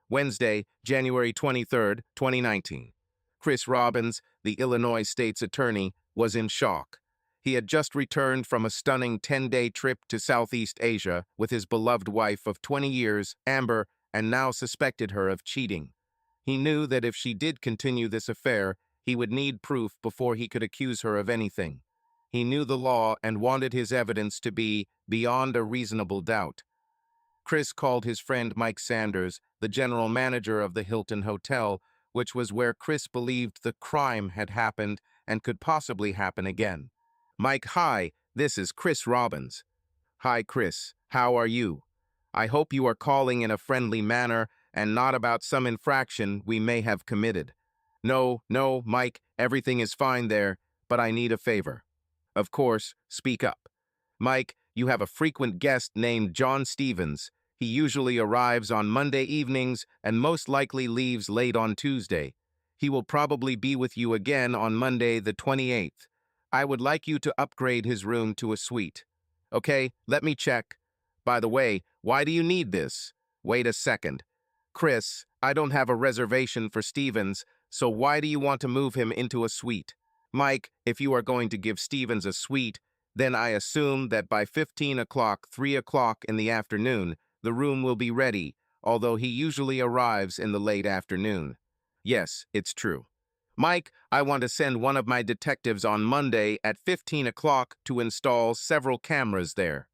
Wednesday, January 23, 2019. Chris Robbins, the Illinois state's attorney, was in shock. He had just returned from a stunning 10-day trip to Southeast Asia with his beloved wife of 20 years, Amber, and now suspected her of cheating. He knew that if she did continue this affair, he would need proof before he could accuse her of anything. He knew the law and wanted his evidence to be beyond a reasonable doubt. Chris called his friend Mike Sanders, the general manager of the Hilton Hotel, which was where Chris believed the crime had happened and could possibly happen again. "Mike, hi, this is Chris Robbins." "Hi, Chris. How are you? I hope you are calling in a friendly manner and not about some infraction we may have committed." No, Mike, everything is fine there, but I need a favor." "Of course, speak up." "Mike, you have a frequent guest named John Stevens. He usually arrives on Monday evenings and most likely leaves late on Tuesday. He will probably be with you again on Monday the 28th. I would like you to upgrade his room to a suite." "Okay, let me check. By the way, why do you need this?" "Wait a second. Chris, I don't have a reservation for Stevens, so why do you want to move him into a suite?" "Mike, if you are going to give Stevens a suite, then I assume that by 15 o'clock, 3 o'clock in the afternoon, the room will be ready, although he usually arrives in the late afternoon." "Yes, it's true." "Mike, I want to send one of my detectives on Monday at 15 o'clock to install several cameras there."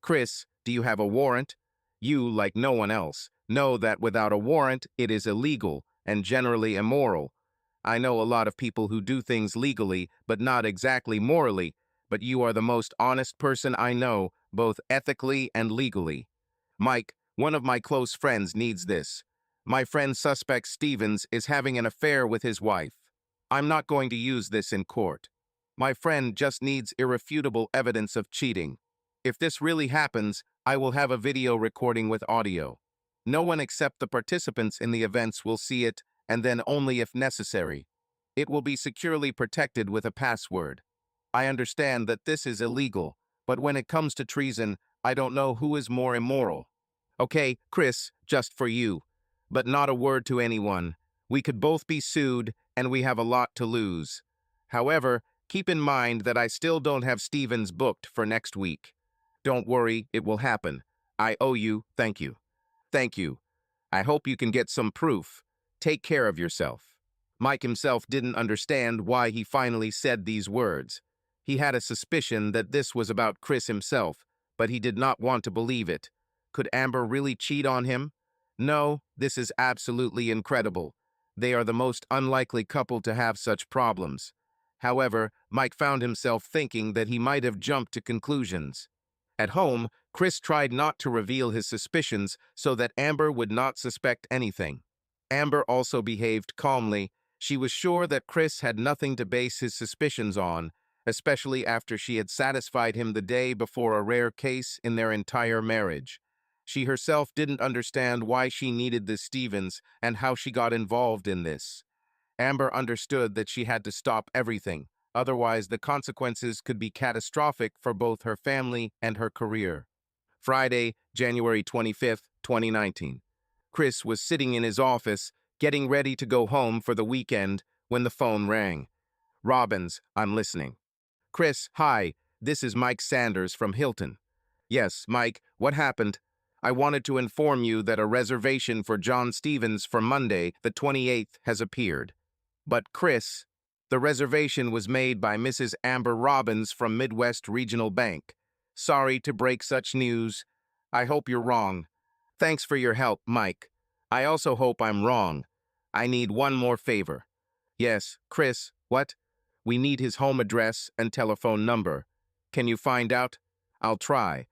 "Chris, do you have a warrant?" "You, like no one else, know that without a warrant, it is illegal and generally immoral. I know a lot of people who do things legally, but not exactly morally, but you are the most honest person I know, both ethically and legally." "Mike, one of my close friends needs this. My friend suspects Stevens is having an affair with his wife. I'm not going to use this in court. My friend just needs irrefutable evidence of cheating. If this really happens, I will have a video recording with audio. No one except the participants in the events will see it, and then only if necessary. It will be securely protected with a password. I understand that this is illegal, but when it comes to treason, I don't know who is more immoral." "Okay, Chris, just for you. But not a word to anyone. We could both be sued, and we have a lot to lose. However, keep in mind that I still don't have Stevens booked for next week." "Don't worry, it will happen. I owe you, thank you." "Thank you. I hope you can get some proof. Take care of yourself." Mike himself didn't understand why he finally said these words. He had a suspicion that this was about Chris himself, but he did not want to believe it. Could Amber really cheat on him? No, this is absolutely incredible. They are the most unlikely couple to have such problems. However, Mike found himself thinking that he might have jumped to conclusions. At home, Chris tried not to reveal his suspicions so that Amber would not suspect anything. Amber also behaved calmly. She was sure that Chris had nothing to base his suspicions on, especially after she had satisfied him the day before a rare case in their entire marriage. She herself didn't understand why she needed this Stevens and how she got involved in this. Amber understood that she had to stop everything, otherwise the consequences could be catastrophic for both her family and her career. Friday, January 25th, 2019. Chris was sitting in his office, getting ready to go home for the weekend, when the phone rang. "Robbins, I'm listening." "Chris, hi, this is Mike Sanders from Hilton." "Yes, Mike, what happened?" "I wanted to inform you that a reservation for John Stevens for Monday, the 28th, has appeared." "But Chris, the reservation was made by Mrs. Amber Robbins from Midwest Regional Bank. Sorry to break such news. I hope you're wrong. Thanks for your help, Mike. I also hope I'm wrong. I need one more favor." "Yes, Chris, what?" "We need his home address and telephone number. Can you find out?" "I'll try.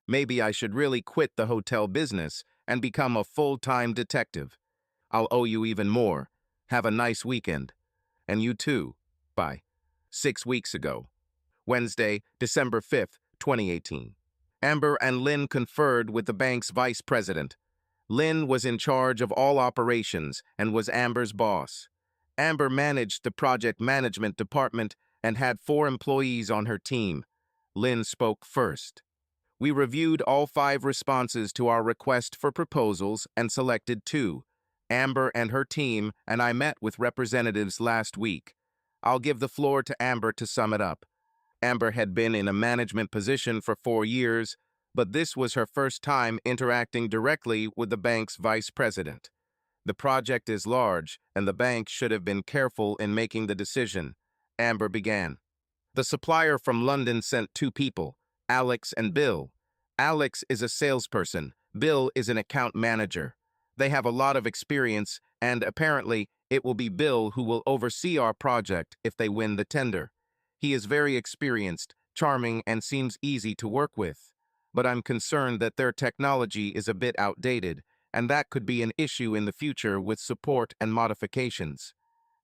Maybe I should really quit the hotel business and become a full-time detective. I'll owe you even more. Have a nice weekend." "And you too. Bye." 6 weeks ago. Wednesday, December 5th, 2018. Amber and Lynn conferred with the bank's vice president. Lynn was in charge of all operations and was Amber's boss. Amber managed the project management department and had 4 employees on her team. Lynn spoke first. "We reviewed all 5 responses to our request for proposals and selected 2. Amber and her team and I met with representatives last week. I'll give the floor to Amber to sum it up. Amber had been in a management position for 4 years, but this was her first time interacting directly with the bank's vice president. The project is large, and the bank should have been careful in making the decision. Amber began. The supplier from London sent two people, Alex and Bill. Alex is a salesperson. Bill is an account manager. They have a lot of experience, and apparently it will be Bill who will oversee our project if they win the tender. He is very experienced, charming, and seems easy to work with. But I'm concerned that their technology is a bit outdated, and that could be an issue in the future with support and modifications.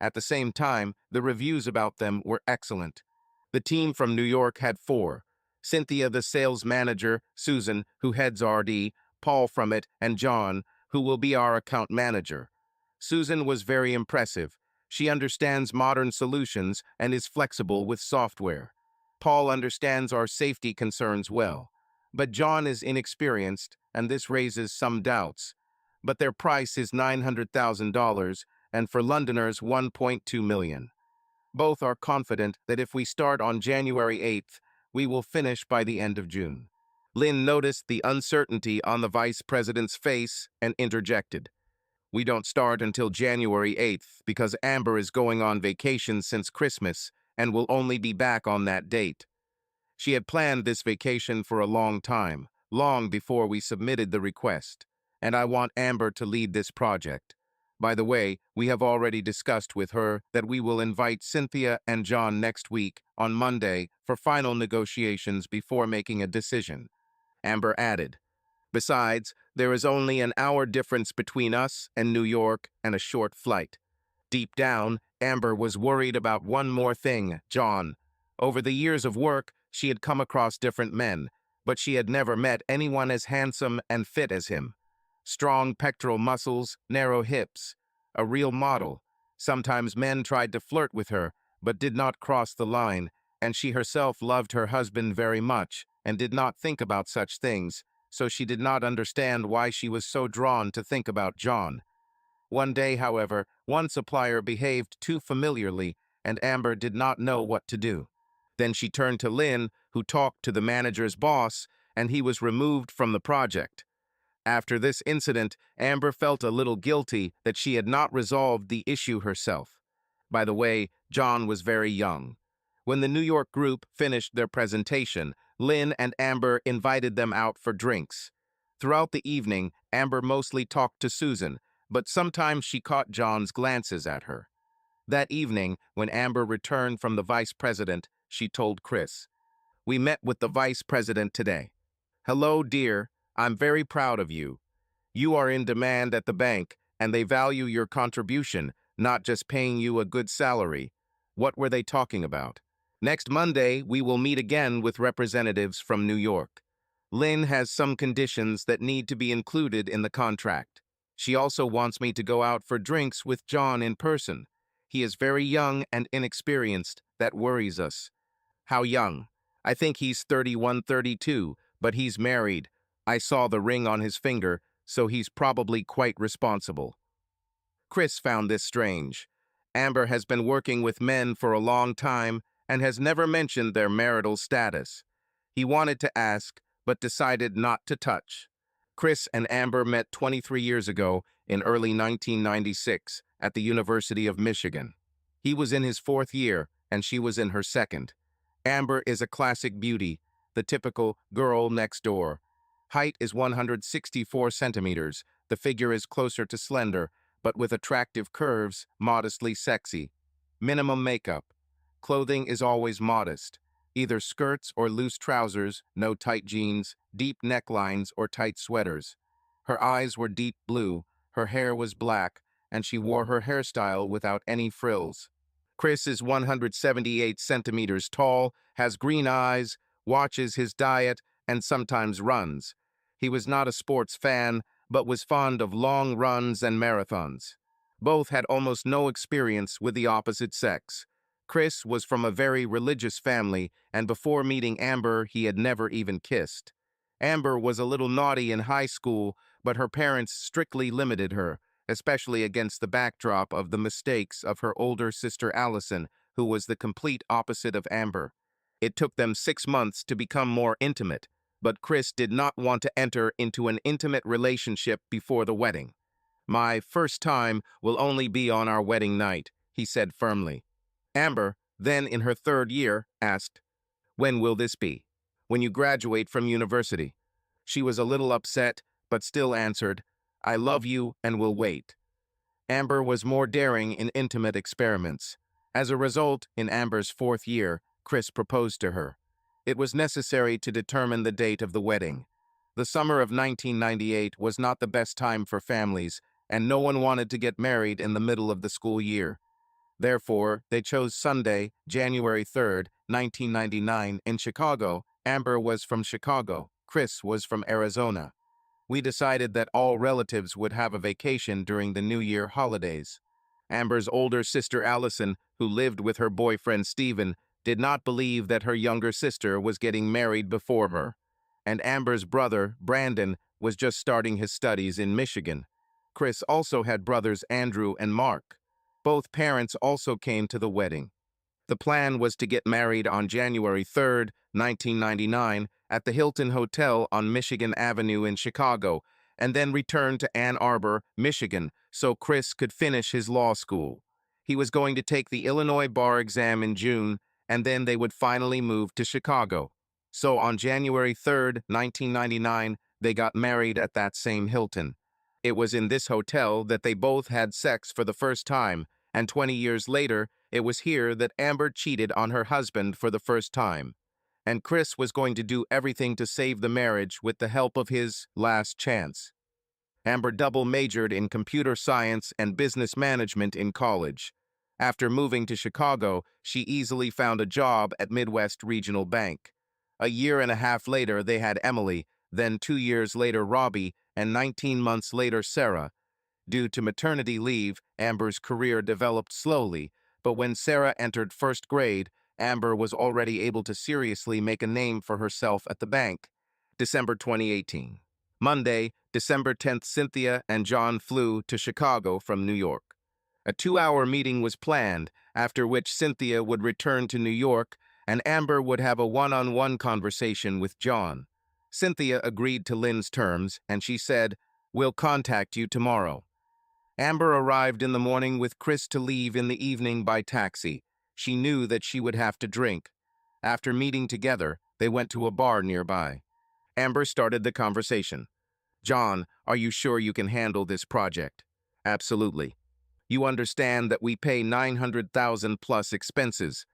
At the same time, the reviews about them were excellent. The team from New York had four: Cynthia, the sales manager, Susan, who heads RD, Paul from it, and John, who will be our account manager. Susan was very impressive. She understands modern solutions and is flexible with software. Paul understands our safety concerns well. But John is inexperienced, and this raises some doubts. But their price is $900,000, and for Londoners, $1.2 million. Both are confident that if we start on January 8th, we will finish by the end of June. Lynn noticed the uncertainty on the vice president's face and interjected. We don't start until January 8th because Amber is going on vacation since Christmas and will only be back on that date. She had planned this vacation for a long time, long before we submitted the request, and I want Amber to lead this project. By the way, we have already discussed with her that we will invite Cynthia and John next week on Monday for final negotiations before making a decision. Amber added, besides, there is only an hour difference between us and New York and a short flight. Deep down, Amber was worried about one more thing, John. Over the years of work, she had come across different men, but she had never met anyone as handsome and fit as him. Strong pectoral muscles, narrow hips. A real model. Sometimes men tried to flirt with her, but did not cross the line, and she herself loved her husband very much and did not think about such things, so she did not understand why she was so drawn to think about John. One day, however, one supplier behaved too familiarly, and Amber did not know what to do. Then she turned to Lynn, who talked to the manager's boss, and he was removed from the project. After this incident, Amber felt a little guilty that she had not resolved the issue herself. By the way, John was very young. When the New York group finished their presentation, Lynn and Amber invited them out for drinks. Throughout the evening, Amber mostly talked to Susan, but sometimes she caught John's glances at her. That evening, when Amber returned from the vice president, she told Chris, "We met with the vice president today. Hello, dear. I'm very proud of you. You are in demand at the bank, and they value your contribution, not just paying you a good salary." What were they talking about? Next Monday, we will meet again with representatives from New York. Lynn has some conditions that need to be included in the contract. She also wants me to go out for drinks with John in person. He is very young and inexperienced. That worries us. How young? I think he's 31, 32, but he's married. I saw the ring on his finger, so he's probably quite responsible. Chris found this strange. Amber has been working with men for a long time and has never mentioned their marital status. He wanted to ask, but decided not to touch. Chris and Amber met 23 years ago in early 1996 at the University of Michigan. He was in his fourth year, and she was in her second. Amber is a classic beauty, the typical girl next door. Height is 164 centimeters. The figure is closer to slender, but with attractive curves, modestly sexy. Minimum makeup. Clothing is always modest. Either skirts or loose trousers, no tight jeans, deep necklines or tight sweaters. Her eyes were deep blue, her hair was black, and she wore her hairstyle without any frills. Chris is 178 centimeters tall, has green eyes, watches his diet, and sometimes runs. He was not a sports fan, but was fond of long runs and marathons. Both had almost no experience with the opposite sex. Chris was from a very religious family, and before meeting Amber, he had never even kissed. Amber was a little naughty in high school, but her parents strictly limited her, especially against the backdrop of the mistakes of her older sister Allison, who was the complete opposite of Amber. It took them 6 months to become more intimate, but Chris did not want to enter into an intimate relationship before the wedding. "My first time will only be on our wedding night," he said firmly. Amber, then in her 3rd year, asked, "When will this be?" "When you graduate from university." She was a little upset, but still answered, "I love you and will wait." Amber was more daring in intimate experiments. As a result, in Amber's 4th year, Chris proposed to her. It was necessary to determine the date of the wedding. The summer of 1998 was not the best time for families, and no one wanted to get married in the middle of the school year. Therefore, they chose Sunday, January 3rd, 1999, in Chicago. Amber was from Chicago. Chris was from Arizona. We decided that all relatives would have a vacation during the New Year holidays. Amber's older sister Allison, who lived with her boyfriend Stephen, did not believe that her younger sister was getting married before her. And Amber's brother, Brandon, was just starting his studies in Michigan. Chris also had brothers Andrew and Mark. Both parents also came to the wedding. The plan was to get married on January 3rd, 1999, at the Hilton Hotel on Michigan Avenue in Chicago, and then return to Ann Arbor, Michigan, so Chris could finish his law school. He was going to take the Illinois bar exam in June, and then they would finally move to Chicago. So on January 3rd, 1999, they got married at that same Hilton. It was in this hotel that they both had sex for the first time, and 20 years later, it was here that Amber cheated on her husband for the first time. And Chris was going to do everything to save the marriage with the help of his last chance. Amber double majored in computer science and business management in college. After moving to Chicago, she easily found a job at Midwest Regional Bank. A year and a half later, they had Emily, then 2 years later Robbie, and 19 months later Sarah. Due to maternity leave, Amber's career developed slowly, but when Sarah entered 1st grade, Amber was already able to seriously make a name for herself at the bank. December 2018. Monday, December 10th, Cynthia and John flew to Chicago from New York. A 2-hour meeting was planned, after which Cynthia would return to New York and Amber would have a one-on-one conversation with John. Cynthia agreed to Lynn's terms, and she said, "We'll contact you tomorrow." Amber arrived in the morning with Chris to leave in the evening by taxi. She knew that she would have to drink. After meeting together, they went to a bar nearby. Amber started the conversation. "John, are you sure you can handle this project?" "Absolutely." "You understand that we pay 900,000 plus expenses.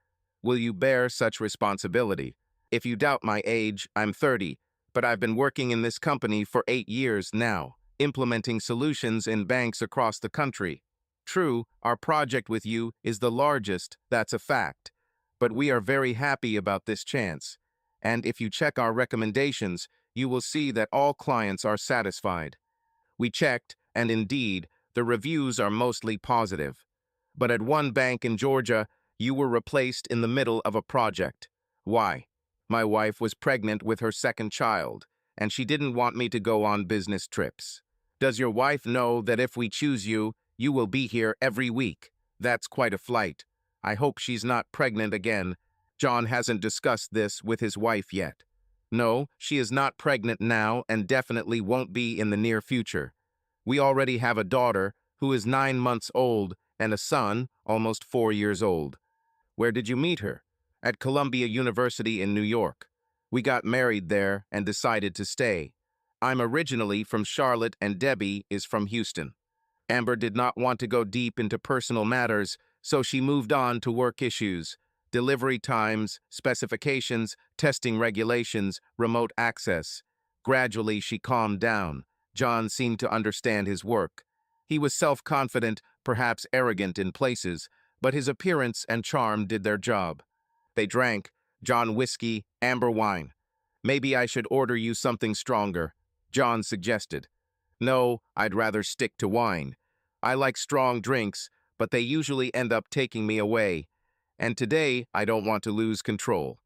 Will you bear such responsibility?" "If you doubt my age, I'm 30, but I've been working in this company for 8 years now, implementing solutions in banks across the country. True, our project with you is the largest, that's a fact. But we are very happy about this chance. And if you check our recommendations, you will see that all clients are satisfied." We checked, and indeed, the reviews are mostly positive. "But at one bank in Georgia, you were replaced in the middle of a project. Why?" "My wife was pregnant with her 2nd child, and she didn't want me to go on business trips." "Does your wife know that if we choose you, you will be here every week? That's quite a flight. I hope she's not pregnant again." John hasn't discussed this with his wife yet. "No, she is not pregnant now and definitely won't be in the near future. We already have a daughter who is 9 months old and a son almost 4 years old." "Where did you meet her?" "At Columbia University in New York. We got married there and decided to stay. I'm originally from Charlotte and Debbie is from Houston." Amber did not want to go deep into personal matters, so she moved on to work issues: delivery times, specifications, testing regulations, remote access. Gradually, she calmed down. John seemed to understand his work. He was self-confident, perhaps arrogant in places, but his appearance and charm did their job. They drank, John whiskey, Amber wine. "Maybe I should order you something stronger," John suggested. "No, I'd rather stick to wine. I like strong drinks, but they usually end up taking me away. And today, I don't want to lose control."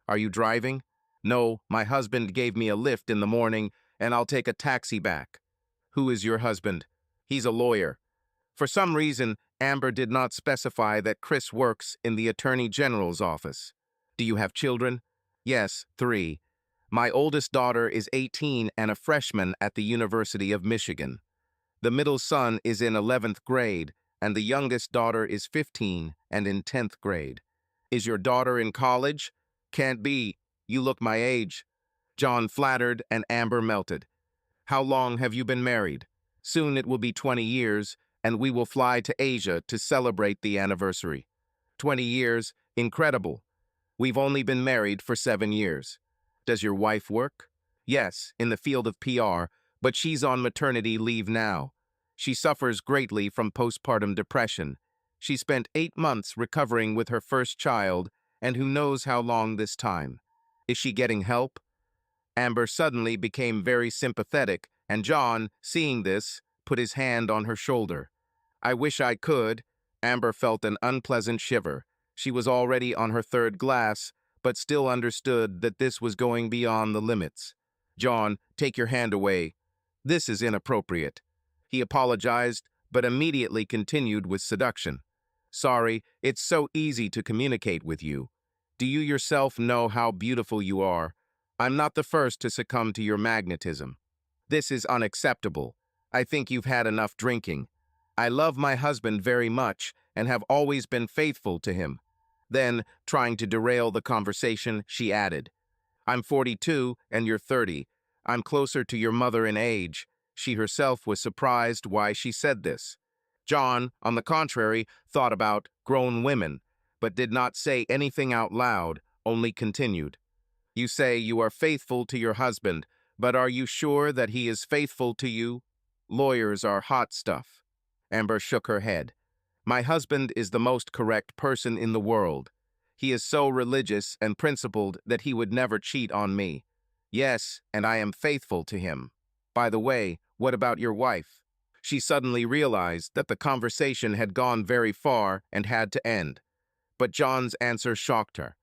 "Are you driving?" "No, my husband gave me a lift in the morning, and I'll take a taxi back." "Who is your husband?" "He's a lawyer. For some reason, Amber did not specify that Chris works in the Attorney General's office. Do you have children? Yes, 3. My oldest daughter is 18 and a freshman at the University of Michigan. The middle son is in 11th grade, and the youngest daughter is 15 and in 10th grade. Is your daughter in college? Can't be. You look my age. John flattered and Amber melted. How long have you been married? Soon it will be 20 years, and we will fly to Asia to celebrate the anniversary. 20 years, incredible. We've only been married for 7 years. Does your wife work? Yes, in the field of PR, but she's on maternity leave now. She suffers greatly from postpartum depression. She spent 8 months recovering with her first child, and who knows how long this time. Is she getting help? Amber suddenly became very sympathetic, and John, seeing this, put his hand on her shoulder. I wish I could. Amber felt an unpleasant shiver. She was already on her 3rd glass, but still understood that this was going beyond the limits. John, take your hand away. This is inappropriate. He apologized, but immediately continued with seduction. Sorry, it's so easy to communicate with you. Do you yourself know how beautiful you are? I'm not the first to succumb to your magnetism. This is unacceptable. I think you've had enough drinking. I love my husband very much and have always been faithful to him. Then, trying to derail the conversation, she added, I'm 42 and you're 30. I'm closer to your mother in age. She herself was surprised why she said this. John, on the contrary, thought about grown women, but did not say anything out loud, only continued. You say you are faithful to your husband, but are you sure that he is faithful to you? Lawyers are hot stuff. Amber shook her head. My husband is the most correct person in the world. He is so religious and principled that he would never cheat on me. Yes, and I am faithful to him. By the way, what about your wife? She suddenly realized that the conversation had gone very far and had to end. But John's answer shocked her.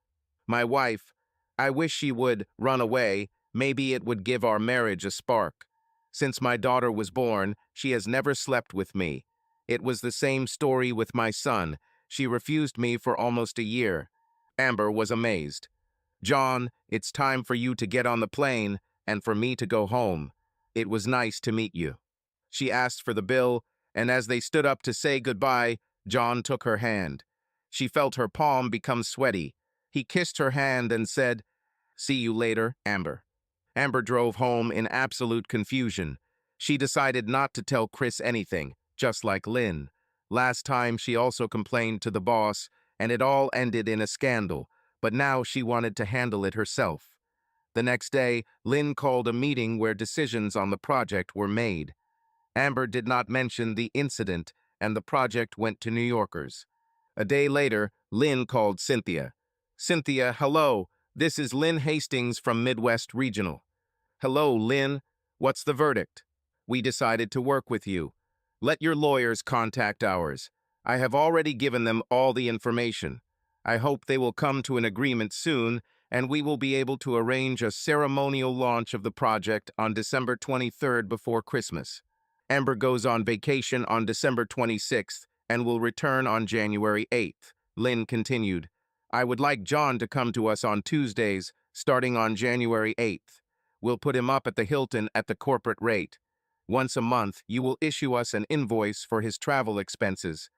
My wife, I wish she would run away. Maybe it would give our marriage a spark. Since my daughter was born, she has never slept with me. It was the same story with my son. She refused me for almost a year. Amber was amazed. John, it's time for you to get on the plane and for me to go home. It was nice to meet you. She asked for the bill, and as they stood up to say goodbye, John took her hand. She felt her palm become sweaty. He kissed her hand and said, See you later, Amber. Amber drove home in absolute confusion. She decided not to tell Chris anything, just like Lynn. Last time she also complained to the boss, and it all ended in a scandal, but now she wanted to handle it herself. The next day, Lynn called a meeting where decisions on the project were made. Amber did not mention the incident, and the project went to New Yorkers. A day later, Lynn called Cynthia. Cynthia, hello. This is Lynn Hastings from Midwest Regional. Hello, Lynn. What's the verdict? We decided to work with you. Let your lawyers contact ours. I have already given them all the information. I hope they will come to an agreement soon, and we will be able to arrange a ceremonial launch of the project on December 23rd before Christmas. Amber goes on vacation on December 26th and will return on January 8th. Lynn continued, I would like John to come to us on Tuesdays, starting on January 8th. We'll put him up at the Hilton at the corporate rate. Once a month, you will issue us an invoice for his travel expenses.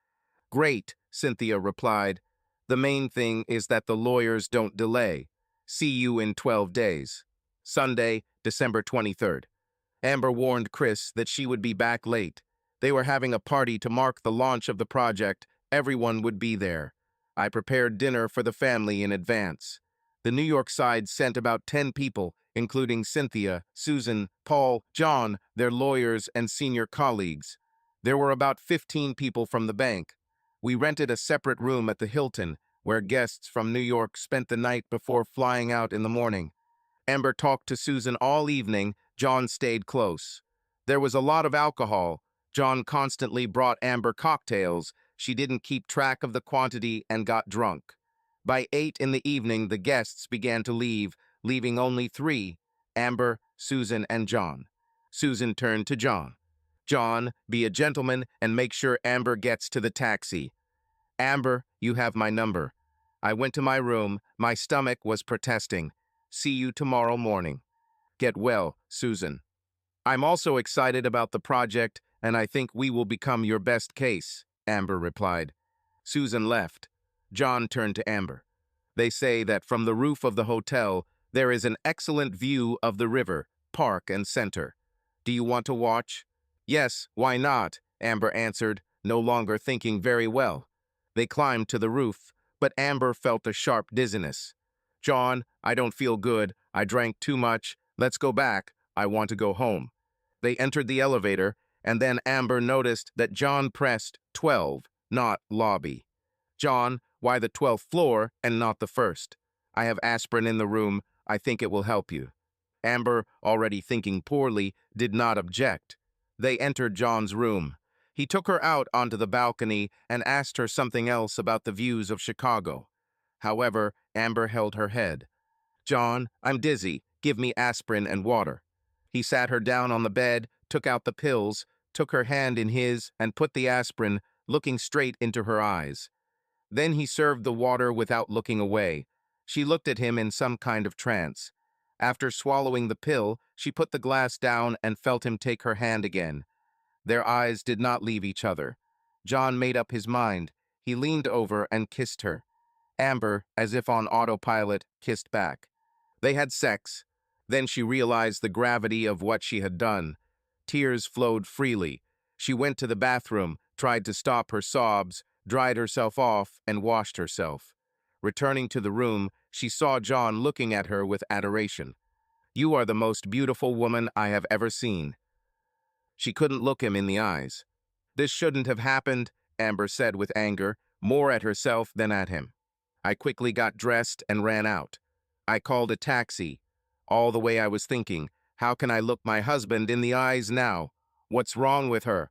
Great, Cynthia replied. The main thing is that the lawyers don't delay. See you in 12 days. Sunday, December 23rd. Amber warned Chris that she would be back late. They were having a party to mark the launch of the project. Everyone would be there. I prepared dinner for the family in advance. The New York side sent about 10 people, including Cynthia, Susan, Paul, John, their lawyers, and senior colleagues. There were about 15 people from the bank. We rented a separate room at the Hilton, where guests from New York spent the night before flying out in the morning. Amber talked to Susan all evening. John stayed close. There was a lot of alcohol. John constantly brought Amber cocktails. She didn't keep track of the quantity and got drunk. By 8 in the evening, the guests began to leave, leaving only 3, Amber, Susan, and John. Susan turned to John. John, be a gentleman and make sure Amber gets to the taxi. Amber, you have my number. I went to my room. My stomach was protesting. See you tomorrow morning. Get well, Susan. I'm also excited about the project, and I think we will become your best case, Amber replied. Susan left. John turned to Amber. They say that from the roof of the hotel, there is an excellent view of the river, park, and center. Do you want to watch? Yes, why not? Amber answered, no longer thinking very well. They climbed to the roof, but Amber felt a sharp dizziness. John, I don't feel good. I drank too much. Let's go back. I want to go home. They entered the elevator, and then Amber noticed that John pressed 12, not lobby. John, why the 12th floor and not the first? I have aspirin in the room. I think it will help you. Amber, already thinking poorly, did not object. They entered John's room. He took her out onto the balcony and asked her something else about the views of Chicago. However, Amber held her head. John, I'm dizzy. Give me aspirin and water. He sat her down on the bed, took out the pills, took her hand in his, and put the aspirin, looking straight into her eyes. Then he served the water without looking away. She looked at him in some kind of trance. After swallowing the pill, she put the glass down and felt him take her hand again. Their eyes did not leave each other. John made up his mind. He leaned over and kissed her. Amber, as if on autopilot, kissed back. They had sex. Then she realized the gravity of what she had done. Tears flowed freely. She went to the bathroom, tried to stop her sobs, dried herself off, and washed herself. Returning to the room, she saw John looking at her with adoration. You are the most beautiful woman I have ever seen. She couldn't look him in the eyes. This shouldn't have happened, Amber said with anger, more at herself than at him. I quickly got dressed and ran out. I called a taxi. All the way I was thinking, how can I look my husband in the eyes now? What's wrong with her?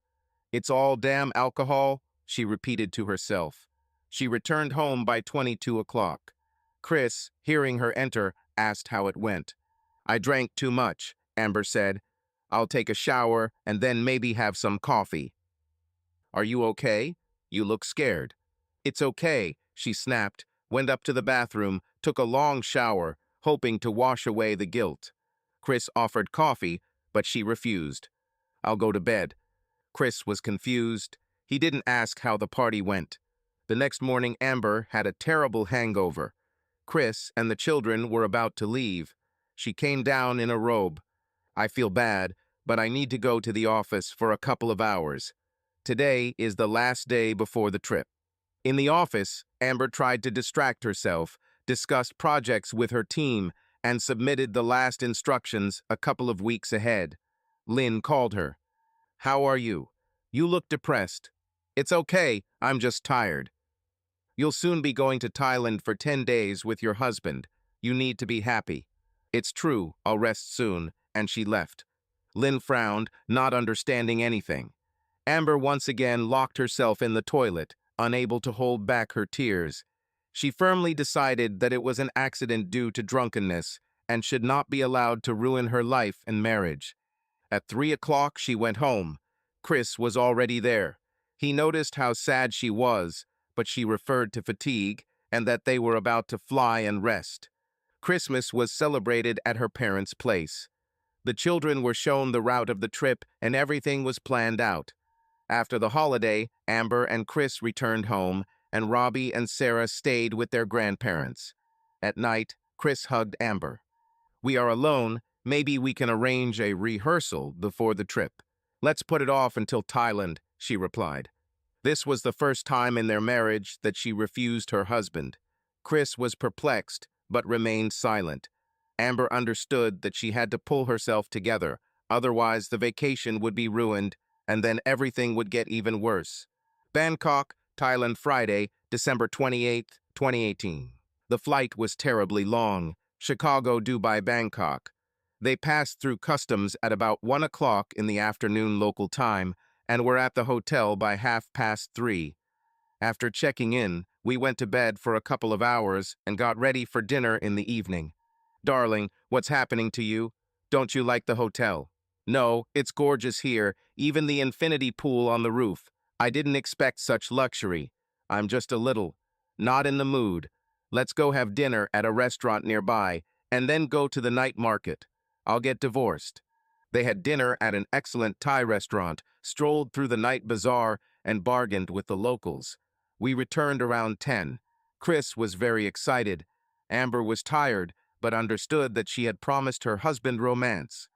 It's all damn alcohol, she repeated to herself. She returned home by 22 o'clock. Chris, hearing her enter, asked how it went. I drank too much, Amber said. I'll take a shower and then maybe have some coffee. Are you okay? You look scared. It's okay, she snapped, went up to the bathroom, took a long shower, hoping to wash away the guilt. Chris offered coffee, but she refused. I'll go to bed. Chris was confused. He didn't ask how the party went. The next morning, Amber had a terrible hangover. Chris and the children were about to leave. She came down in a robe. I feel bad, but I need to go to the office for a couple of hours. Today is the last day before the trip. In the office, Amber tried to distract herself, discussed projects with her team, and submitted the last instructions a couple of weeks ahead. Lynn called her. How are you? You look depressed. It's okay, I'm just tired. You'll soon be going to Thailand for 10 days with your husband. You need to be happy. It's true, I'll rest soon, and she left. Lynn frowned, not understanding anything. Amber once again locked herself in the toilet, unable to hold back her tears. She firmly decided that it was an accident due to drunkenness and should not be allowed to ruin her life and marriage. At 3 o'clock, she went home. Chris was already there. He noticed how sad she was, but she referred to fatigue and that they were about to fly and rest. Christmas was celebrated at her parents' place. The children were shown the route of the trip and everything was planned out. After the holiday, Amber and Chris returned home, and Robbie and Sarah stayed with their grandparents. At night, Chris hugged Amber. We are alone. Maybe we can arrange a rehearsal before the trip. Let's put it off until Thailand, she replied. This was the first time in their marriage that she refused her husband. Chris was perplexed, but remained silent. Amber understood that she had to pull herself together, otherwise the vacation would be ruined, and then everything would get even worse. Bangkok, Thailand, Friday, December 28, 2018. The flight was terribly long. Chicago, Dubai, Bangkok. They passed through customs at about 1 o'clock in the afternoon local time and were at the hotel by 3:30. After checking in, we went to bed for a couple of hours and got ready for dinner in the evening. Darling, what's happening to you? Don't you like the hotel? No, it's gorgeous here, even the infinity pool on the roof. I didn't expect such luxury. I'm just a little not in the mood. Let's go have dinner at a restaurant nearby, and then go to the night market. I'll get divorced. They had dinner at an excellent Thai restaurant, strolled through the night bazaar, and bargained with the locals. We returned around 10. Chris was very excited. Amber was tired, but understood that she had promised her husband romance.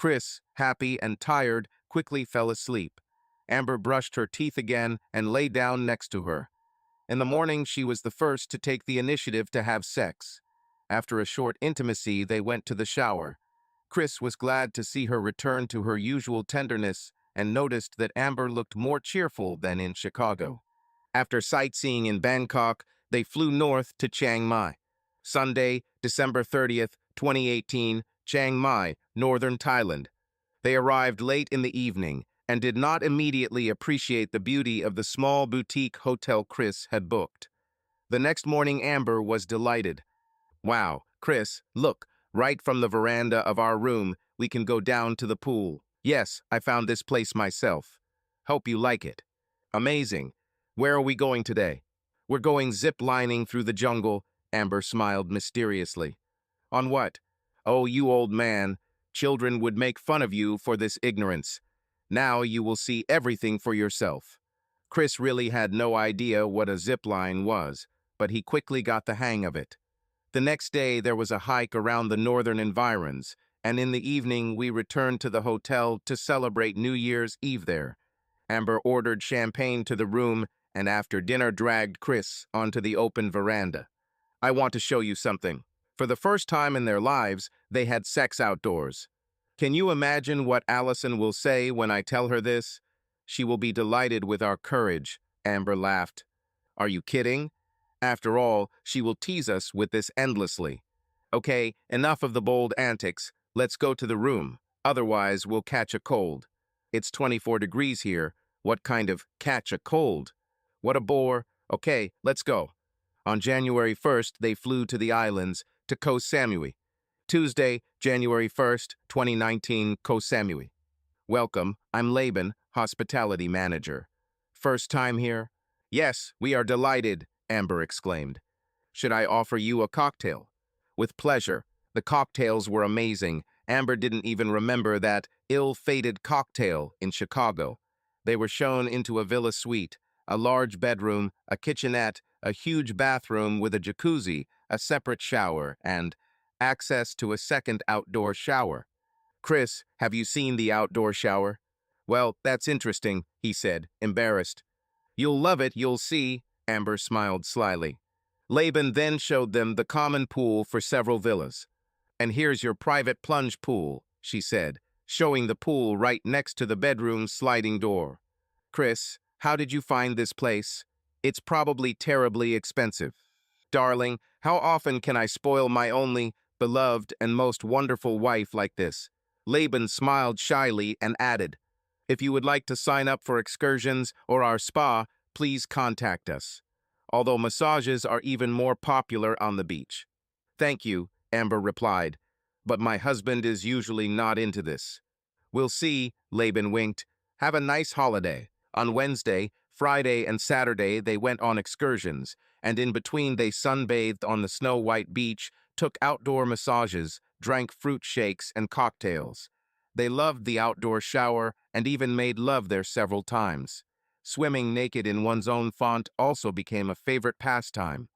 Chris, happy and tired, quickly fell asleep. Amber brushed her teeth again and lay down next to her. In the morning, she was the first to take the initiative to have sex. After a short intimacy, they went to the shower. Chris was glad to see her return to her usual tenderness and noticed that Amber looked more cheerful than in Chicago. After sightseeing in Bangkok, they flew north to Chiang Mai. Sunday, December 30th, 2018, Chiang Mai, northern Thailand. They arrived late in the evening and did not immediately appreciate the beauty of the small boutique hotel Chris had booked. The next morning, Amber was delighted. Wow, Chris, look, right from the veranda of our room, we can go down to the pool. Yes, I found this place myself. Hope you like it. Amazing. Where are we going today? We're going zip-lining through the jungle, Amber smiled mysteriously. On what? Oh, you old man. Children would make fun of you for this ignorance. Now you will see everything for yourself. Chris really had no idea what a zip line was, but he quickly got the hang of it. The next day there was a hike around the northern environs, and in the evening we returned to the hotel to celebrate New Year's Eve there. Amber ordered champagne to the room and after dinner dragged Chris onto the open veranda. I want to show you something. For the first time in their lives, they had sex outdoors. Can you imagine what Allison will say when I tell her this? She will be delighted with our courage, Amber laughed. Are you kidding? After all, she will tease us with this endlessly. Okay, enough of the bold antics. Let's go to the room. Otherwise, we'll catch a cold. It's 24 degrees here. What kind of catch a cold? What a bore. Okay, let's go. On January 1st, they flew to the islands, to Koh Samui. Tuesday, January 1st, 2019, Koh Samui. Welcome, I'm Laban, hospitality manager. First time here? Yes, we are delighted, Amber exclaimed. Should I offer you a cocktail? With pleasure. The cocktails were amazing. Amber didn't even remember that ill-fated cocktail in Chicago. They were shown into a villa suite, a large bedroom, a kitchenette, a huge bathroom with a jacuzzi, a separate shower, and access to a second outdoor shower. Chris, have you seen the outdoor shower? Well, that's interesting, he said, embarrassed. You'll love it, you'll see, Amber smiled slyly. Laban then showed them the common pool for several villas. And here's your private plunge pool, she said, showing the pool right next to the bedroom's sliding door. Chris, how did you find this place? It's probably terribly expensive. Darling, how often can I spoil my only beloved and most wonderful wife like this? Laban smiled shyly and added, if you would like to sign up for excursions or our spa, please contact us. Although massages are even more popular on the beach. Thank you, Amber replied, but my husband is usually not into this. We'll see, Laban winked. Have a nice holiday. On Wednesday, Friday, and Saturday they went on excursions, and in between they sunbathed on the snow-white beach, took outdoor massages, drank fruit shakes and cocktails. They loved the outdoor shower and even made love there several times. Swimming naked in one's own font also became a favorite pastime.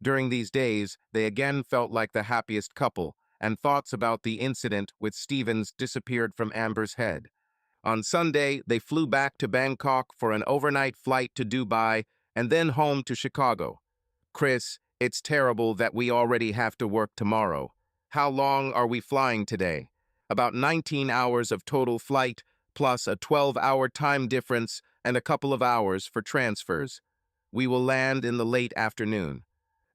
During these days, they again felt like the happiest couple, and thoughts about the incident with Stevens disappeared from Amber's head. On Sunday, they flew back to Bangkok for an overnight flight to Dubai and then home to Chicago. Chris, it's terrible that we already have to work tomorrow. How long are we flying today? About 19 hours of total flight, plus a 12-hour time difference and a couple of hours for transfers. We will land in the late afternoon.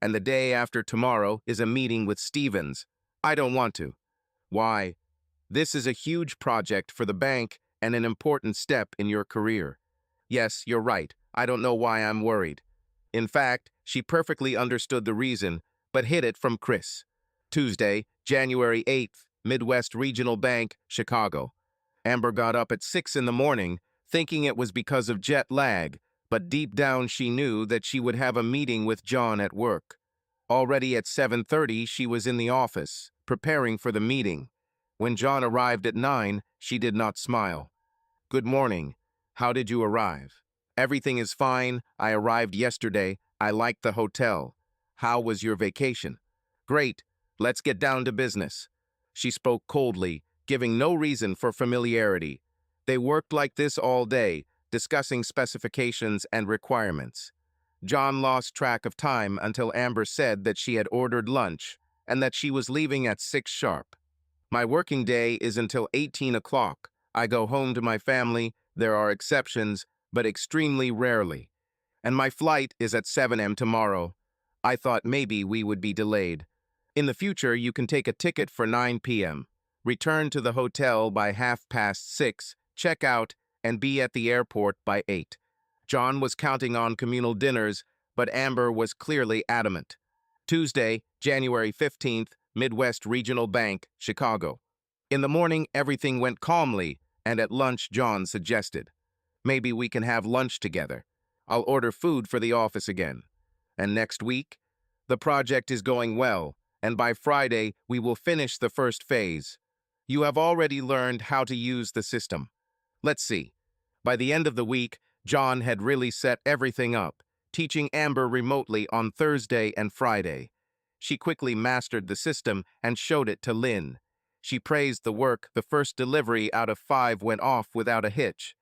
And the day after tomorrow is a meeting with Stevens. I don't want to. Why? This is a huge project for the bank and an important step in your career. Yes, you're right. I don't know why I'm worried. In fact, she perfectly understood the reason, but hid it from Chris. Tuesday, January 8th, Midwest Regional Bank, Chicago. Amber got up at 6 in the morning, thinking it was because of jet lag, but deep down she knew that she would have a meeting with John at work. Already at 7:30, she was in the office, preparing for the meeting. When John arrived at 9, she did not smile. "Good morning. How did you arrive?" "Everything is fine. I arrived yesterday. I liked the hotel. How was your vacation?" "Great. Let's get down to business." She spoke coldly, giving no reason for familiarity. They worked like this all day, discussing specifications and requirements. John lost track of time until Amber said that she had ordered lunch and that she was leaving at 6 sharp. "My working day is until 18 o'clock. I go home to my family. There are exceptions, but extremely rarely. And my flight is at 7 a.m. tomorrow. I thought maybe we would be delayed. In the future, you can take a ticket for 9 p.m. Return to the hotel by 6:30, check out, and be at the airport by 8. John was counting on communal dinners, but Amber was clearly adamant. Tuesday, January 15th, Midwest Regional Bank, Chicago. In the morning, everything went calmly, and at lunch, John suggested, "Maybe we can have lunch together. I'll order food for the office again." "And next week?" "The project is going well, and by Friday, we will finish the first phase. You have already learned how to use the system. Let's see." By the end of the week, John had really set everything up, teaching Amber remotely on Thursday and Friday. She quickly mastered the system and showed it to Lynn. She praised the work. The first delivery out of 5 went off without a hitch.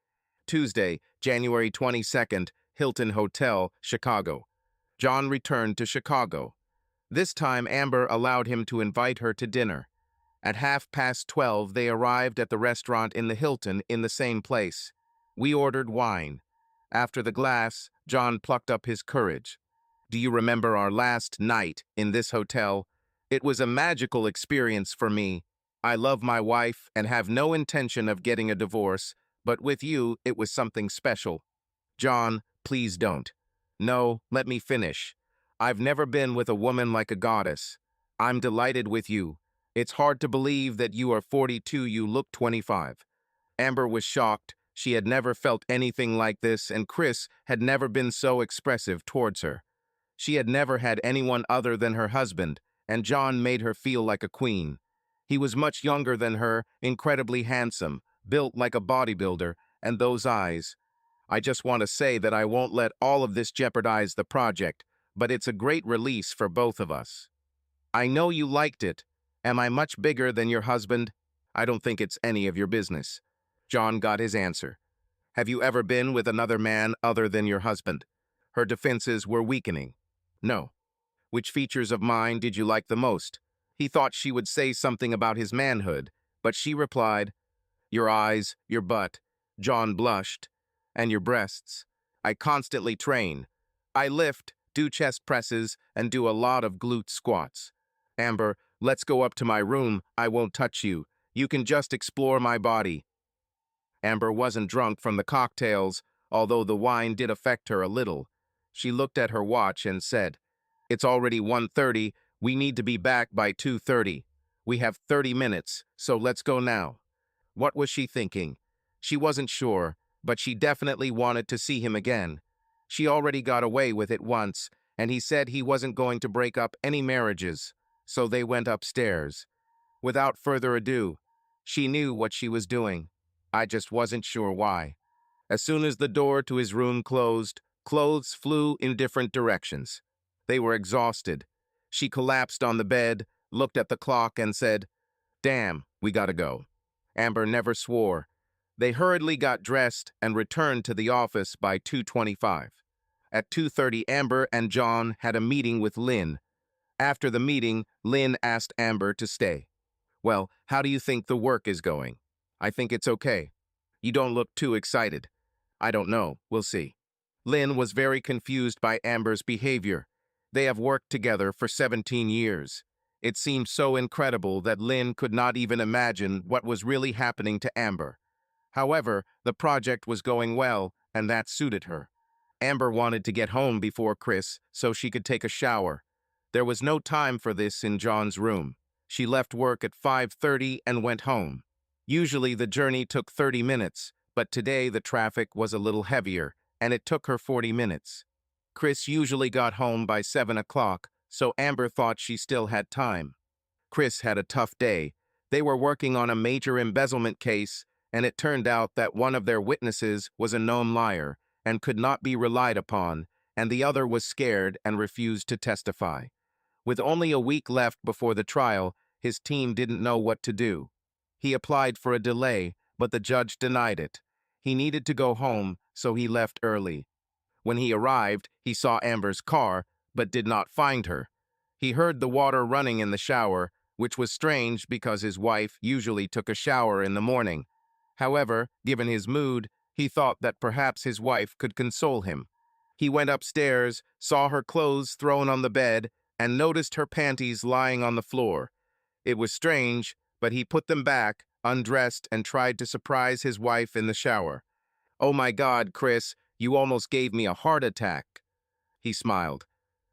Tuesday, January 22nd, Hilton Hotel, Chicago. John returned to Chicago. This time, Amber allowed him to invite her to dinner. At 12:30, they arrived at the restaurant in the Hilton in the same place. We ordered wine. After the glass, John plucked up his courage. "Do you remember our last night in this hotel? It was a magical experience for me. I love my wife and have no intention of getting a divorce, but with you, it was something special." "John, please don't." "No, let me finish. I've never been with a woman like a goddess. I'm delighted with you. It's hard to believe that you are 42, you look 25. Amber was shocked. She had never felt anything like this, and Chris had never been so expressive towards her. She had never had anyone other than her husband, and John made her feel like a queen. He was much younger than her, incredibly handsome, built like a bodybuilder, and those eyes. "I just want to say that I won't let all of this jeopardize the project, but it's a great release for both of us." "I know you liked it. Am I much bigger than your husband?" "I don't think it's any of your business." John got his answer. "Have you ever been with another man other than your husband?" Her defenses were weakening. "No." "Which features of mine did you like the most?" He thought she would say something about his manhood, but she replied, "Your eyes, your butt." John blushed. "And your breasts." "I constantly train. I lift, do chest presses, and do a lot of glute squats." "Amber, let's go up to my room. I won't touch you. You can just explore my body." Amber wasn't drunk from the cocktails, although the wine did affect her a little. She looked at her watch and said, "It's already 1:30. We need to be back by 2:30. We have 30 minutes, so let's go now." What was she thinking? She wasn't sure, but she definitely wanted to see him again. She already got away with it once, and he said he wasn't going to break up any marriages, so they went upstairs. Without further ado, she knew what she was doing. I just wasn't sure why. As soon as the door to his room closed, clothes flew in different directions. They were exhausted. She collapsed on the bed, looked at the clock, and said, "Damn, we gotta go." Amber never swore. They hurriedly got dressed and returned to the office by 2:25. At 2:30, Amber and John had a meeting with Lynn. After the meeting, Lynn asked Amber to stay. "Well, how do you think the work is going?" "I think it's okay." "You don't look too excited." "I don't know. We'll see." Lynn was very confused by Amber's behavior. They have worked together for 17 years. It seemed so incredible that Lynn could not even imagine what was really happening to Amber. However, the project was going well, and that suited her. Amber wanted to get home before Chris so she could take a shower. There was no time for this in John's room. She left work at 5:30 and went home. Usually the journey took 30 minutes, but today the traffic was a little heavier, and it took her 40 minutes. Chris usually got home by 7 o'clock, so Amber thought she still had time. Chris had a tough day. They were working on a major embezzlement case, and it turned out that one of their witnesses was a known liar and could not be relied upon, and the other was scared and refused to testify. With only a week left before the trial, his team didn't know what to do. He applied for a delay, but the judge denied it. He needed to go home, so he left early. When he arrived, he saw Amber's car, but did not find her. He heard the water running in the shower, which was strange because his wife usually took a shower in the morning. However, given his mood, he thought that perhaps his wife could console him. He went upstairs, saw her clothes thrown on the bed, and noticed her panties lying on the floor. It was strange, but he put them back, undressed, and tried to surprise his wife in the shower. "Oh my God, Chris, you almost gave me a heart attack." He smiled.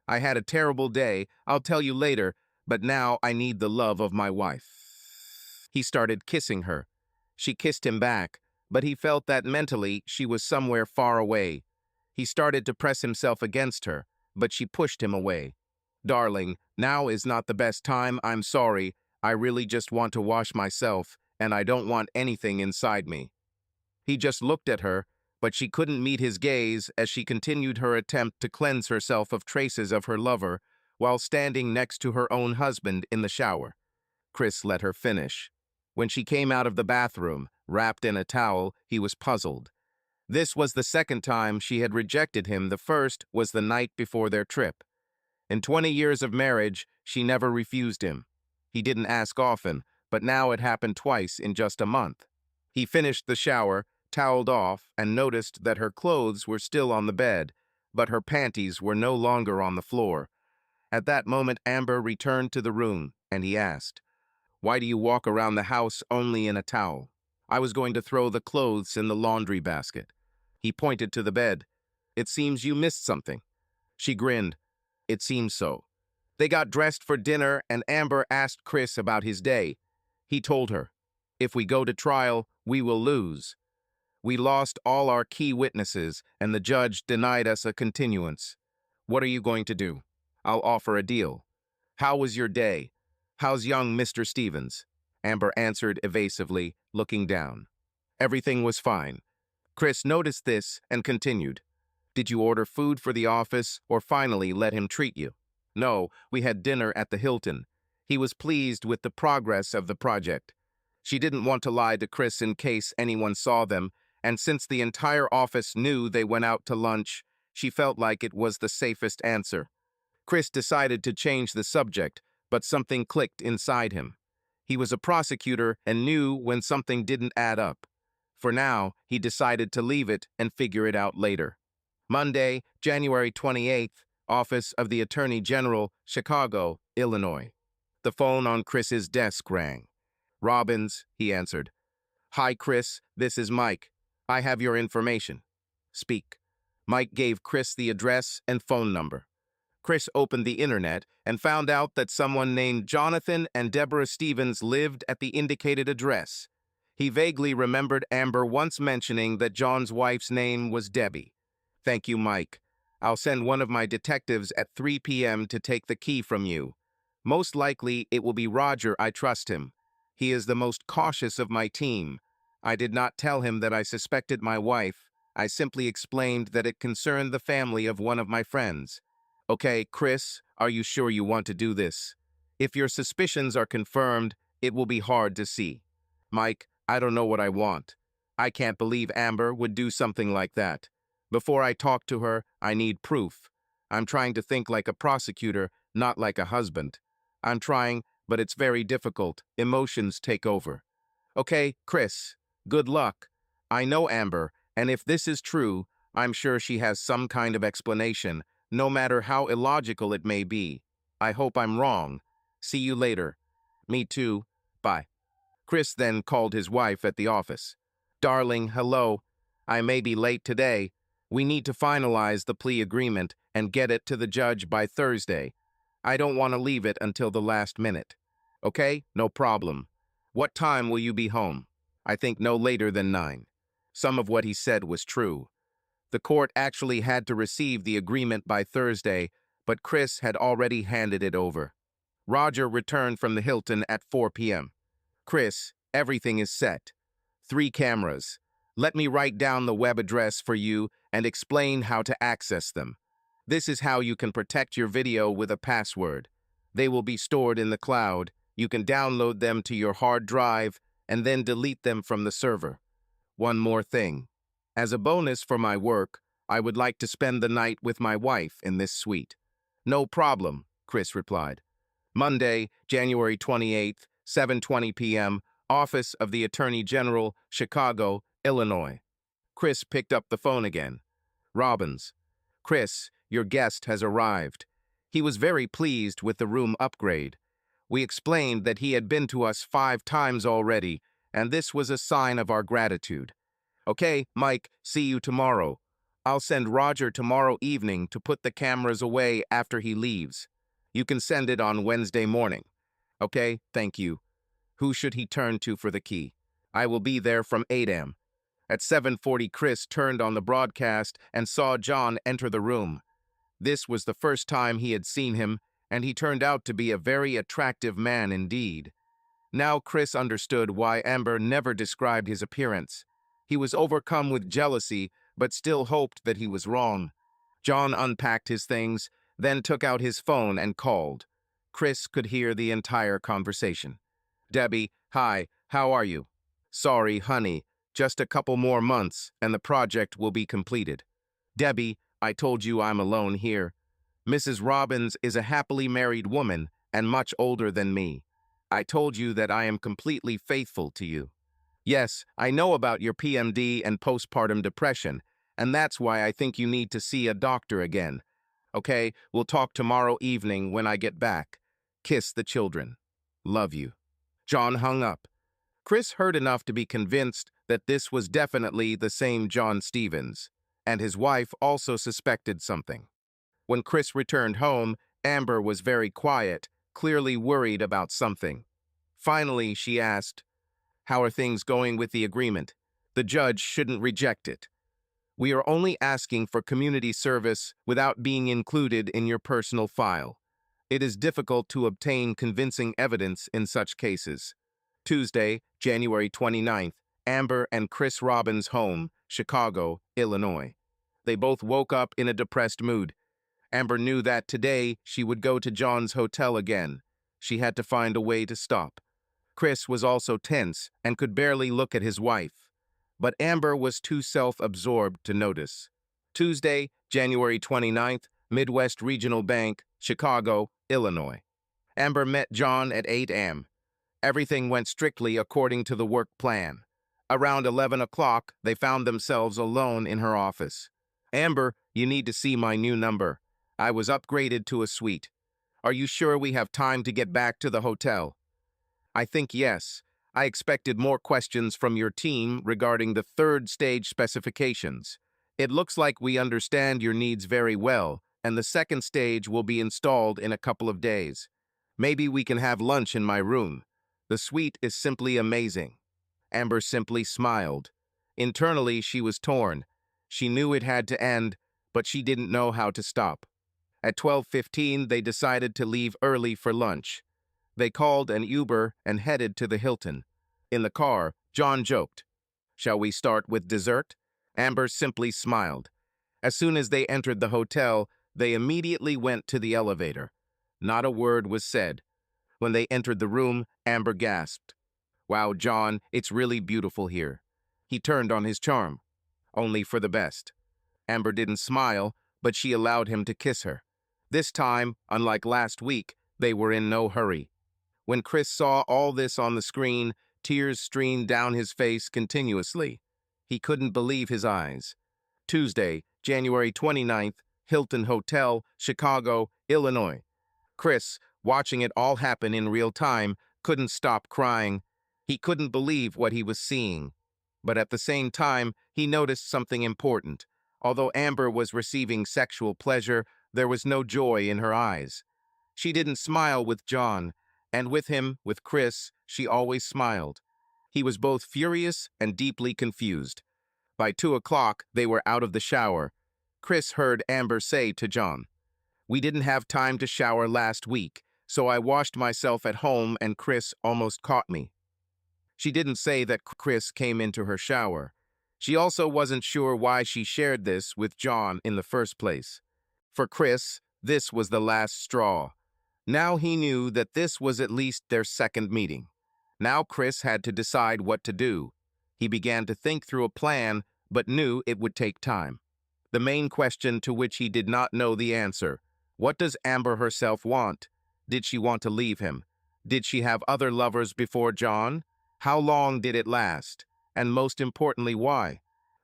"I had a terrible day, I'll tell you later, but now I need the love of my wife." He started kissing her. She kissed him back, but he felt that mentally she was somewhere far away. He started to press himself against her, but she pushed him away. "Darling, now is not the best time, I'm sorry. I really just want to wash myself, and I don't want anything inside me." He just looked at her, but she couldn't meet his gaze as she continued her attempt to cleanse herself of traces of her lover while standing next to her own husband in the shower. Chris let her finish. When she came out of the bathroom, wrapped in a towel, he was puzzled. This was the second time she had rejected him. The first was the night before their trip. In 20 years of marriage, she never refused him. He didn't ask often, but now it happened twice in just a month. He finished the shower, toweled off, and noticed that her clothes were still on the bed, but her panties were no longer on the floor. At that moment, Amber returned to the room, and he asked, "Why do you walk around the house only in a towel?" "I was going to throw the clothes in the laundry basket." He pointed to the bed. "It seems you missed something." She grinned. "It seems so." They got dressed for dinner, and Amber asked Chris about his day. He told her, "If we go to trial, we will lose. We lost all our key witnesses, and the judge denied us a continuance. What are you going to do?" "I'll offer a deal." "How was your day? How's young Mr. Stevens?" Amber answered evasively, looking down. Everything was fine. Chris noticed this and continued, "Did you order food for the office or finally let him treat you?" "No, we had dinner at the Hilton." He was pleased with the progress of the project. She didn't want to lie to Chris in case anyone saw them, and since the entire office knew they went out to lunch, she felt like it was the safest answer. Chris decided to change the subject, but something clicked inside him. He was a prosecutor and knew when something didn't add up. For now, he decided to leave it and figure it out later. Monday, January 28th, Office of the Attorney General, Chicago, Illinois. The phone on Chris's desk rang. "Robbins," he answered. "Hi, Chris, this is Mike. I have your information." "Speak." Mike gave Chris the address and phone number. Chris opened the internet and found out that someone named Jonathan and Deborah Stevens lived at the indicated address. He vaguely remembered Amber once mentioning that John's wife's name was Debbie. "Thank you, Mike. I'll send one of my detectives at 3 p.m. to take the key from you. Most likely it will be Roger. I trust him. He is the most cautious of my team. I did not tell him that I suspected my wife. I simply explained that it concerned the family of one of my friends." "Okay, Chris, are you sure you want to do this? If your suspicions are confirmed, it will be hard to see." "Mike, I don't know what I want. I can't believe Amber would do something like that. Before I talk to her, I need proof. I'm trying to think like a prosecutor, not like a husband. I'm trying, but it's very difficult. Emotions take over." "Okay, Chris, good luck. I know Amber, and if this is true, I'm sure she has some kind of explanation, no matter how illogical it may be. I hope I'm wrong. See you later." "Me too. Bye." Chris then called his wife at the office. "Darling, hello. I may be late today. We need to finalize the plea agreement and get it to the judge by Thursday. I don't want to leave it until the last minute." "Okay, no problem. What time will you be home?" I think no later than 9. Some of what he said was true. The court actually had to receive the agreement by Thursday, but Chris had already handed it over. Roger returned from the Hilton at 4 p.m. Chris, everything is set. 3 cameras. Let me write down the web address for you and explain how to access them. This is how you can protect your video with a password. They will be stored in the cloud. You can download them to your hard drive and then delete them from the server. One more thing. As a bonus for my work, I would like to spend the night with my wife in this suite. No problem, Chris replied. Monday, January 28th, 7:20 p.m., Office of the Attorney General, Chicago, Illinois. Chris picked up the phone again. Robbins. Chris, your guest has arrived. He was very pleased with the room upgrade. We explained that he had been to us 5 times already, and this was a sign of our gratitude. Okay, Mike, see you tomorrow. I'll send Roger tomorrow evening to put the cameras away after he leaves. You can send it on Wednesday morning. Okay, thank you. Who should he turn to for the key? I will be there from 8 a.m. At 7:40, Chris turned on the broadcast and saw John enter the room. This was the first time he had seen him, and he turned out to be a very attractive man indeed. Now Chris understood why Amber never described his appearance. He was overcome with jealousy, but still hoped that he was wrong. John unpacked his things, then took out his phone and called. Chris could hear the entire conversation. Debbie, hi, how are you? Sorry, honey, just a couple more months and the project will be completed. Debbie, I told you I'm alone here. Mrs. Robbins is a happily married woman and much older than me. I told you that I am completely faithful to you. Yes, I know about your PMD and postpartum depression, and that's why I think you need to see a doctor again. Okay, we'll talk tomorrow evening when I get back. Kiss the children. Love you. John hung up. Chris heard enough to be convinced that this was definitely the same John Stevens, and his wife also suspected something. When Chris returned home, Amber was very quiet, clearly worried about something. Finally, she asked, "How are things going with the agreement? The judge shouldn't reject it. We are only asking for community service without being included in your personal file. It is difficult to obtain convincing evidence in such cases." Tuesday, January 29th, Amber and Chris Robbins' home, Chicago, Illinois. They both woke up in a depressed mood. Amber knew that today she would go to John's hotel again. She had to find a way to stop. Chris was also tense and could barely look at his wife. But Amber was too self-absorbed to notice. Tuesday, January 29th, Midwest Regional Bank, Chicago, Illinois. Amber met John at 8 a.m. Everything went strictly according to the work plan. Around 11 o'clock, they found themselves alone in her office. Amber, you need to see my new number. I was upgraded to a suite. Are you sure we have time to get back to the hotel? I think yes. I expected more questions from your team regarding the 3rd stage specifications. It looks like we understand your needs very well, and the 2nd stage will be installed in a couple of days. Maybe we can have lunch in my room. The suite is simply amazing. Amber simply smiled. Internally, she was torn. She knew it had to end, but she didn't know how to stop. At 12:15, they decided to leave early for lunch. They called an Uber and headed to the Hilton. In the car, John joked, "Shall we start with dessert?" Amber simply smiled. As soon as they entered the hotel, they immediately went to the elevator. Not a word was said. When they entered the room, Amber gasped, "Wow, John, it's really beautiful here." He turned on his charm. Only for the best. Amber didn't smile, but she allowed him to kiss her. This time, unlike last week, they were in no hurry. When Chris saw all this on the screen, tears streamed down his face continuously. He couldn't believe his eyes. Tuesday, January 29th, Hilton Hotel, Chicago, Illinois. Chris, watching it all happen in real time, couldn't stop crying. He couldn't believe what he was seeing. But at the same time, he noticed something important. Although Amber was receiving sexual pleasure, there was no joy in her eyes. She didn't smile with John, and with him, with Chris, she always smiled. He was both furious and deeply confused. By 2 o'clock, they were out of the shower. Chris heard Amber say to John, "We didn't have time to shower last week, so I washed myself at home and Chris almost caught me." She didn't say that Chris came into her shower. She also wasn't sure why she shared this with John in the first place. For Chris, this was the last straw. Now he knew that this was at least their second meeting. Now Chris had to decide what to do. He began to think through a plan, but knew it would take time. The main question to which he did not know the answer: what does Amber herself want? Did she want to leave him? Did she have other lovers before John? How long did it last? And most importantly, why?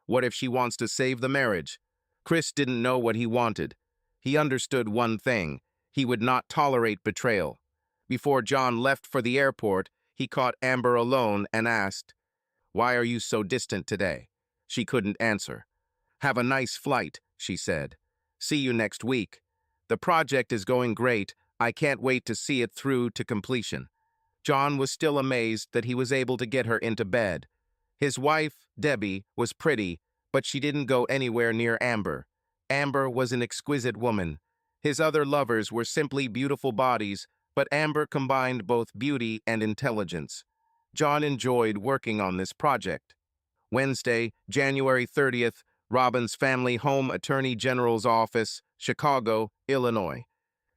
What if she wants to save the marriage? Chris didn't know what he wanted. He understood one thing: he would not tolerate betrayal. Before John left for the airport, he caught Amber alone and asked, "Why are you so distant today?" She couldn't answer. "Have a nice flight," she said. "See you next week. The project is going great. I can't wait to see it through to completion." John was still amazed that he was able to get her into bed. His wife, Debbie, was pretty, but she didn't go anywhere near Amber. Amber was an exquisite woman. His other lovers were simply beautiful bodies, but Amber combined both beauty and intelligence. John enjoyed working on this project. Wednesday, January 30th, Robbins Family Home Attorney General's Office, Chicago, Illinois.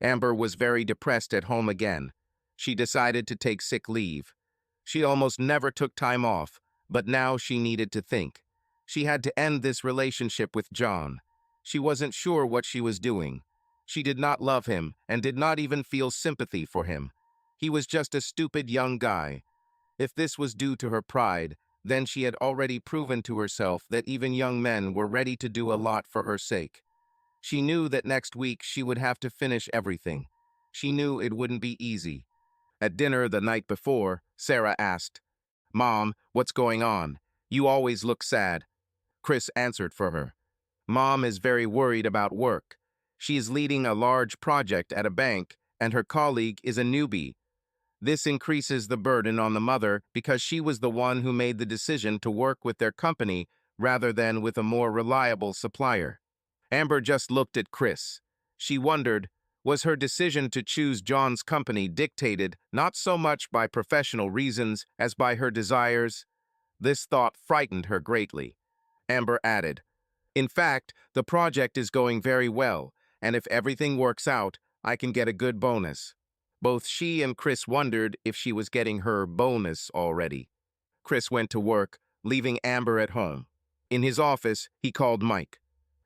Amber was very depressed at home again. She decided to take sick leave. She almost never took time off, but now she needed to think. She had to end this relationship with John. She wasn't sure what she was doing. She did not love him and did not even feel sympathy for him. He was just a stupid young guy. If this was due to her pride, then she had already proven to herself that even young men were ready to do a lot for her sake. She knew that next week she would have to finish everything. She knew it wouldn't be easy. At dinner the night before, Sarah asked, "Mom, what's going on? You always look sad." Chris answered for her. "Mom is very worried about work. She is leading a large project at a bank, and her colleague is a newbie. This increases the burden on the mother because she was the one who made the decision to work with their company rather than with a more reliable supplier." Amber just looked at Chris. She wondered, was her decision to choose John's company dictated not so much by professional reasons as by her desires? This thought frightened her greatly. Amber added, "In fact, the project is going very well, and if everything works out, I can get a good bonus." Both she and Chris wondered if she was getting her bonus already. Chris went to work, leaving Amber at home. In his office, he called Mike.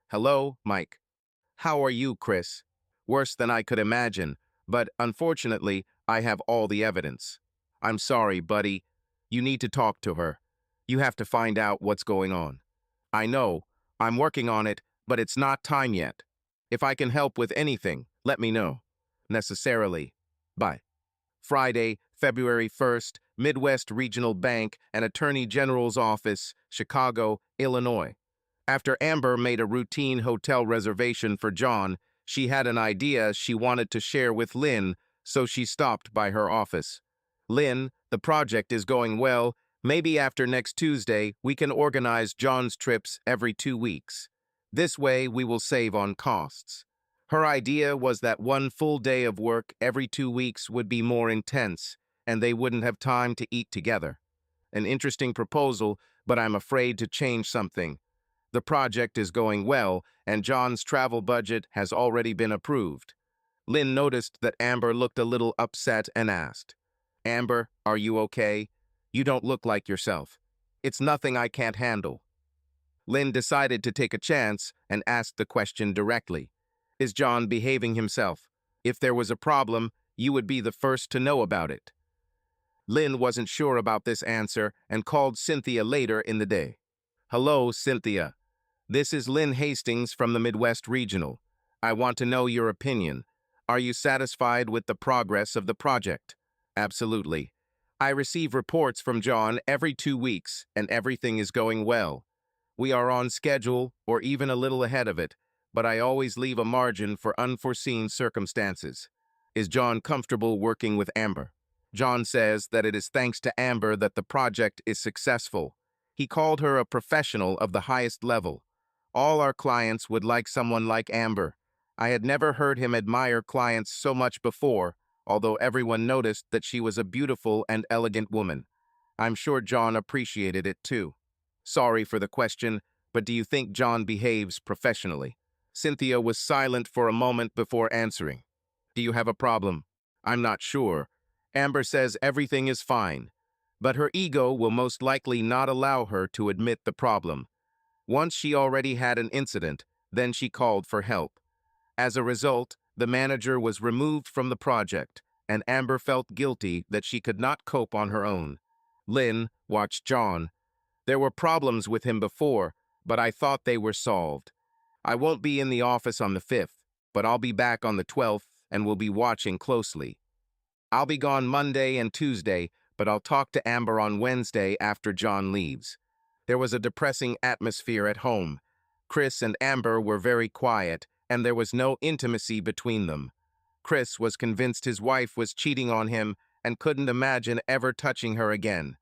"Hello, Mike." "How are you, Chris?" "Worse than I could imagine, but unfortunately, I have all the evidence." "I'm sorry, buddy. You need to talk to her. You have to find out what's going on." "I know. I'm working on it, but it's not time yet. If I can help with anything, let me know." "Necessarily. Bye." Friday, February 1st, Midwest Regional Bank and Attorney General's Office, Chicago, Illinois. After Amber made a routine hotel reservation for John, she had an idea she wanted to share with Lynn, so she stopped by her office. "Lynn, the project is going well. Maybe after next Tuesday, we can organize John's trips every 2 weeks. This way, we will save on costs." Her idea was that one full day of work every 2 weeks would be more intense, and they wouldn't have time to eat together. An interesting proposal, but I'm afraid to change something. The project is going well, and John's travel budget has already been approved. Lynn noticed that Amber looked a little upset and asked, "Amber, are you okay? You don't look like yourself." "It's nothing I can't handle." Lynn decided to take a chance and asked the question directly. "Is John behaving himself? If there was a problem, you would be the first to know about it." Lynn wasn't sure about this answer and called Cynthia later in the day. "Hello, Cynthia. This is Lynn Hastings from the Midwest Regional. I want to know your opinion. Are you satisfied with the progress of the project?" "Absolutely. I receive reports from John every 2 weeks, and everything is going well. We are on schedule or even a little ahead of it, but I always leave a margin for unforeseen circumstances." "Is John comfortable working with Amber?" John says that it is thanks to Amber that the project is successful. He called her a professional of the highest level. All our clients would like someone like Amber. I had never heard him admire clients so much before, although everyone noticed that she was a beautiful and elegant woman. I'm sure John appreciated it too. Sorry for the question, but do you think John behaves professionally? Cynthia was silent for a moment before answering. Do you have a problem? I'm not sure. Amber says everything is fine, but her ego will most likely not allow her to admit the problem. Once she already had an incident, then she called for help. As a result, the manager was removed from the project, and Amber felt guilty that she could not cope on her own. Lynn watched John. There were problems with him before, but I thought they were solved. I won't be in the office on the 5th, but I'll be back on the 12th and will be watching closely. I'll be gone Monday and Tuesday, but I'll talk to Amber on Wednesday after John leaves. There was a depressing atmosphere at home. Chris and Amber were very quiet, and there was no intimacy between them. Chris was convinced his wife was cheating on him and couldn't imagine ever touching her again.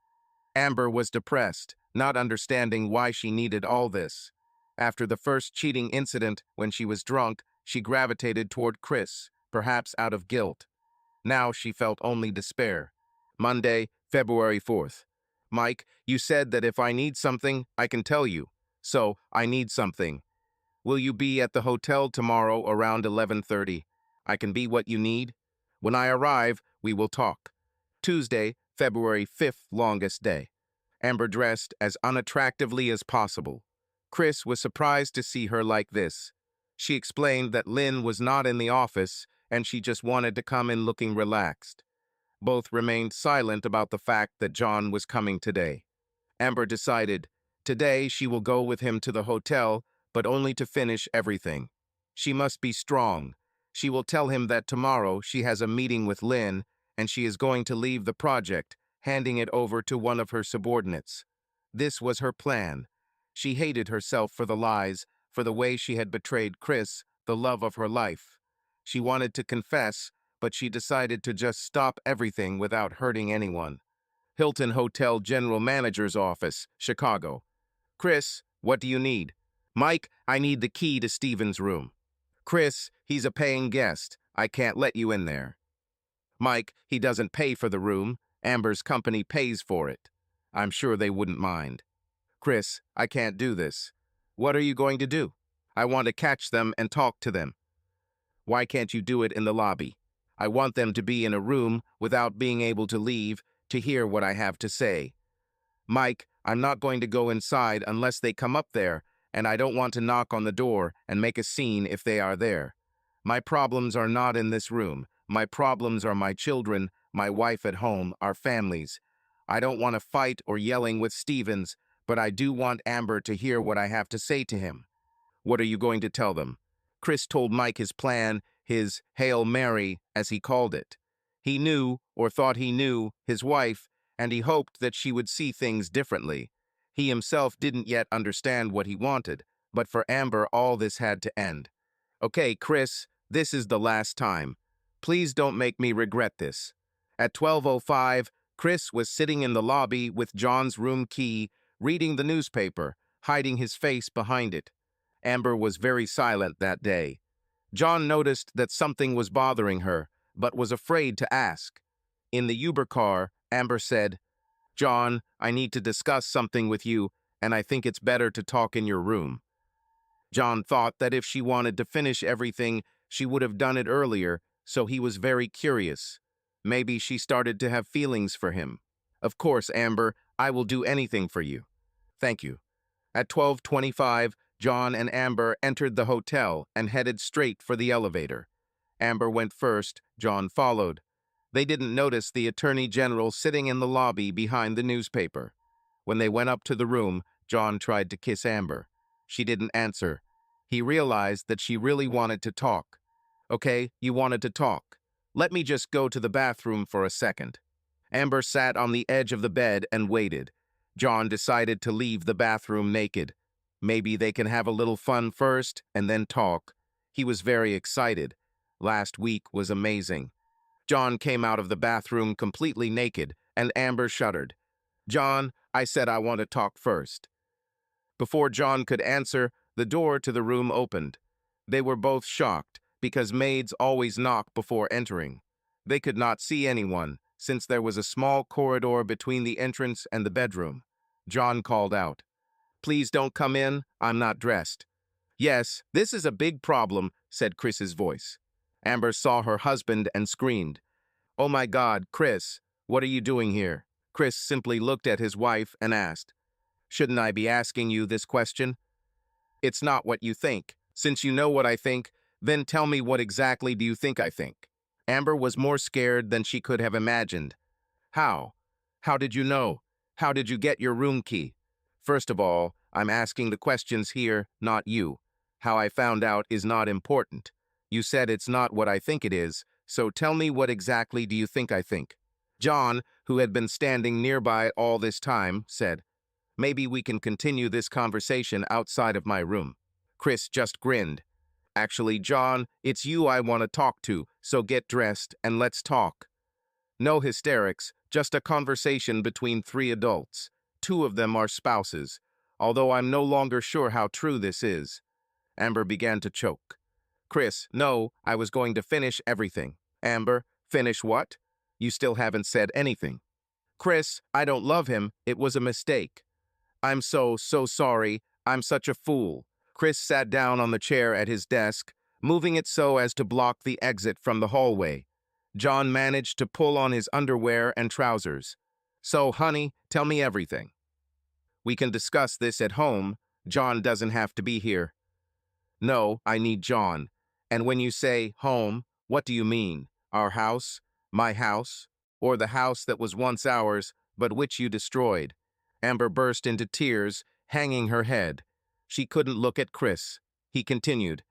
Amber was depressed, not understanding why she needed all this. After the first cheating incident, when she was drunk, she gravitated toward Chris, perhaps out of guilt. Now she felt only despair. Monday, February 4th. Mike, you said that if I need something, I can tell you. So, I need something. Will you be at the hotel tomorrow around 11:30? I can be what you need. When I arrive, we will talk. Tuesday, February 5th, longest day. Amber dressed as unattractively as possible. Chris was surprised to see her like this. She explained that Lynn was not in the office and she just wanted to come in looking relaxed. Both remained silent about the fact that John was coming today. Amber decided, today she will go with him to the hotel, but only to finish everything. She must be strong. She will tell him that tomorrow she has a meeting with Lynn and she is going to leave the project, handing it over to one of her subordinates. This was her plan. She hated herself for the lies, for the way she had betrayed Chris, the love of her life. She wanted to confess, but she decided to just stop everything without hurting anyone. Hilton Hotel General Manager's Office, Chicago. Chris, what do you need? Mike, I need the key to Steven's room. Chris, he's a paying guest. I can't let you in there. Mike, he doesn't pay for the room. Amber's company pays for it. I'm sure they wouldn't mind. Chris, I can't do this. What are you going to do? I want to catch them and talk to them. Why can't you do it in the lobby? I want them to be in a room without being able to leave to hear what I have to say. Mike, I'm not going to go inside unless they come up there, and I don't want to knock on the door and make a scene if they are there. My problems are not in this room. My problems are my children, my wife at home, our families. I don't want to fight or yelling with Stevens, but I do want Amber to hear what I have to say to him. What are you going to tell them? Chris told Mike his plan, his Hail Mary, as he called it. He knew, or thought he knew, his wife, and he hoped that she would see things differently. He himself didn't yet understand what he wanted, but for Amber all this had to end. Okay, Chris, this is the last time. Please don't make me regret this. At 12:05, Chris was sitting in the lobby with John's room key, reading the newspaper, hiding his face behind it. Amber was very silent that day. John noticed that something was bothering her, but was afraid to ask. In the Uber car, Amber said, John, I need to discuss something with you, and I think it's better to talk in your room. John thought that if she wanted to finish everything, she would have done it earlier, so he was very curious. Maybe she started to have feelings for him. Of course, Amber, I will do anything for you. Thank you. At 12:25, John and Amber entered the hotel and headed straight for the elevator. Amber went first, John followed. They didn't notice the Attorney General sitting in the lobby behind the newspaper. When they went up to the room, John tried to kiss Amber. She didn't answer. He realized that she really wanted to talk. Okay, you wanted to talk. Let me just go to the bathroom for a second. Amber sat on the edge of the bed and waited. John decided to leave the bathroom naked. Maybe they can have a little fun first and then talk. He was very excited. Last week was amazing. John came out of the bathroom completely naked, and Amber shuddered. "John, I said I want to talk first." Before John could answer, the door to the room opened. They were both shocked, because maids always knock before entering. They could not see anyone, since there was a small corridor between the entrance and the bedroom. John called out, "Please don't come in, I'm not dressed." "Yes, this is a big problem," said Chris's voice. Amber saw her husband and screamed, "Oh my God, Chris, what are you doing here?" Chris simply looked at his wife and asked, "Shouldn't I be asking you this question?" "It's not what you think. Since you know what I think, then tell me what exactly do you think I think?" Amber was more scared than she could have imagined. "How? How did you know? How did you get your room key?" "First of all, I'm asking the questions here, not you. How I found out is not important. You said it's not what I think it is, so tell me what exactly do you think I think?" John, who had been standing nearby all this time, said, "Maybe we can continue this conversation outside of my room." Chris just grinned. "Actually, John, it's you I want to talk to, so get dressed and let's talk." No hysterics, just a conversation between three adults. Two of them are spouses, although I'm no longer sure how true this is. Amber began to choke. "Chris, no, I was going to finish everything." "Amber, finish what? You still haven't said anything." "Chris, I don't love him. It was a mistake." "I'm so sorry. I'm such a fool." Chris sat down on the chair at his desk, moving it so as to block the exit from the hallway. John managed to pull on his underwear and trousers. "So, honey, tell me everything. We can discuss this at home. John doesn't have to be here." "No, I need John. And when you say home, what do you mean? Our house? My house? Or the house that was once ours, but which you destroyed?" Amber burst into tears, hanging her head. She couldn't look at Chris. He continued,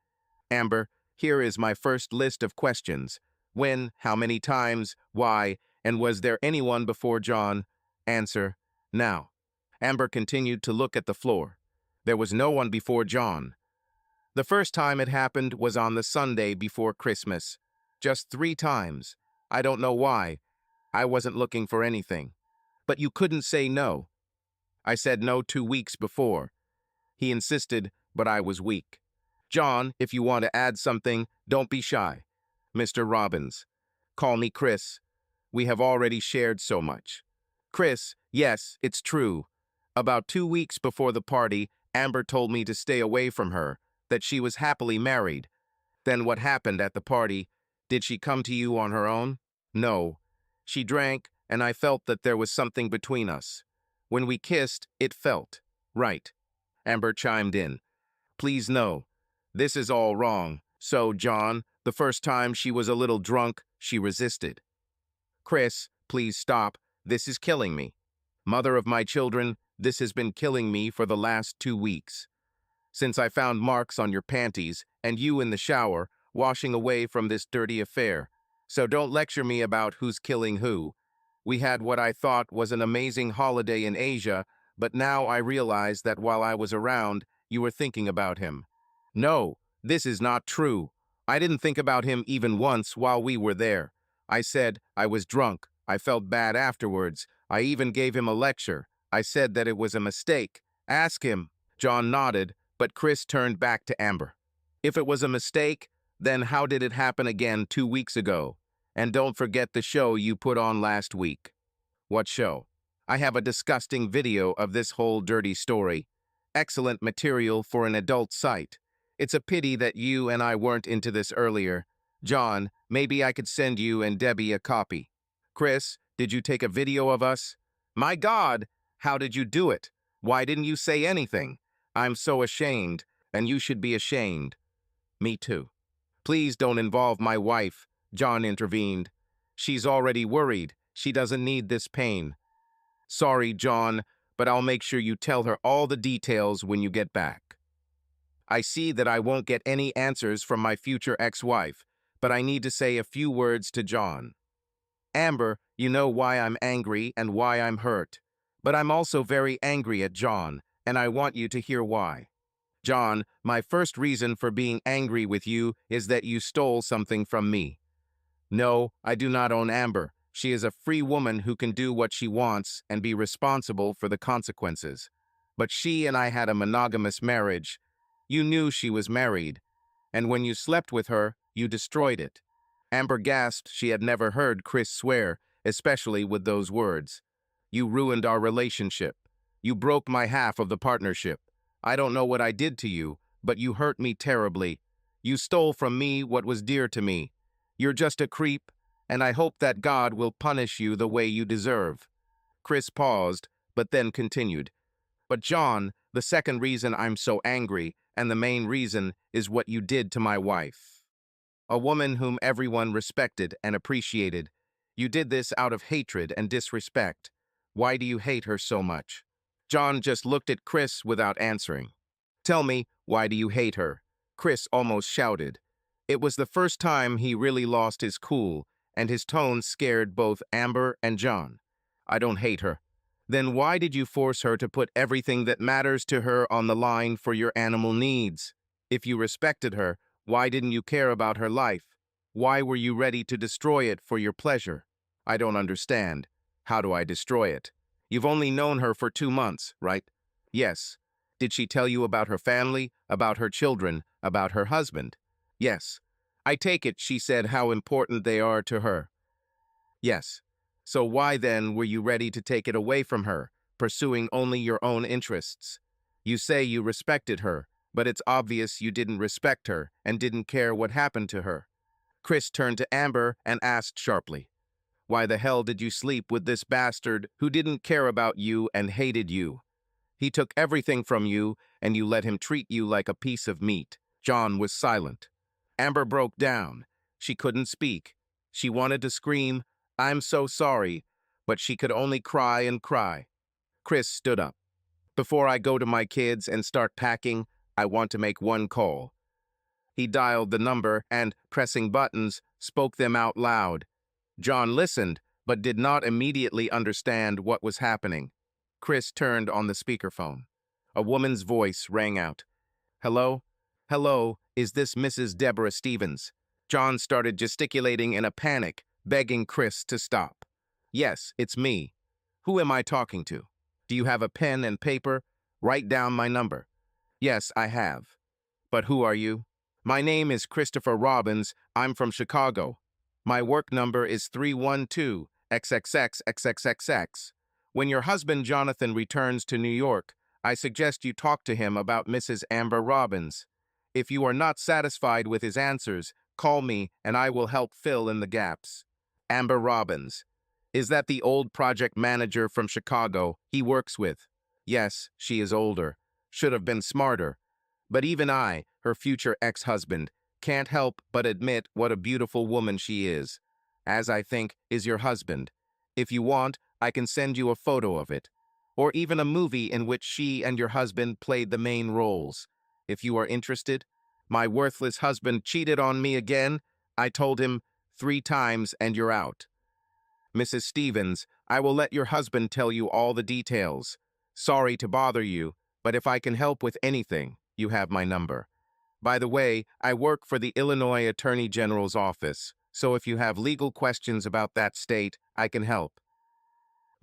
"Amber, here is my first list of questions. When, how many times, why, and was there anyone before John? Answer, now." Amber continued to look at the floor. There was no one before John. The first time it happened was on the Sunday before Christmas. Just 3 times. I don't know why. I wasn't looking for anything. But you couldn't say no. I said no 2 weeks before. He insisted, but I was weak. "John, if you want to add something, don't be shy." "Mr. Robbins." "Call me Chris. We have already shared so much." "Chris, yes, it's true. About 2 weeks before the party, Amber told me to stay away from her, that she was happily married. Then what happened at the party? Did she come to you on her own?" "No. She drank, and I felt that there was something between us. When we kissed, it felt right." Amber chimed in. "Please no. This is all wrong. So, John, the first time she was a little drunk, she resisted." "Chris, please stop. This is killing me. Mother of my children, this has been killing me for the last 2 weeks. Since I found marks on your panties and you in the shower, washing away from this dirty affair. So don't lecture me about who's killing who. We had what I thought was an amazing holiday in Asia, but now I realize that while I was around, you were thinking about him." "No, this is not true. I didn't think about him even once while we were there. I said I was drunk. I felt bad afterwards. I even gave him a lecture. I said that it was a mistake. Ask him." John nodded, but Chris turned back to Amber. "If it was a mistake, then how did it happen again 2 weeks ago? And don't forget the show you put on last week." "What show?" "I have a disgusting video of this whole dirty story. Excellent material for an adult site. It's a pity that you and I weren't into this earlier. John, maybe I could send you and Debbie a copy." "Chris, did you take a video of us?" "My God, how did you do it? Why didn't you say anything? I'm so ashamed, and you should be ashamed." "Me too." "Please don't involve my wife," John intervened. "She's already worried. She doesn't need this pain." "Sorry, John, but I'll make sure you tell her all the details when you get back." I see that I won't get any answers from my future ex-wife, but I need to say a few words to John. "Amber, you know why I'm angry and why I'm hurt. But I'm also very angry at John, and I want you to hear why. John, my first reason for being angry with you is that you stole something from me." No, I do not own Amber. She is a free woman who can do what she wants and be responsible for the consequences. But she and I had a monogamous marriage. You knew she was married, and when you slept with her, you destroyed it. Amber gasped she had never heard Chris swear, especially with those words. You ruined our relationship. You broke my half of the partnership. I don't know what I did to you, but you hurt me terribly. You stole from me what was dear to me. You're just a creep, and I hope that God will punish you the way you deserve. Chris paused, but then continued. But John, the second reason I'm so angry, and the main reason, is what you did to my wife. A woman whom everyone respected and appreciated. You did this out of hatred and disrespect. Why do you hate her so much? John just looked at Chris without answering. Tell me, why do you hate her? Chris almost shouted. It was the first time he really lost his cool, and his tone scared both Amber and John. I don't hate her. Then why did you force her to put everything that matters to her on the line for your animal needs? If you respected her, why didn't you care about her life? Why were you ready to destroy it for your pleasure? I don't understand. How do I destroy it? You've only known her for 2 months, right? Yes. Did she tell you about her family, about her children, about her husband? Yes. I take it she said how important they are to her. Yes. So why then were you ready to take it away from her, pursuing only your own interests? You say you respected her, but it's obvious you didn't respect her and didn't care what happened to her. Chris turned to Amber and asked sharply, why the hell did you sleep with this bastard who didn't care about you and hated you? He took everything from you, and you let him treat you like a piece of meat. John was silent. Amber broke down. She couldn't speak. She wanted to scream, I'm so sorry, but she could only cry and cry. Chris stood up. Before I go to my kids and start packing, I want to make one call. He dialed the number and, pressing buttons, spoke them out loud. John listened, but did not immediately understand what was happening. Chris turned on the speakerphone. A woman's voice rang out. Hello? Hello, is this Mrs. Deborah Stevens? John started gesticulating in a panic, begging Chris to stop. Yes, it's me. Who am I talking to? Do you have a pen and paper? Write down my number. Yes, I have. But who are you? My name is Christopher Robbins. I'm from Chicago. My work number is 312 XXX. When your husband Jonathan returns to New York, I suggest you talk to him about Mrs. Amber Robbins. If you are not satisfied with his answers, call me and I will help fill in the gaps. Amber Robbins. Is that the old project manager from Chicago he works with? Yes, she is older. Should have been smarter. But even I, her future ex-husband, can't help but admit what a beautiful woman she is, as I think is your husband. If you want, I can send you a photo of it, or even a movie in which she and your husband played the main roles. If you are interested, my worthless husband cheated on me again. I told him 3 times and you're out. Mrs. Stevens, I will let your husband tell you all the details. Sorry to bother you, but if I can help with anything, you have my number. By the way, I work for the Illinois Attorney General's office, so if you have legal questions about that state, I can help.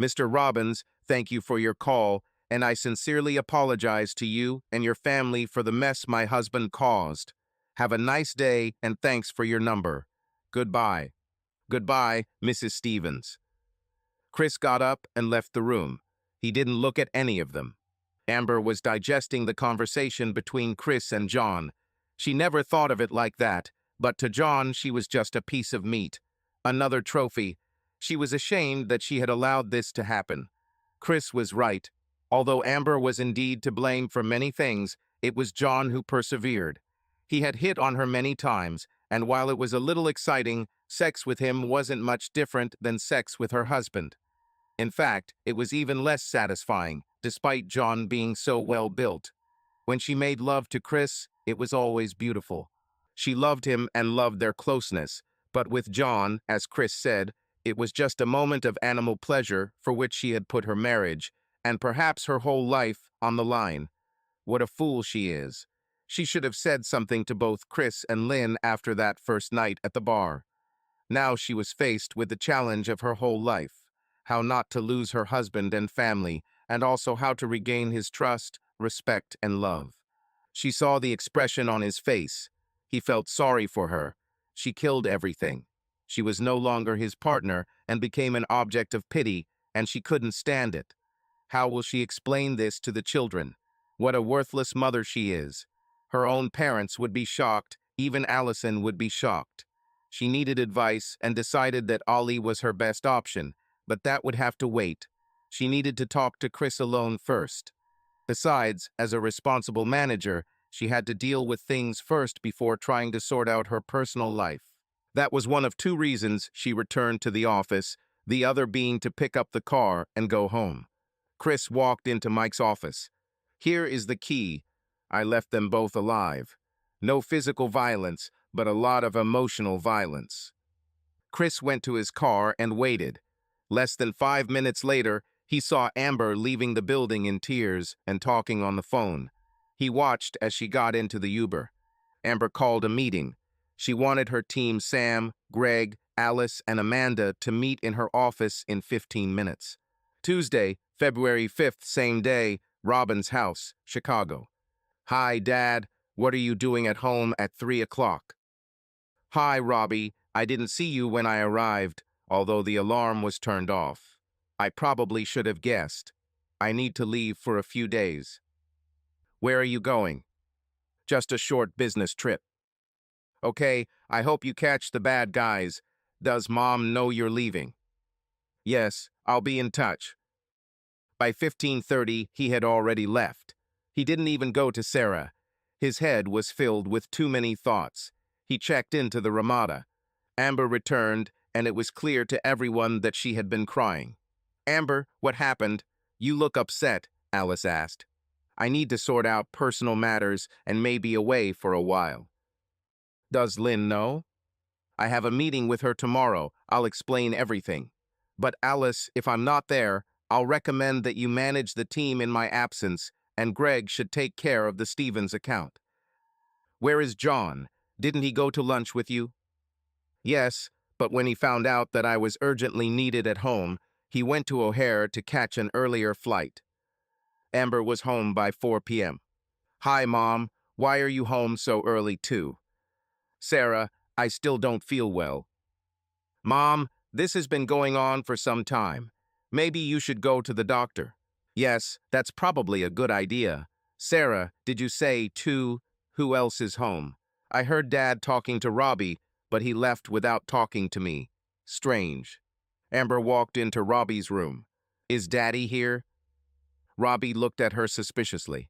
Mr. Robbins, thank you for your call, and I sincerely apologize to you and your family for the mess my husband caused. Have a nice day, and thanks for your number. Goodbye. Goodbye, Mrs. Stevens. Chris got up and left the room. He didn't look at any of them. Amber was digesting the conversation between Chris and John. She never thought of it like that, but to John she was just a piece of meat. Another trophy. She was ashamed that she had allowed this to happen. Chris was right. Although Amber was indeed to blame for many things, it was John who persevered. He had hit on her many times, and while it was a little exciting, sex with him wasn't much different than sex with her husband. In fact, it was even less satisfying, despite John being so well built. When she made love to Chris, it was always beautiful. She loved him and loved their closeness, but with John, as Chris said, it was just a moment of animal pleasure for which she had put her marriage, and perhaps her whole life, on the line. What a fool she is. She should have said something to both Chris and Lynn after that first night at the bar. Now she was faced with the challenge of her whole life: how not to lose her husband and family, and also how to regain his trust, respect, and love. She saw the expression on his face. He felt sorry for her. She killed everything. She was no longer his partner and became an object of pity, and she couldn't stand it. How will she explain this to the children? What a worthless mother she is. Her own parents would be shocked, even Allison would be shocked. She needed advice and decided that Ollie was her best option, but that would have to wait. She needed to talk to Chris alone first. Besides, as a responsible manager, she had to deal with things first before trying to sort out her personal life. That was one of two reasons she returned to the office, the other being to pick up the car and go home. Chris walked into Mike's office. "Here is the key. I left them both alive. No physical violence, but a lot of emotional violence." Chris went to his car and waited. Less than 5 minutes later, he saw Amber leaving the building in tears and talking on the phone. He watched as she got into the Uber. Amber called a meeting. She wanted her team Sam, Greg, Alice, and Amanda to meet in her office in 15 minutes. Tuesday, February 5th, same day, Robin's house, Chicago. "Hi, Dad. What are you doing at home at 3 o'clock? "Hi, Robbie. I didn't see you when I arrived, although the alarm was turned off. I probably should have guessed. I need to leave for a few days." "Where are you going?" "Just a short business trip." "Okay, I hope you catch the bad guys. Does Mom know you're leaving?" "Yes, I'll be in touch." By 15:30, he had already left. He didn't even go to Sarah. His head was filled with too many thoughts. He checked into the Ramada. Amber returned, and it was clear to everyone that she had been crying. "Amber, what happened? You look upset," Alice asked. "I need to sort out personal matters and may be away for a while." "Does Lynn know?" "I have a meeting with her tomorrow. I'll explain everything. But Alice, if I'm not there, I'll recommend that you manage the team in my absence, and Greg should take care of the Stevens account." "Where is John? Didn't he go to lunch with you?" "Yes, but when he found out that I was urgently needed at home, he went to O'Hare to catch an earlier flight." Amber was home by 4 p.m. "Hi, Mom. Why are you home so early, too?" "Sarah, I still don't feel well." "Mom, this has been going on for some time. Maybe you should go to the doctor." "Yes, that's probably a good idea. Sarah, did you say, too, who else is home? I heard Dad talking to Robbie, but he left without talking to me. Strange." Amber walked into Robbie's room. "Is Daddy here?" Robbie looked at her suspiciously.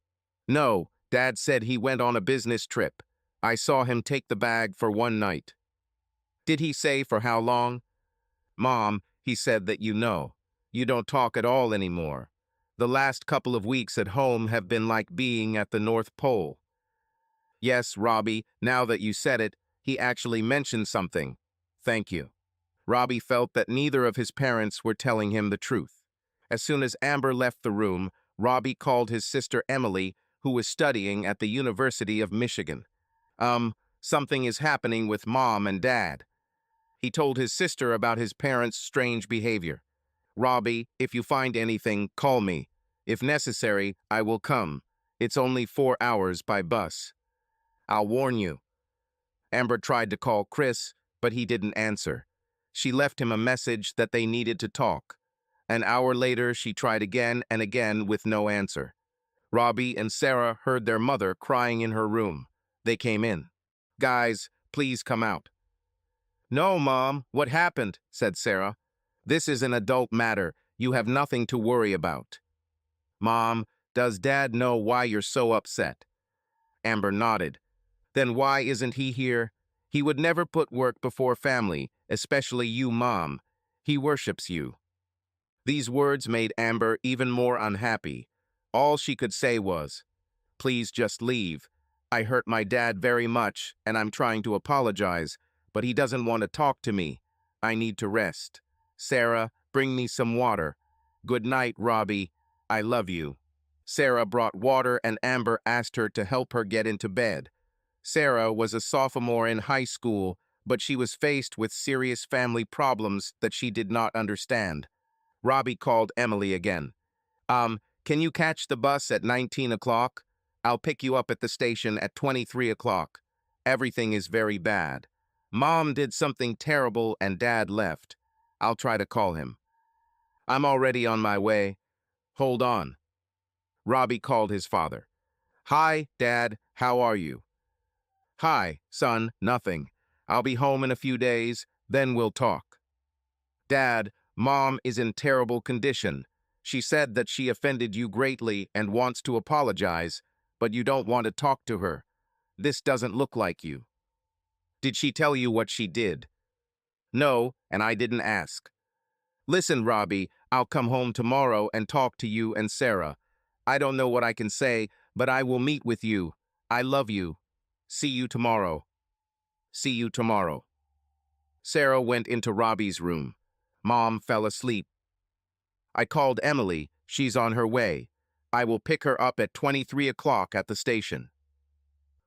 "No, Dad said he went on a business trip. I saw him take the bag for one night." "Did he say for how long?" "Mom, he said that you know. You don't talk at all anymore. The last couple of weeks at home have been like being at the North Pole." "Yes, Robbie, now that you said it, he actually mentioned something. Thank you." Robbie felt that neither of his parents were telling him the truth. As soon as Amber left the room, Robbie called his sister Emily, who was studying at the University of Michigan. Something is happening with Mom and Dad." He told his sister about his parents' strange behavior. "Robbie, if you find anything, call me. If necessary, I will come. It's only 4 hours by bus." "I'll warn you." Amber tried to call Chris, but he didn't answer. She left him a message that they needed to talk. An hour later, she tried again and again with no answer. Robbie and Sarah heard their mother crying in her room. They came in. "Guys, please come out." "No, Mom, what happened?" said Sarah. "This is an adult matter. You have nothing to worry about." "Mom, does Dad know why you're so upset?" Amber nodded. "Then why isn't he here? He would never put work before family, especially you, Mom. He worships you." These words made Amber even more unhappy. All she could say was, "Please just leave. I hurt my dad very much, and I'm trying to apologize, but he doesn't want to talk to me. I need to rest. Sarah, bring me some water. Good night, Robbie. I love you." Sarah brought water, and Amber asked her to help her get into bed. Sarah was a sophomore in high school, but she was faced with serious family problems that she did not understand. Robbie called Emily again. Can you catch the bus at 19 o'clock? I'll pick you up at the station at 23 o'clock. Everything is very bad. Mom did something terrible and Dad left. I'll try to call him. I'm already on my way. Hold on. Robbie called his father. Hi, Dad. How are you? Hi, son. Nothing. I'll be home in a few days, then we'll talk. Dad, Mom is in terrible condition. She said that she offended you greatly and wants to apologize, but you don't want to talk to her. This doesn't look like you. Did she tell you what she did? No, and I didn't ask. Listen, Robbie, I'll come home tomorrow and talk to you and Sarah. I don't know what I can say, but I will meet with you. I love you. See you tomorrow. See you tomorrow. Sarah went into Robbie's room. Mom fell asleep. I called Emily. She's on her way. I will pick her up at 23 o'clock at the station.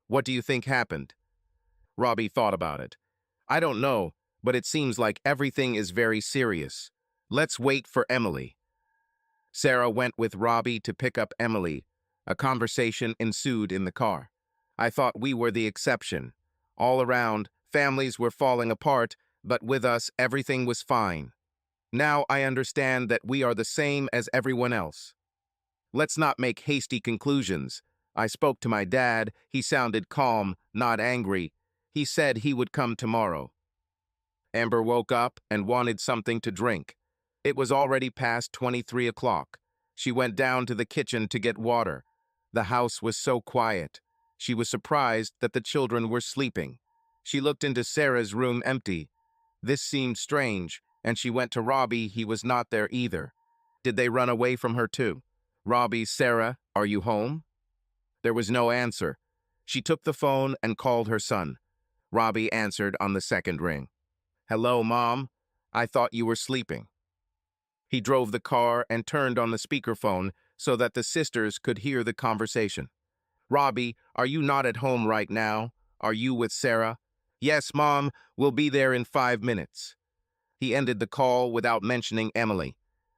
What do you think happened? Robbie thought about it. I don't know, but it seems like everything is very serious. Let's wait for Emily. Sarah went with Robbie to pick up Emily. A conversation ensued in the car. I thought we were the exception. All around, families were falling apart, but with us, everything was fine. Now I understand that we are the same as everyone else. Let's not make hasty conclusions. I spoke to my dad. He sounded calm, not angry. He said he would come tomorrow. Amber woke up and wanted something to drink. It was already past 23 o'clock. She went down to the kitchen to get water. The house was so quiet. She was surprised that the children were sleeping. She looked into Sarah's room empty. This seemed strange, and she went to Robbie. He was not there either. Did they run away from her too? Robbie, Sarah, are you home? There was no answer. She took the phone and called her son. Robbie answered on the second ring. Hello, Mom. I thought you were sleeping. He drove the car and turned on the speakerphone so that the sisters could hear the conversation. Robbie, are you not at home right now? Are you with Sarah? Yes, Mom, we'll be there in 5 minutes. He ended the call without mentioning Emily.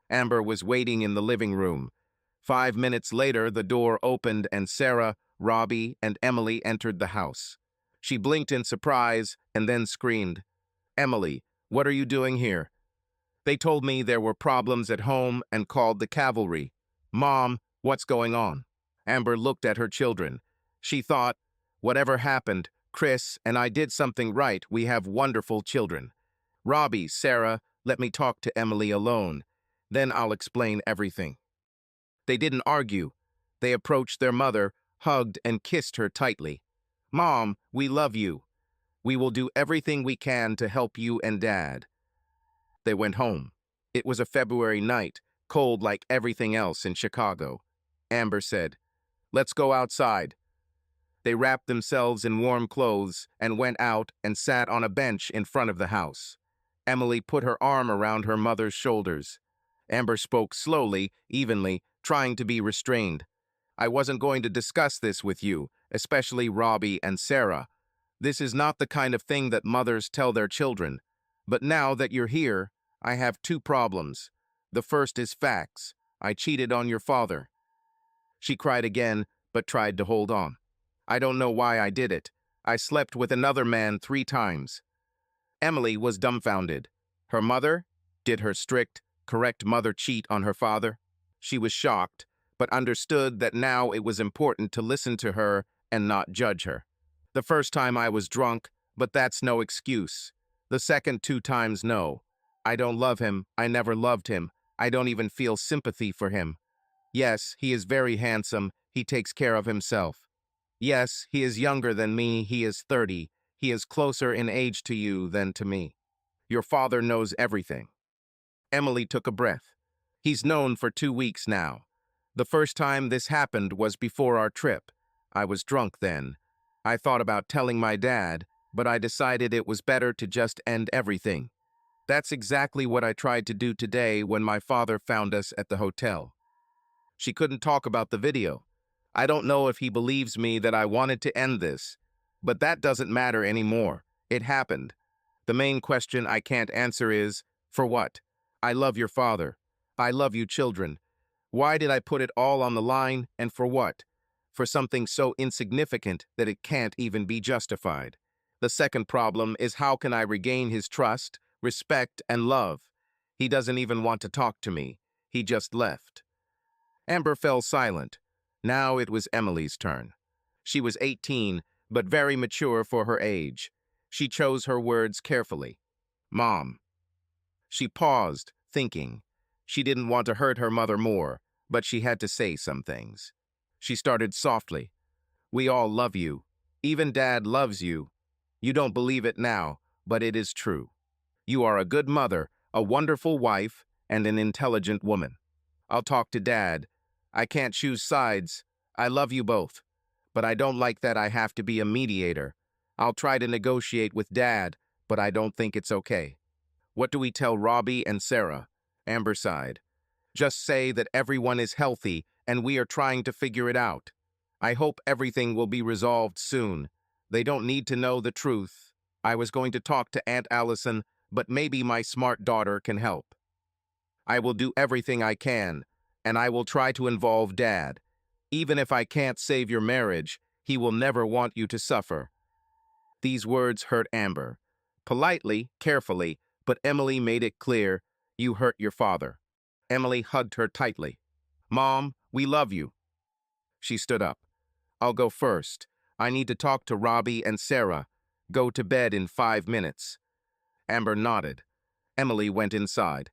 Amber was waiting in the living room. 5 minutes later, the door opened and Sarah, Robbie, and Emily entered the house. She blinked in surprise and then screamed, Emily, what are you doing here? They told me there were problems at home and called the cavalry. Mom, what's going on? Amber looked at her children. She thought, whatever happened, Chris and I did something right. We have wonderful children. Robbie, Sarah, let me talk to Emily alone. Then I'll explain everything. They didn't argue. They approached their mother, hugged and kissed her tightly. Mom, we love you. We will do everything we can to help you and Dad. They went home. It was a February night, cold like everything else in Chicago. Amber said, Let's go outside. They wrapped themselves in warm clothes and went out and sat on a bench in front of the house. Emily put her arm around her mother's shoulders. Amber spoke slowly, evenly, trying to be restrained. I wasn't going to discuss this with you, especially Robbie and Sarah. This is not the kind of thing that mothers tell their children. But now that you're here, I have 2 problems. The first is facts. I cheated on your father. She cried again, but tried to hold on. I don't know why I did it. I slept with another man 3 times. Emily was dumbfounded. Her mother? Did her strict, correct mother cheat on her father? She was shocked, but understood that now it was important to listen to her and not judge her. The first time I was drunk, but that's no excuse. The second 2 times, no. I don't love him. I never loved him. I don't even feel sympathy for him. Yes, he is very handsome. He takes care of himself. Yes, he is younger than me. He is 30. He is closer in age to you than to me. Your father knows everything. Emily took a breath. He's known for 2 weeks now. The first time this happened was before our trip. I was drunk then. I thought about telling my dad, but I decided it was better to just end everything. That's exactly what I tried to do today when my father found us at the hotel. She couldn't talk about the video. I don't know if he believes me that I wanted to end this, but that doesn't matter anymore. It happened. The main question I can't answer is, for what? I love your father. I love you children. Why did I put it all on the line, and for what? For something so insignificant that it can't even be justified. The second problem is how can I regain his trust, respect, and love? He doesn't even want to talk to me. He just left. Amber fell silent. Now it was Emily's turn. She was 18, but very mature for her age. She chose her words carefully. Mom. She paused, thinking. She didn't want to hurt her mother more, but she had to say some things. She started softly. We all love you. Even Dad loves you. You don't believe it now, but it is true. You are a good mother, a wonderful wife, and an intelligent woman. I'll talk to Dad. I can't choose sides. I love you both. But I don't like that I have to be a mediator. I'll try to negotiate with Dad, but I don't think it's okay. What do we tell Robbie and Sarah? Amber sighed. Just say that everyone is healthy and we are trying to figure it out. I hope everything will be resolved soon. They don't need to know the truth. I was going to talk to Aunt Allison, but maybe my smart daughter can help. I will do everything I can, and I will try to involve Dad. Even if I can't save your marriage, he will never want you to suffer. These words hurt Amber. Politely, carefully, but Emily made it clear, you hurt your father. Emily hugged her tightly. Mom, we love you. She stood up. I'll go first. I need to talk to Robbie and Sarah. Go to bed in 5 minutes. Amber nodded. Emily went inside.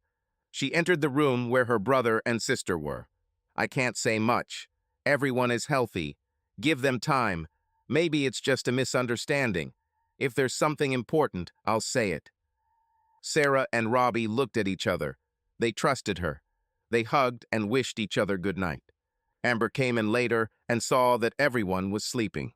She entered the room where her brother and sister were. I can't say much. Everyone is healthy. Give them time. Maybe it's just a misunderstanding. If there's something important, I'll say it. Sarah and Robbie looked at each other. They trusted her. They hugged and wished each other good night. Amber came in later and saw that everyone was sleeping.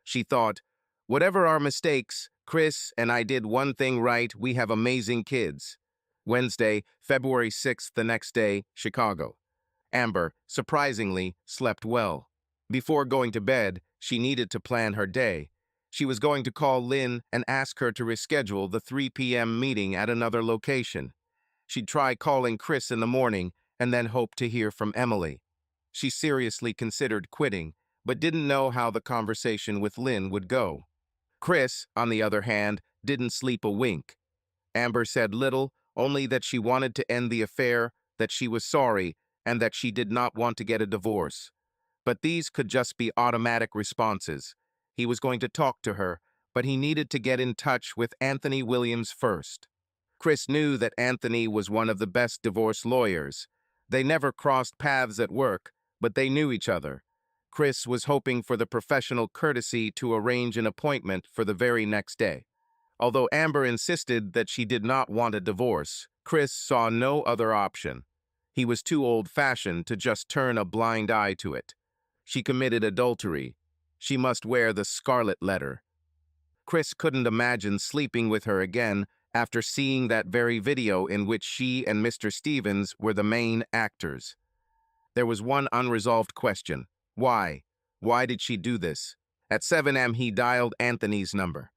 She thought, whatever our mistakes, Chris and I did one thing right. We have amazing kids. Wednesday, February 6th, the next day, Chicago. Amber, surprisingly, slept well. Before going to bed, she needed to plan her day. She was going to call Lynn and ask her to reschedule the 3 p.m. meeting at another location. She'd try calling Chris in the morning and then hope to hear from Emily. She seriously considered quitting, but didn't know how the conversation with Lynn would go. Chris, on the other hand, didn't sleep a wink. Amber said little, only that she wanted to end the affair, that she was sorry, and that she did not want to get a divorce. But these could just be automatic responses. He was going to talk to her, but he needed to get in touch with Anthony Williams first. Chris knew that Anthony was one of the best divorce lawyers. They never crossed paths at work, but they knew each other. Chris was hoping for the professional courtesy to arrange an appointment for the very next day. Although Amber insisted that she did not want a divorce, Chris saw no other option. He was too old-fashioned to just turn a blind eye to it. She committed adultery. She must wear the scarlet letter. Chris couldn't imagine sleeping with her again after seeing that very video in which she and Mr. Stevens were the main actors. There was one unresolved question. Why? Why did she do this? At 7 a.m. he dialed Anthony's number.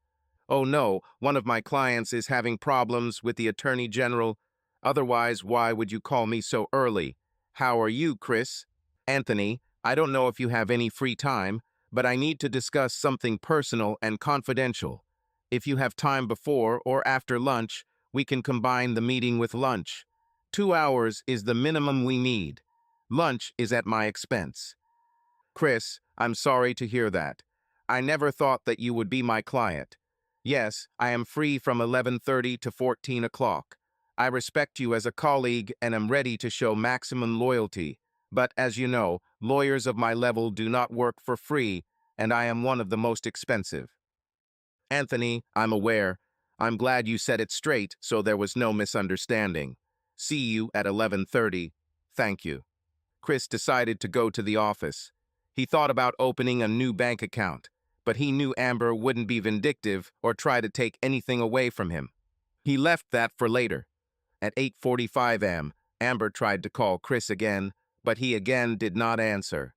Oh no, one of my clients is having problems with the Attorney General. Otherwise, why would you call me so early? How are you, Chris? Anthony, I don't know if you have any free time, but I need to discuss something personal and confidential. If you have time before or after lunch, we can combine the meeting with lunch. 2 hours is the minimum we need. Lunch is at my expense. Chris, I'm sorry to hear that. I never thought that you would be my client. Yes, I am free from 11:30 to 14 o'clock. I respect you as a colleague and am ready to show maximum loyalty. But as you know, lawyers of my level do not work for free, and I am one of the most expensive. Anthony, I'm aware. I'm glad you said it straight so there was no misunderstanding. See you at 11:30. Thank you. Chris decided to go to the office. He thought about opening a new bank account, but he knew Amber wouldn't be vindictive or try to take anything away from him. He left that for later. At 8:45 a.m., Amber tried to call Chris again, but he again did not answer.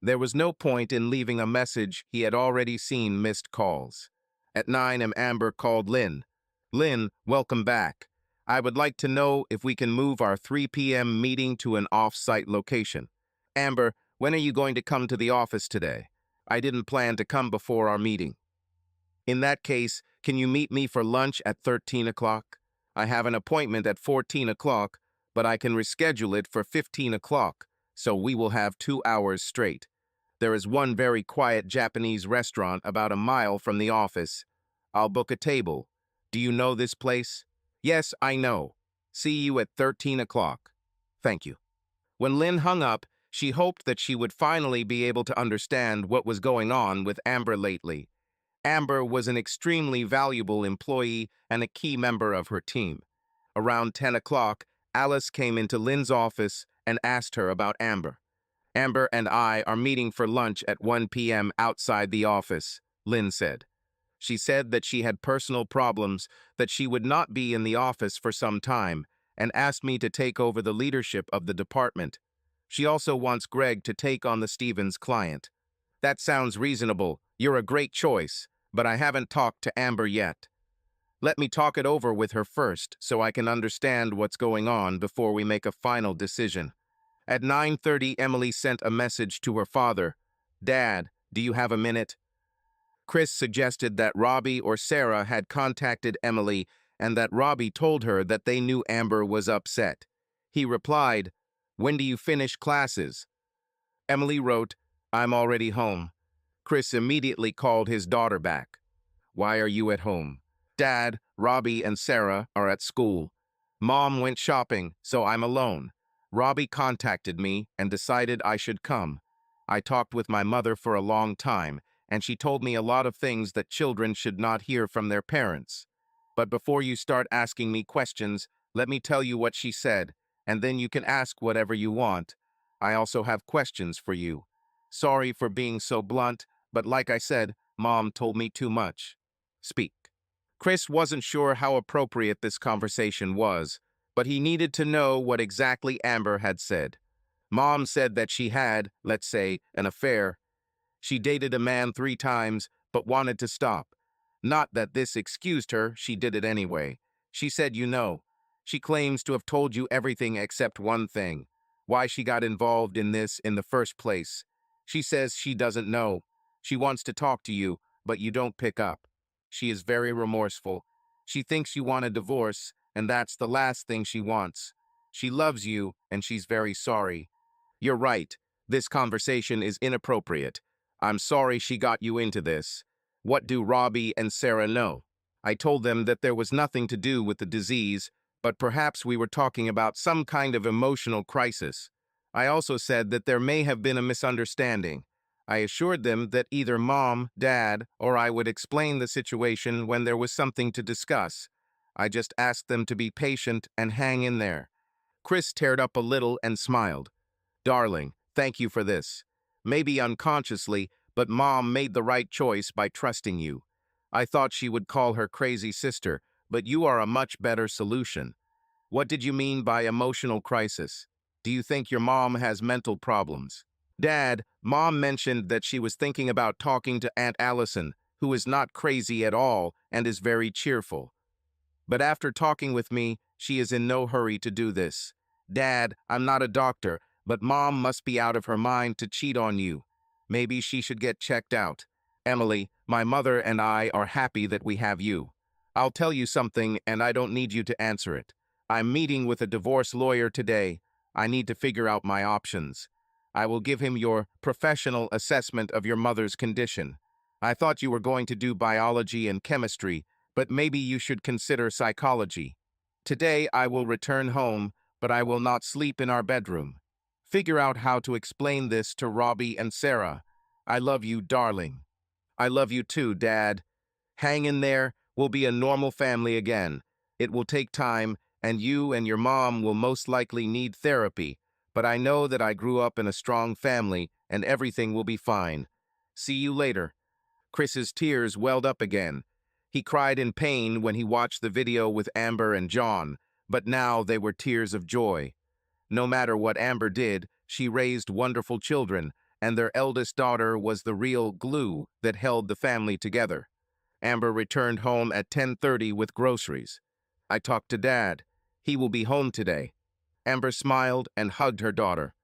There was no point in leaving a message. He had already seen missed calls. At 9 a.m., Amber called Lynn. Lynn, welcome back. I would like to know if we can move our 3 p.m. meeting to an off-site location. Amber, when are you going to come to the office today? I didn't plan to come before our meeting. In that case, can you meet me for lunch at 13 o'clock? I have an appointment at 14 o'clock, but I can reschedule it for 15 o'clock, so we will have 2 hours straight. There is one very quiet Japanese restaurant about a mile from the office. I'll book a table. Do you know this place? Yes, I know. See you at 13 o'clock. Thank you. When Lynn hung up, she hoped that she would finally be able to understand what was going on with Amber lately. Amber was an extremely valuable employee and a key member of her team. Around 10 o'clock, Alice came into Lynn's office and asked her about Amber. Amber and I are meeting for lunch at 1 p.m. outside the office, Lynn said. She said that she had personal problems, that she would not be in the office for some time, and asked me to take over the leadership of the department. She also wants Greg to take on the Stevens client. That sounds reasonable. You're a great choice, but I haven't talked to Amber yet. Let me talk it over with her first so I can understand what's going on before we make a final decision. At 9:30, Emily sent a message to her father. Dad, do you have a minute? Chris suggested that Robbie or Sarah had contacted Emily and that Robbie told her that they knew Amber was upset. He replied, "When do you finish classes?" Emily wrote, "I'm already home." Chris immediately called his daughter back. "Why are you at home?" "Dad, Robbie, and Sarah are at school. Mom went shopping, so I'm alone. Robbie contacted me and decided I should come. I talked with my mother for a long time, and she told me a lot of things that children should not hear from their parents. But before you start asking me questions, let me tell you what she said, and then you can ask whatever you want. I also have questions for you. Sorry for being so blunt, but like I said, Mom told me too much. Speak." Chris wasn't sure how appropriate this conversation was, but he needed to know what exactly Amber had said. Mom said that she had, let's say, an affair. She dated a man 3 times, but wanted to stop. Not that this excused her, she did it anyway. She said, you know. She claims to have told you everything except one thing. Why she got involved in this in the first place. She says she doesn't know. She wants to talk to you, but you don't pick up. She is very remorseful. She thinks you want a divorce, and that's the last thing she wants. She loves you, and she's very sorry. You're right. This conversation is inappropriate. I'm sorry she got you into this. What do Robbie and Sarah know? I told them that there was nothing to do with the disease, but perhaps we were talking about some kind of emotional crisis. I also said that there may have been a misunderstanding. I assured them that either Mom, Dad, or I would explain the situation when there was something to discuss. I just asked them to be patient and hang in there. Chris teared up a little and smiled. Darling, thank you for this. Maybe unconsciously, but Mom made the right choice by trusting you. I thought she would call her crazy sister, but you are a much better solution. What did you mean by emotional crisis? Do you think your mom has mental problems? Dad, Mom mentioned that she was thinking about talking to Aunt Allison, who is not crazy at all and is very cheerful. But after talking with me, she is in no hurry to do this. Dad, I'm not a doctor, but Mom must be out of her mind to cheat on you. Maybe she should get checked out. Emily, my mother and I are happy that we have you. I'll tell you something, and I don't need you to answer it. I'm meeting with a divorce lawyer today. I need to figure out my options. I will give him your professional assessment of your mother's condition. I thought you were going to do biology and chemistry, but maybe you should consider psychology. Today I will return home, but I will not sleep in our bedroom. Figure out how to explain this to Robbie and Sarah. I love you, darling. I love you too, Dad. Hang in there. We'll be a normal family again. It will take time, and you and your mom will most likely need therapy, but I know that I grew up in a strong family, and everything will be fine. See you later. Chris's tears welled up again. He cried in pain when he watched the video with Amber and John, but now they were tears of joy. No matter what Amber did, she raised wonderful children, and their eldest daughter was the real glue that held the family together. Amber returned home at 10:30 with groceries. I talked to Dad. He will be home today. Amber smiled and hugged her daughter.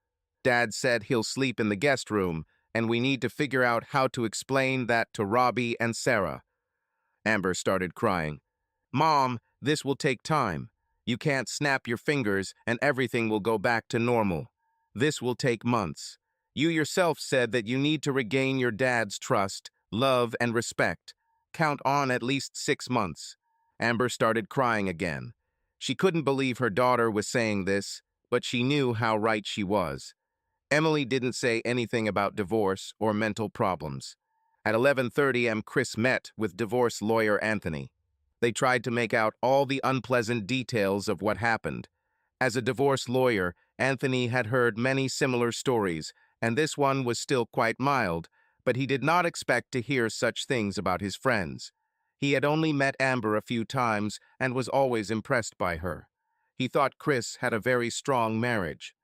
Dad said he'll sleep in the guest room, and we need to figure out how to explain that to Robbie and Sarah. Amber started crying. Mom, this will take time. You can't snap your fingers and everything will go back to normal. This will take months. You yourself said that you need to regain your dad's trust, love, and respect. Count on at least 6 months. Amber started crying again. She couldn't believe her daughter was saying this, but she knew how right she was. Emily didn't say anything about divorce or mental problems. At 11:30 am Chris met with divorce lawyer Anthony. They tried to make out all the unpleasant details of what happened. As a divorce lawyer, Anthony had heard many similar stories, and this one was still quite mild, but he did not expect to hear such things about his friends. He had only met Amber a few times and was always impressed by her. He thought Chris had a very strong marriage.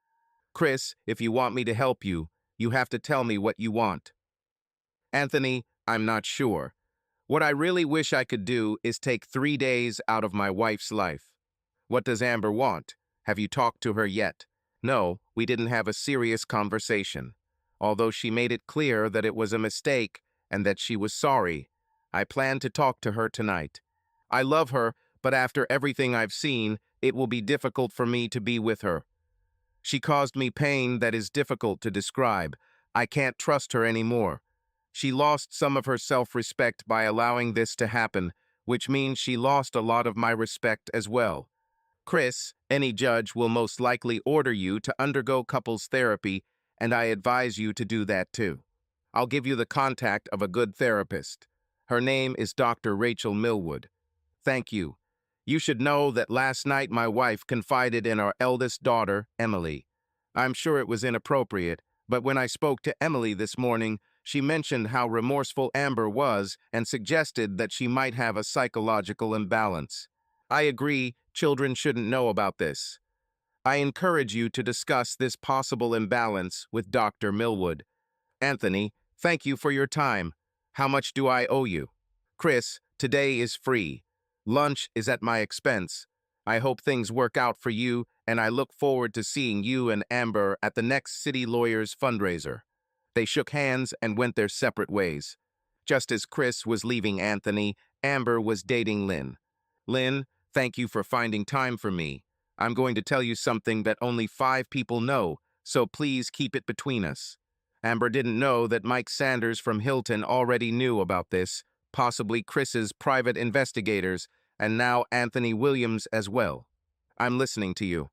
Chris, if you want me to help you, you have to tell me what you want. Anthony, I'm not sure. What I really wish I could do is take 3 days out of my wife's life. What does Amber want? Have you talked to her yet? No, we didn't have a serious conversation. Although she made it clear that it was a mistake and that she was sorry, I plan to talk to her tonight. I love her, but after everything I've seen, it will be difficult for me to be with her. She caused me pain that is difficult to describe. I can't trust her anymore. She lost some of her self-respect by allowing this to happen, which means she lost a lot of my respect as well. Chris, any judge will most likely order you to undergo couples therapy, and I advise you to do that too. I'll give you the contact of a good therapist. Her name is Dr. Rachel Millwood. Thank you. You should know that last night my wife confided in our eldest daughter, Emily. I'm sure it was inappropriate, but when I spoke to Emily this morning, she mentioned how remorseful Amber was and suggested that she might have a psychological imbalance. I agree, children shouldn't know about this. I encourage you to discuss this possible imbalance with Dr. Millwood. Anthony, thank you for your time. How much do I owe you? Chris, today is free. Lunch is at my expense. I hope things work out for you, and I look forward to seeing you and Amber at the next City Lawyers fundraiser. They shook hands and went their separate ways. Just as Chris was leaving Anthony, Amber was dating Lynn. Lynn, thank you for finding time for me. I'm going to tell you something that only 5 people know, so please keep it between us. Amber didn't know that Mike Sanders from Hilton already knew about this, possibly Chris's private investigators, and now Anthony Williams as well. I'm listening to you.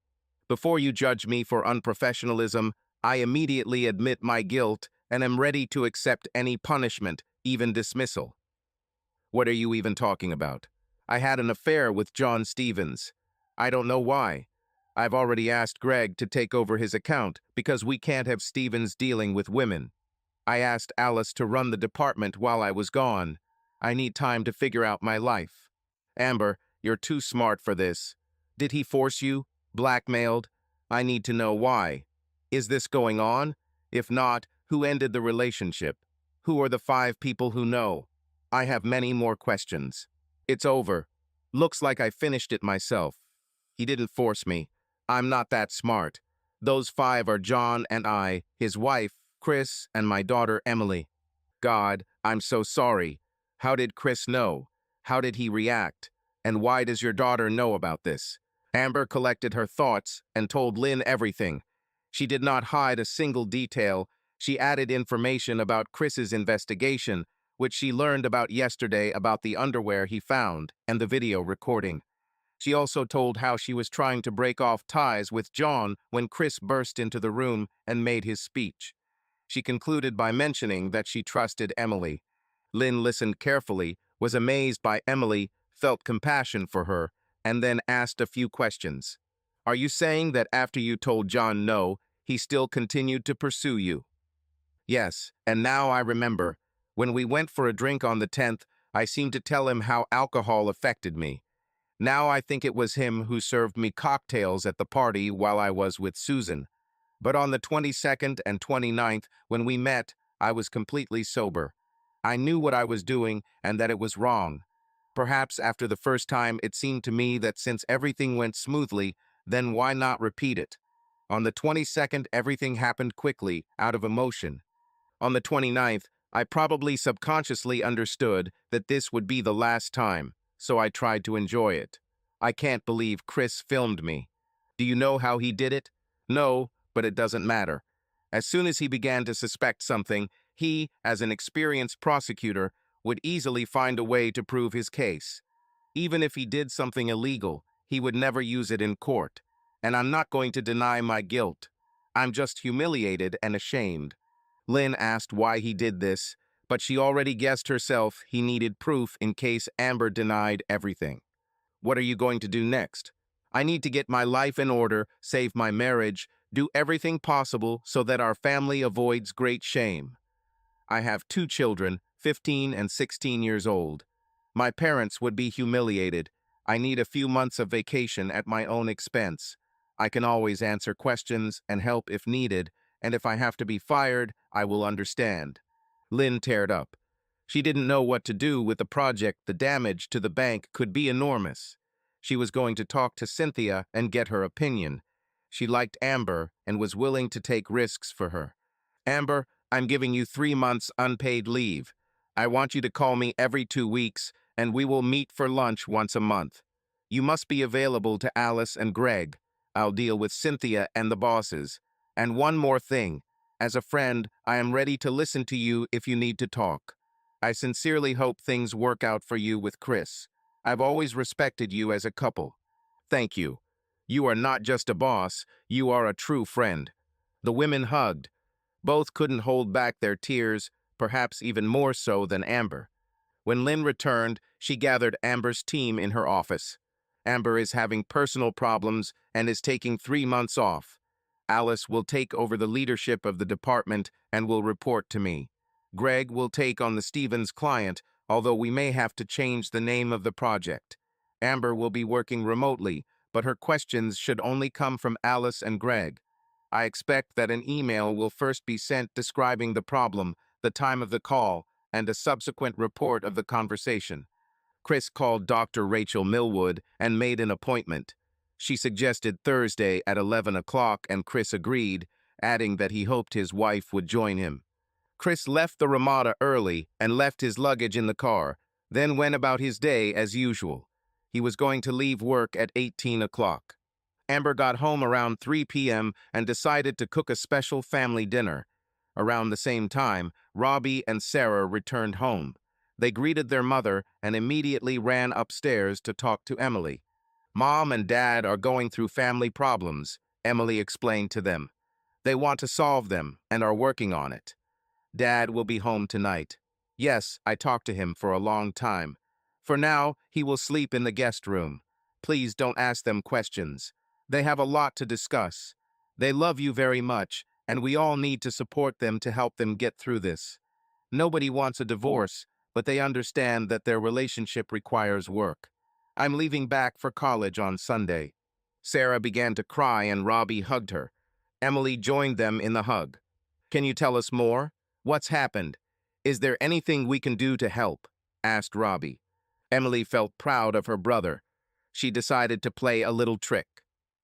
Before you judge me for unprofessionalism, I immediately admit my guilt and am ready to accept any punishment, even dismissal. What are you even talking about? I had an affair with John Stevens. I don't know why. I've already asked Greg to take over his account because we can't have Stevens dealing with women. I asked Alice to run the department while I was gone. I need time to figure out my life. Amber, you're too smart for this. Did he force you? Blackmailed? I need to know why. Is this going on? If not, who ended the relationship? Who are the 5 people who know? I have many more questions. It's over. Looks like I finished it myself. He didn't force me. I'm not that smart. Those 5 are John and I, his wife, Chris, and my daughter, Emily. God, I'm so sorry. How did Chris know? How did he react? And why does your daughter know about this? Amber collected her thoughts and told Lynn everything. She did not hide a single detail. She added information about Chris's investigation, which she learned about yesterday about the underwear he found and the video recording. She also told how she was trying to break off ties with John when Chris burst into the room and made his speech. She concluded by mentioning that she trusted Emily. Lynn listened carefully, was amazed by Emily, felt compassion for her, and then asked a few questions. Are you saying that after you told John no, he still continued to pursue you? Yes, and now I remember. When we went for a drink on the 10th, I seemed to tell him how alcohol affected me. Now I think it was him who served me cocktails at the party while I was with Susan. But on the 22nd and 29th, when we met, I was completely sober. I knew what I was doing and that it was wrong. Perhaps after the first time it seemed to me that since everything went smoothly, then why not repeat it? On the 22nd, everything happened quickly, out of emotion. On the 29th, I probably subconsciously understood that this would be the last time, so I tried to enjoy it. I can't believe Chris filmed me. Do you know how he did it? No, but it doesn't matter. As soon as he began to suspect something, he, as an experienced prosecutor, would easily find a way to prove his case. Even if he did something illegal, he would never use it in court. And I'm not going to deny my guilt. I'm just humiliated and ashamed. Lynn asked why he did this, but she already guessed herself he needed proof in case Amber denied everything. What are you going to do next? I need to get my life in order, save my marriage, do everything possible so that our family avoids great shame. I have two children, 15 and 16 years old. My parents would be humiliated. I need a few months of vacation at my own expense. I can always answer questions and help if needed, and if I have to be fired, I will understand. Lynn teared up. She didn't know what to do with the project. The damage to the bank could be enormous. She was going to talk to Cynthia and get her opinion. She liked Amber and was willing to take risks for her. Amber, I'm giving you 3 months unpaid leave. I want you to call me every 2 weeks, and we will meet for lunch once a month. You must be available to Alice and Greg. I'll deal with Cynthia and the bosses. And one more thing. As a friend, I am ready to listen to you if you need to talk. I sincerely hope things work out for you with Chris. I've always respected you as a couple. Thank you. You are not just a boss, you are a true friend. The women hugged. Both couldn't hold back their tears, perhaps even more so than Amber. When Lynn returned, she gathered Amber's team in her office. Amber is having personal problems and is taking 3 months off. Alice will take over the leadership of the department and will report to me. Greg will take on the Stevens client, although we may have to change the name of the project. Amber will be working remotely, but her questions should only come from Alice and Greg. I expect that an email will first be sent describing the problem, the time of the call, and a subsequent report of the conversation. Chris called Dr. Rachel Millwood and made an appointment. She suggested Thursday at 11 o'clock and Chris agreed, adding that he hoped his wife would join him. Chris left the Ramada early and left his luggage in the car, then went about his day as usual. He was going to leave work at 18 o'clock. Amber got home around 3 p.m. and decided to cook a special family dinner. Around the same time, Robbie and Sarah returned home. They greeted their mother and immediately ran upstairs to talk to Emily. Mom and Dad are going through family problems, Emily explained to them. They want to solve them and are working on it. Dad will be home tonight. Yes, I talked to him for a long time. For now, he will sleep in the guest room. Please don't ask them questions. They have a lot to discuss. They love you very much, and we all need to support them to help them get through this. Nobody wants a divorce, but they understand that their relationship requires work. I'm leaving back for college on Sunday. Sarah began to cry and Robbie hugged her. Emily joined them in the hug. Can you tell us more? What's happened? Is there anything we can do to help? Asked Robbie. Emily felt proud of her brother. She decided to play a little trick.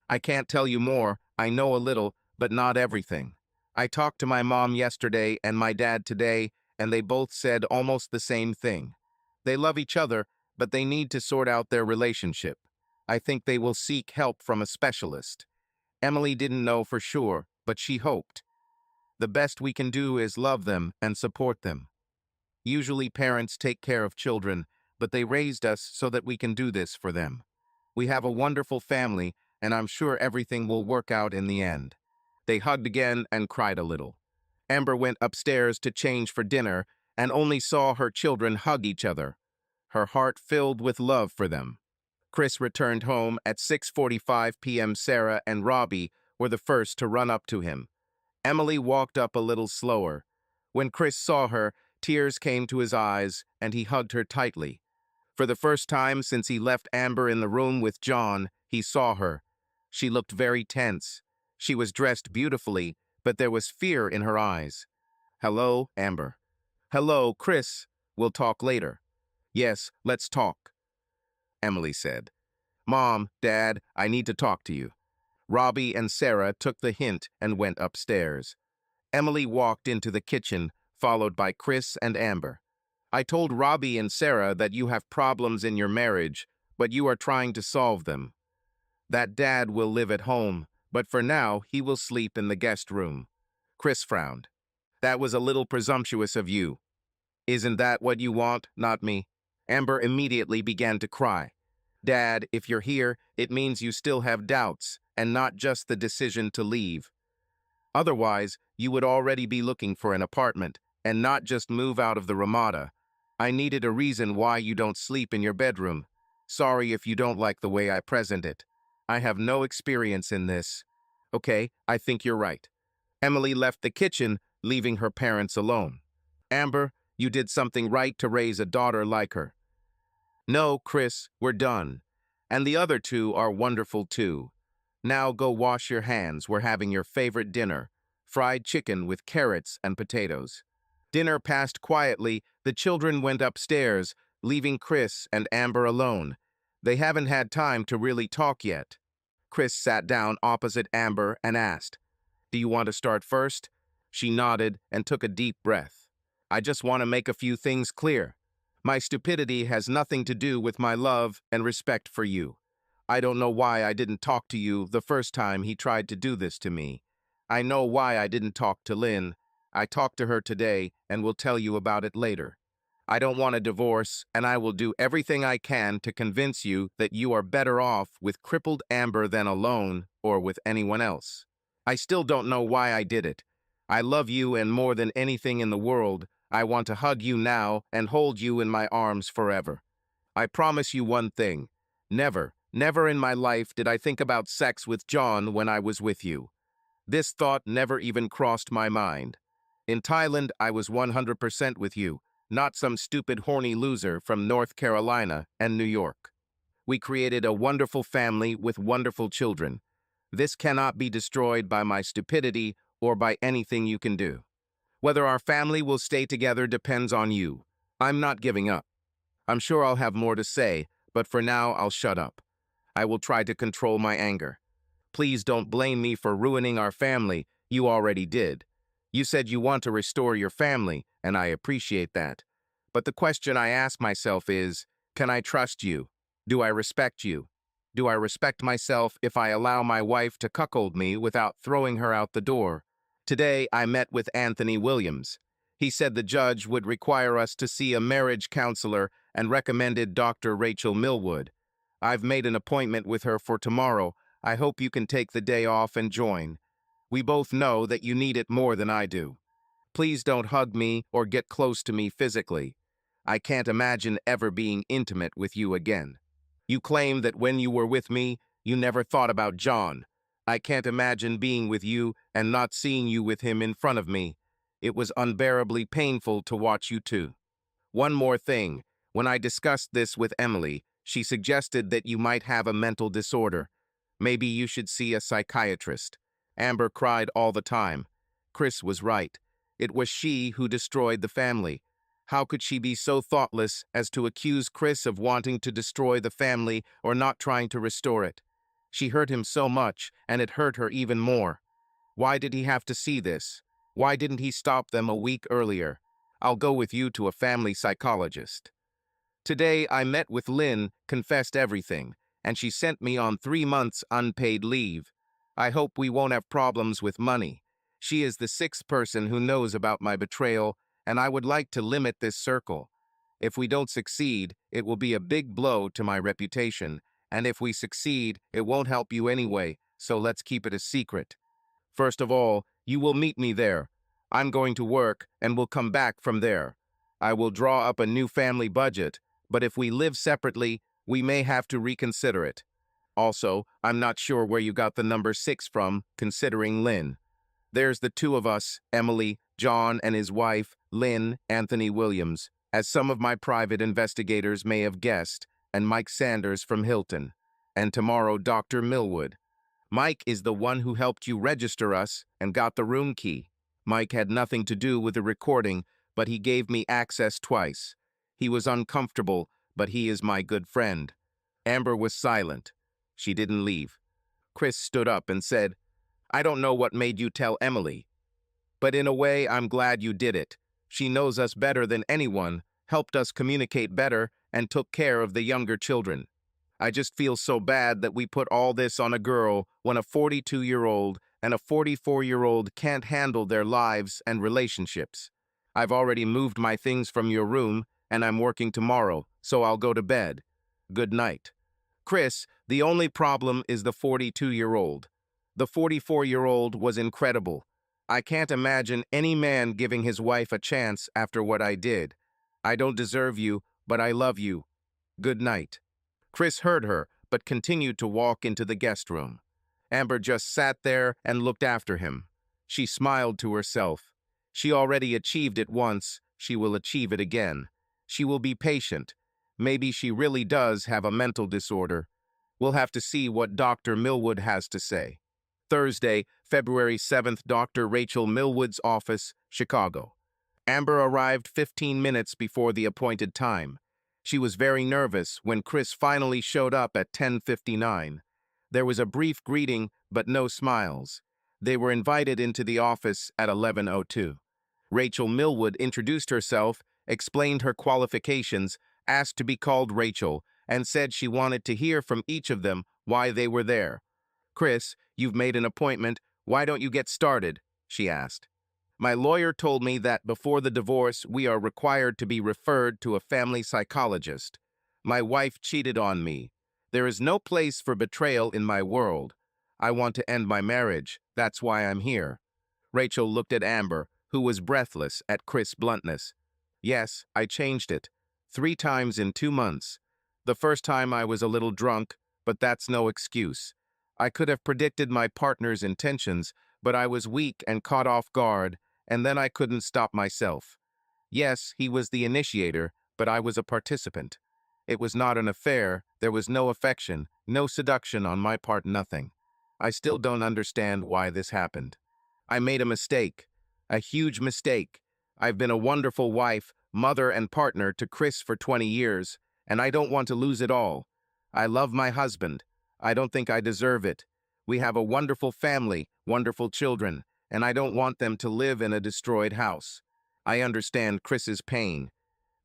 I can't tell you more. I know a little, but not everything. I talked to my mom yesterday and my dad today, and they both said almost the same thing. They love each other, but they need to sort out their relationship. I think they will seek help from a specialist. Emily didn't know for sure, but she hoped. The best we can do is love them and support them. Usually parents take care of children, but they raised us so that we can do this for them. We have a wonderful family, and I'm sure everything will work out in the end. They hugged again and cried a little. Amber went upstairs to change for dinner and only saw her children hug each other. Her heart filled with love for them. Chris returned home at 6:45 p.m. Sarah and Robbie were the first to run up to him. Emily walked up a little slower. When Chris saw her, tears came to his eyes and he hugged her tightly. For the first time since he left Amber in the room with John, he saw her. She looked very tense. She was dressed beautifully, but there was fear in her eyes. Hello, Amber. Hello, Chris. We'll talk later. Yes, let's talk, Emily said. Mom, Dad, I need to talk to you. Robbie and Sarah took the hint and went upstairs. Emily walked into the kitchen, followed by Chris and Amber. I told Robbie and Sarah that you have problems in your marriage, but you are trying to solve them. That Dad will live at home, but for now he will sleep in the guest room. Chris frowned. That was a little presumptuous of you. Isn't that what you want, not me? Amber immediately began to cry. Dad, if you're here, it means you still have doubts, and not just the decision to leave. Otherwise, you would already be looking for an apartment, and not just move out of the Ramada. I needed a reason why you don't sleep in your bedroom. Sorry if you don't like the way I present it. I have no experience in this. Okay, I think you're right. Emily left the kitchen, leaving her parents alone. Amber, you did something right to raise a daughter like her. No, Chris, we're done. And the other two are wonderful too. Now go wash your hands. We're having your favorite dinner, fried chicken with carrots and potatoes. Dinner passed quietly. The children went upstairs, leaving Chris and Amber alone. They haven't had time to really talk yet. Chris sat down opposite Amber and asked, Do you want to start first? She nodded and took a deep breath. I just want to make a few things clear. My stupidity has nothing to do with my love and respect for you. I don't know why I didn't talk to you the first time he tried to do this to me. I know why I didn't talk to Lynn. I talked to her today and will tell you about it later. I don't want a divorce, and I will do everything I can to convince you that you are better off with crippled Amber than alone or with anyone else. I still don't know why I did it. I love you, and more than anything in the world, I want to hug you now and hold you in my arms forever. I promise you one thing. Never, never in my life did I think about sex with John when I was with you. This thought never even crossed my mind. In Thailand, I was 100% with you, not some stupid horny loser from North Carolina and New York. We created a wonderful family with wonderful children. This cannot be destroyed by my stupidity or by anything you can do. Whether our family will stay together depends on you. I'm not giving up. I'm sure I'll have more to say, but for now I'll shut up. I will try to control my anger. Please don't blame me for ruining our family. You already did. You said you want to restore your family, and I appreciate that. But the question I ask myself is, can I trust you? Do I respect you? Do I respect myself if I allow my wife to cuckold me without throwing her out the door? Today, I met with Anthony Williams. He said the judge would require us to see a marriage counselor and recommended Dr. Rachel Millwood. I've made an appointment with her for tomorrow. I hope you can take the day off and join. We both know that you need it more than I do. Please don't hug me or get close to me physically. I can't imagine ever being intimate with you again. You claim that when you were with me, you never thought about John. I can't imagine being with you and not seeing you with him in front of me. It was unbearably painful to watch you two. One more thing. When I discussed this with Emily, she suggested that you might have a mental disorder. Maybe you should see a psychiatrist. Amber cried all the time. Chris was right. It was she who destroyed the family. How could she be so thoughtless as to accuse Chris of wanting to destroy the family or not trying to restore it? She hurt him so much, and it hurt her even more. Why did he have to see this? Why didn't he stop them a week earlier? I'll go with you to a family psychologist. Today, I met with Lynn, confessed everything, and she sent me on 3 months unpaid leave. I hope we won't have problems with money. She is the 6th person who knows about my betrayal, and I would like to limit this circle. If we don't succeed, it will be a big blow to my reputation, and if we succeed, it won't help you anyway, so let's keep it a secret. First of all, you will meet me there. I'm going to work and will come back from there. I will draw up a new family budget, but if we live separately, we may have to reconsider it. Also, I'm not sure where you got the number 6 from, considering Lynn. There's the two of us, Emily, John and his wife, Lynn, Anthony Williams, as some of my private investigators may have guessed, and Mike Sanders from Hilton. And tomorrow, Dr. Millwood. Mike is the one who helped you register us and got the room key. Mike had nothing to do with the recording, but he gave me access twice. He was uncomfortable, but he is my good friend. Amber was silent. She didn't leave. Chris stood up and said, I don't know what made you tell Emily, but in a way, I'm glad you did it. She knows us better than anyone, helped us communicate better, and took care of the younger children. I just feel so bad that we put all this on a girl when a 42-year-old and a 44-year-old can't handle their lives and relationships. I've already moved my things from your room, and I'm working tomorrow, so I'll go to bed. Good night. Chris, the only problem is the 42-year-old. The 44-year-old was incredible. I can't imagine any man giving his wife a chance after what I did. I don't deserve you, but I love you. Good night. Chris heard her, but continued to walk into the guest room. Amber just sat there and looked after him. She smiled to herself. She already achieved it once, she will achieve it again. She will be patient. Maybe she really does have a mental disorder. We'll have to see what Dr. Millwood has to say. Thursday, February 7th, Dr. Rachel Millwood's office, Chicago. Amber arrived 15 minutes before the appointed time. She was very nervous when Chris finally showed up at 10:59. There was a brief greeting, but no smiles. They were invited into the office at 11:02. Rachel Millwood introduced herself, explained her qualifications, asked to be called Rachel, and said she wanted to hear from each of them why they were there. Chris, you've made an appointment. Why don't you get started? She asked. My lawyer told me that before the divorce, we are required to be referred to a family psychologist. My wife cheated on me. There is no place for betrayal in my world. I want to end my marriage. That's why I'm here. Rachel looked at Amber, who was breathless at Chris' bluntness. Yes, I changed it. 3 times in 2 months. The first time I was a little drunk, but that's no excuse. I could have predicted my partner's intentions, but I was weak and caught off guard, and then I couldn't stop myself. Yes, he was the initiator, but I was a participant. It was not an affair, there was no affection, no seduction on my part, nothing. I still don't understand why this happened. I made a mistake, a huge mistake. I've been a wonderful wife, mother, and partner to Chris for 20 years, and I don't want to lose it all. I love my husband. I don't think I deserve it. We have a wonderful family, wonderful children, and I don't want them to live in a destroyed house. I understand Chris's pain.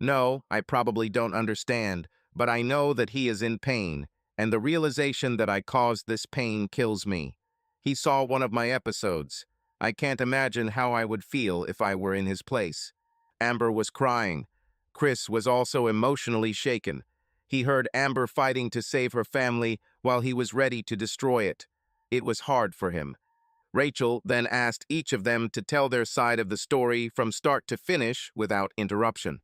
No, I probably don't understand, but I know that he is in pain, and the realization that I caused this pain kills me. He saw one of my episodes. I can't imagine how I would feel if I were in his place. Amber was crying. Chris was also emotionally shaken. He heard Amber fighting to save her family while he was ready to destroy it. It was hard for him. Rachel then asked each of them to tell their side of the story from start to finish without interruption.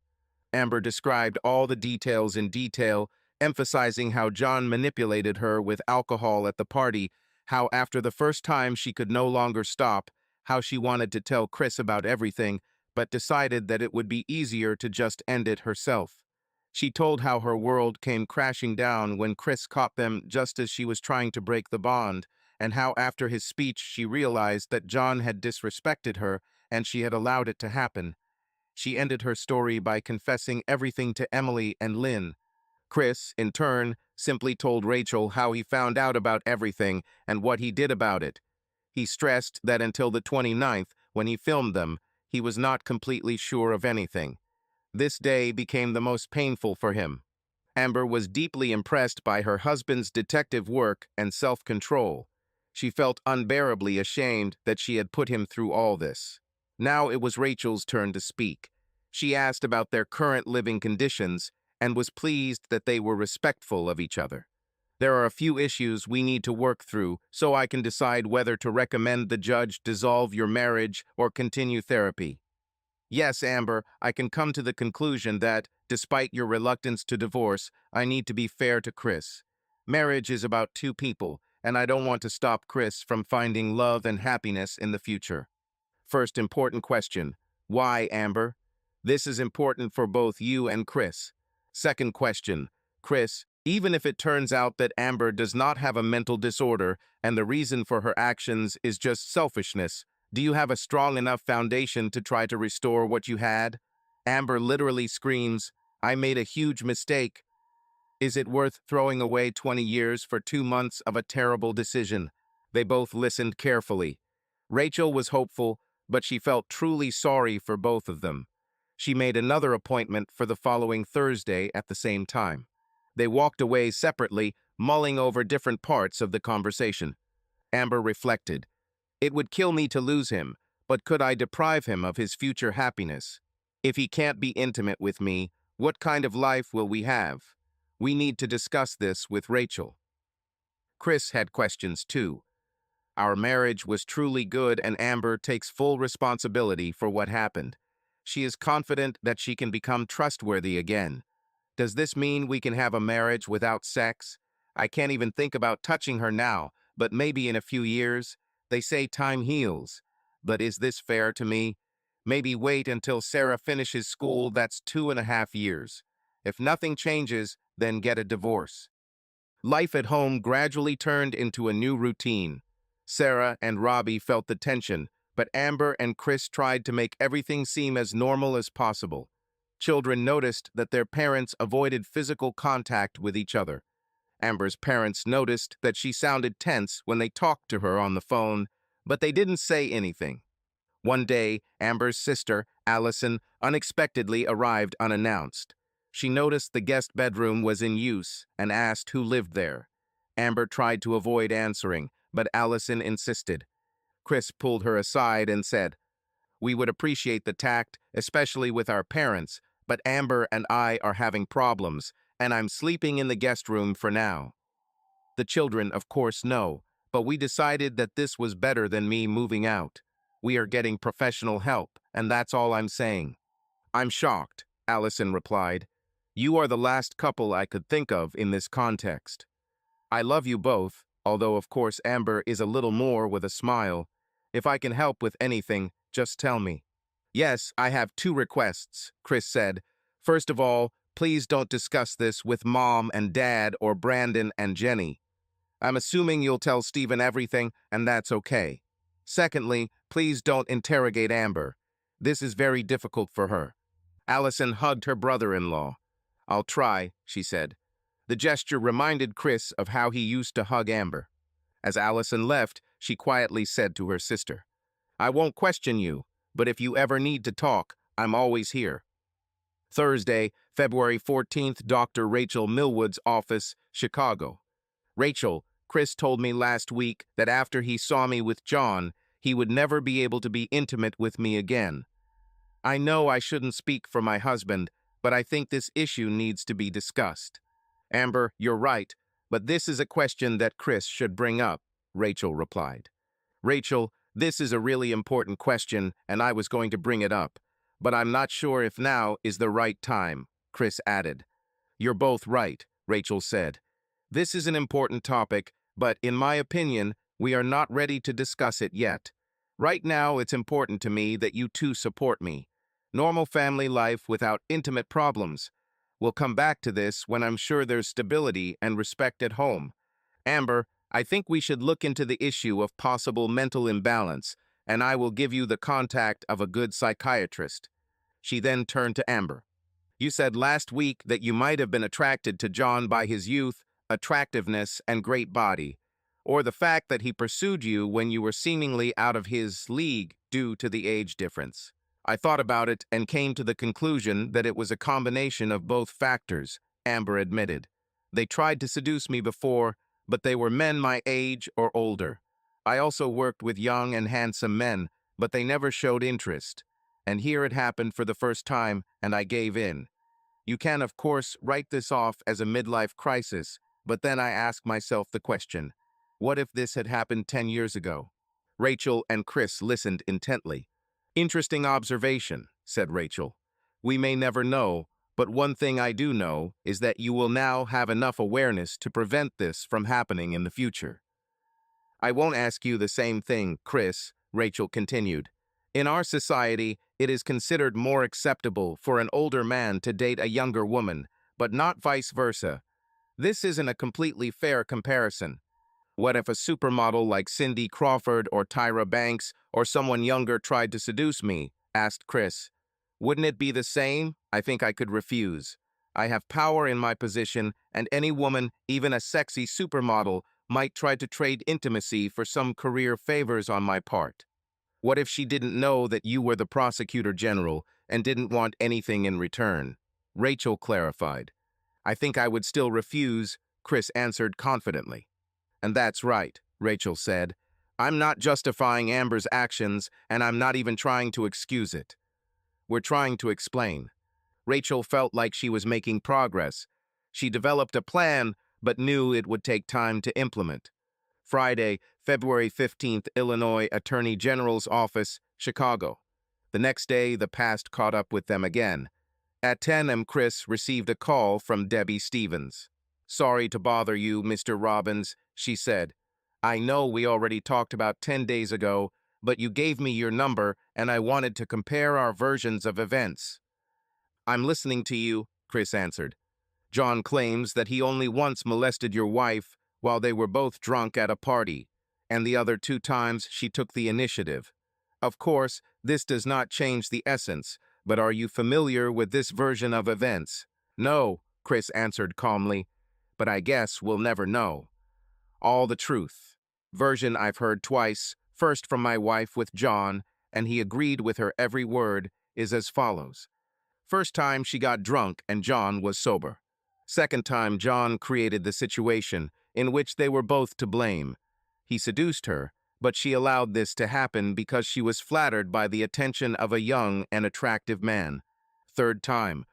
Amber described all the details in detail, emphasizing how John manipulated her with alcohol at the party, how after the first time she could no longer stop, how she wanted to tell Chris about everything, but decided that it would be easier to just end it herself. She told how her world came crashing down when Chris caught them just as she was trying to break the bond, and how after his speech she realized that John had disrespected her and she had allowed it to happen. She ended her story by confessing everything to Emily and Lynn. Chris, in turn, simply told Rachel how he found out about everything and what he did about it. He stressed that until the 29th, when he filmed them, he was not completely sure of anything. This day became the most painful for him. Amber was deeply impressed by her husband's detective work and self-control. She felt unbearably ashamed that she had put him through all this. Now it was Rachel's turn to speak. She asked about their current living conditions and was pleased that they were respectful of each other. There are a few issues we need to work through so I can decide whether to recommend the judge dissolve your marriage or continue therapy. Yes, Amber, I can come to the conclusion that, despite your reluctance to divorce, I need to be fair to Chris. Marriage is about 2 people, and I don't want to stop Chris from finding love and happiness in the future. First important question, why, Amber? This is important for both you and Chris. Second question, Chris, even if it turns out that Amber does not have a mental disorder and the reason for her actions is just selfishness, do you have a strong enough foundation to try to restore what you had? Amber literally screams, I made a huge mistake. Is it worth throwing away 20 years for 2 months of a terrible decision? They both listened carefully. Rachel was hopeful, but she felt truly sorry for both of them. She made another appointment for the following Thursday at the same time. They walked away separately, mulling over different parts of the conversation. Amber reflected. It would kill me to lose him, but could I deprive him of his future happiness? If he can't be intimate with me, what kind of life will we have? We need to discuss this with Rachel. Chris had questions too. Our marriage was truly good and Amber takes full responsibility for what happened. She is confident that she can become trustworthy again. Does this mean we can have a marriage without sex? I can't even think about touching her now, but maybe in a few years. They say time heals. But is this fair to me? Maybe wait until Sarah finishes school, that's 2.5 years. If nothing changes, then get a divorce. Life at home gradually turned into a new routine. Sarah and Robbie felt the tension, but Amber and Chris tried to make everything seem as normal as possible. Children noticed that their parents avoided physical contact with each other. Amber's parents noticed that she sounded tense when they talked to her on the phone, but they didn't say anything. One day, Amber's sister, Allison, unexpectedly arrived unannounced. She noticed the guest bedroom was in use and asked who lived there. Amber tried to avoid answering, but Allison insisted. Chris pulled her aside and said, "We would appreciate the tact, especially with our parents, but Amber and I are having problems, and I'm sleeping in the guest room for now." The children, of course, know, but we decided that this was better than me moving out. We are getting professional help, and that's all I'm saying. I'm shocked, Allison replied. You are the last couple I could think of in this context. I love you both, although of course Amber is a little more with a smile. If I can help with anything, just tell me. Yes, I have 2 requests, Chris said. First of all, please don't discuss this with Mom and Dad or Brandon and Jenny. I'm assuming you'll tell Stephen everything, and that's okay. Secondly, please don't interrogate Amber. This is very difficult for her. Allison hugged her brother-in-law. I'll try, she said. The gesture reminded Chris of how he used to hug Amber. As Allison left, she quietly said to her sister, I won't question you, but if you ever need to talk, I'm always here. Thursday, February 14th, Dr. Rachel Millwood's office, Chicago. Rachel, Chris told me last week that after he saw me with John, he would never be able to be intimate with me again. I know I shouldn't speak for my husband, but I think this issue needs to be discussed. Amber, you're right, but this is a question that Chris should bring up, Rachel replied. Rachel, this is a really important question, and I was going to bring it up, but I'm not sure if now is the right time, Chris added. You're both right, Rachel said. This is an important topic, but in my opinion, we are not ready to discuss it yet. Right now, it's important to me that you two support me. Normal family life without intimate problems. We'll come back to this when I'm sure there's stability and respect at home. Amber, I think we should look into the issue of possible mental imbalance, and I will give you the contact of a good psychiatrist. She then turned to Amber. You said last week that you might have been attracted to John by his youth, attractiveness, and great body, or the fact that he pursued you when you were seemingly out of his league due to the age difference. I thought about it and came to the conclusion that it was a combination of both factors, Amber admitted. They tried to seduce me before, but they were men my age or older. I also worked with young and handsome men, but they never showed interest. And here it happened for the first time, and I gave in. You can, of course, write this off as a midlife crisis, but then I ask myself the question, what if this had happened 10 years ago? Rachel and Chris listened intently. Interesting observation, said Rachel. We may never know, but one thing I do know is that you will now have enough awareness to prevent this from happening in the future. I won't ask you the same thing, Chris, Rachel continued. In our society, it is considered more acceptable for an older man to date a younger woman, but not vice versa. This isn't a completely fair comparison. What if a supermodel like Cindy Crawford or Tyra Banks or someone younger tried to seduce me? Asked Chris. Wouldn't it be the same? I think I could refuse. I have power in my position, and any woman, even a sexy supermodel, might try to trade intimacy for some career favors on my part. What if she didn't know that you were the prosecutor general and didn't want anything in return? Rachel clarified. I think I would still refuse, Chris answered confidently. And that's right, Rachel said. I'm not justifying Amber's actions, and I'm not even trying to excuse it. We're trying to explain. Rachel felt like she was making progress. She developed a plan, but knew it would take time to implement. Friday, February 15th, Illinois Attorney General's Office, Chicago. The next day, the past caught up with them again. At 10 a.m., Chris received a call from Debbie Stevens. Sorry to bother you, Mr. Robbins, she said. I know we already talked about 10 days ago, but you gave me your number and I wanted to compare our versions of events. I'm listening to you, Chris answered. John claims that he only once molested your wife while they were both drunk at a party, and the other 2 times she took the initiative. Of course, this does not change the essence, but are you familiar with this version of events? No, Chris answered calmly, but I guess we'll never know. All the truth. Version I've heard twice, first from my wife with John, and he agreed with her every word, is as follows. First time she got drunk and John was sober. Second time John created the situation in which they were both to blame. He seduced her, but she allowed this to happen because she was flattered by the attention of a young and attractive man. Third time.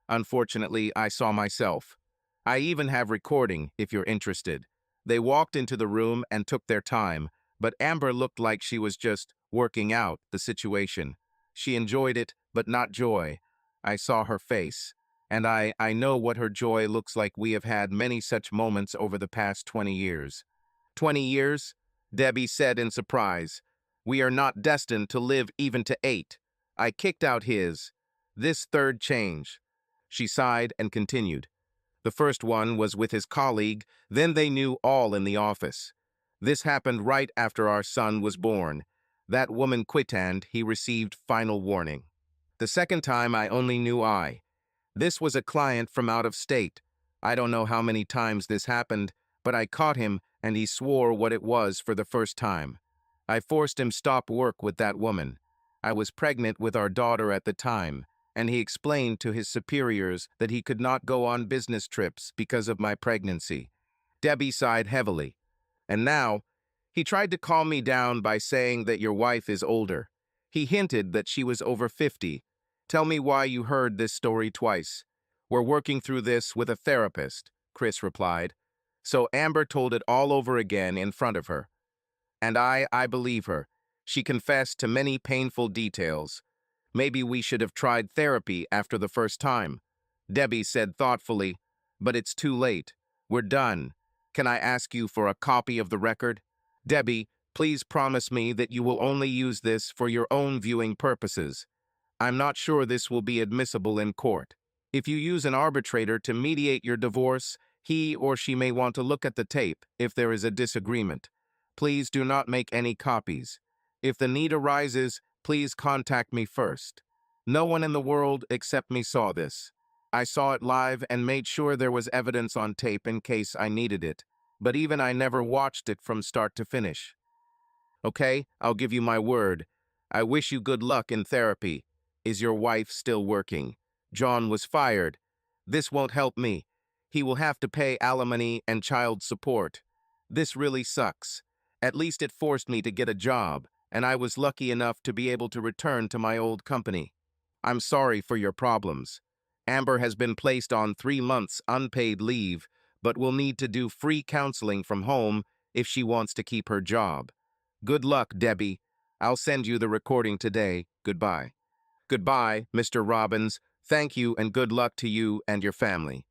Unfortunately, I saw myself. I even have recording, if you're interested. They walked into the room and took their time, but Amber looked like she was just working out the situation. She enjoyed it, but not joy. I saw her face, and I know what her joy looks like. We have had many such moments over the past 20 years. 20 years? Debbie said in surprise. We are not destined to live even to 8. I kicked out his. This third change. She sighed and continued. The first one was with his colleague, then they knew all in the office. This happened right after our son was born. That woman quit and he received final warning. The second time I only knew I. This was a client from out of state. I don't know how many times this happened, but I caught him and he swore what it was for the first time. I forced him stop work with that woman. I was pregnant with our daughter at the time, and he explained to his superiors that he could not go on business trips because of my pregnancy. Debbie sighed heavily. And now, he tried to calm me down by saying that your wife is older. He hinted that she was over 50. Tell me why you heard this story twice. We're working through this with a therapist, Chris replied. So Amber told it all over again in front of her. And I believe her. She confessed to many painful details. Maybe we should have tried therapy after the first time. Debbie said thoughtfully, but it's too late. We're done. Can I ask you for a copy of the record? Debbie, please promise me that you will only use this for your own viewing purposes. I'm not sure this will be admissible in court. If you use an arbitrator to mediate your divorce, he or she may want to look at the tape if there is a disagreement. Please do not make any copies. If the need arises, please contact me first. No one in the world except me saw this. I saw it live and made sure there was evidence on tape in case I needed it, but even I never watched it from start to finish. Okay, I'll give you my word. I wish you good luck in therapy. Is your wife still working? John was fired. This won't help me. He will have to pay alimony and child support. This really sucks. At least it forced me to get a job, and I was lucky enough to be able to return to my old company. I'm sorry for your problems. Amber has been placed on 3 months unpaid leave, but will need to do free counseling from home if she wants to keep her job. Good luck, Debbie. I'll send you the recording today. Goodbye. Goodbye, Mr. Robbins. Thank you and good luck to you and your family.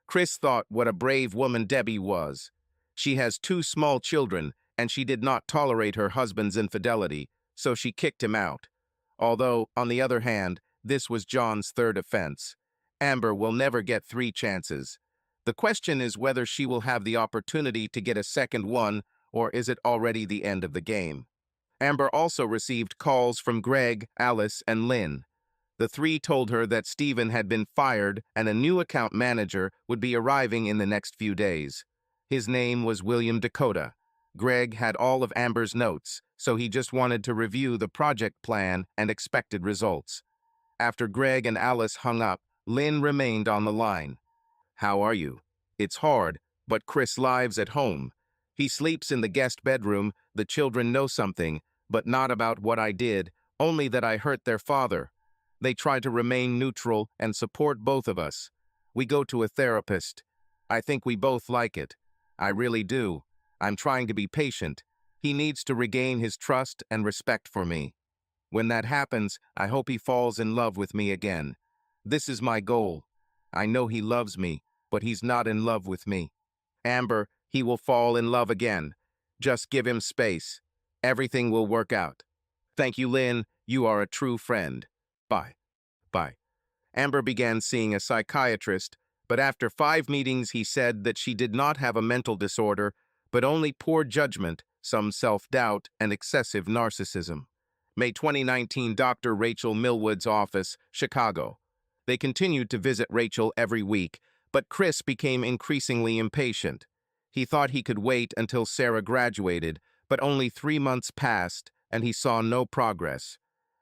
Chris thought what a brave woman Debbie was. She has 2 small children, and she did not tolerate her husband's infidelity, so she kicked him out. Although, on the other hand, this was John's 3rd offense. Amber will never get 3 chances. The question is whether she will have the opportunity to get a second one, or is it already the end of the game? Amber also received calls from Greg, Alice, and Lynn. The three told her that Stephen had been fired and a new account manager would be arriving in the next few days. His name was William Dakota. Greg had all of Amber's notes, so he just wanted to review the project plan and expected results. After Greg and Alice hung up, Lynn remained on the line. "How are you? It's hard, but Chris lives at home. He sleeps in the guest bedroom. The children know something, but not about what I did, only that I hurt their father. They try to remain neutral and support both of us. We go to a therapist. I think we both like it. I really do. I'm trying to be patient. He needs to regain his trust and respect for me. When that happens, I hope he falls in love with me again. This is my goal. I know he loves me, but he's not in love with me. Amber, he will fall in love again. Just give him space. Everything will work out. Thank you, Lynn. You are a true friend. Bye. Bye." Amber began seeing a psychiatrist, but after 5 meetings he said that she did not have a mental disorder, but only poor judgment, some self-doubt, and excessive narcissism. May 2019, Dr. Rachel Millwood's office, Chicago. They continued to visit Rachel every week, but Chris became increasingly impatient. He thought he could wait until Sarah graduated, but only 3 months passed, and he saw no progress.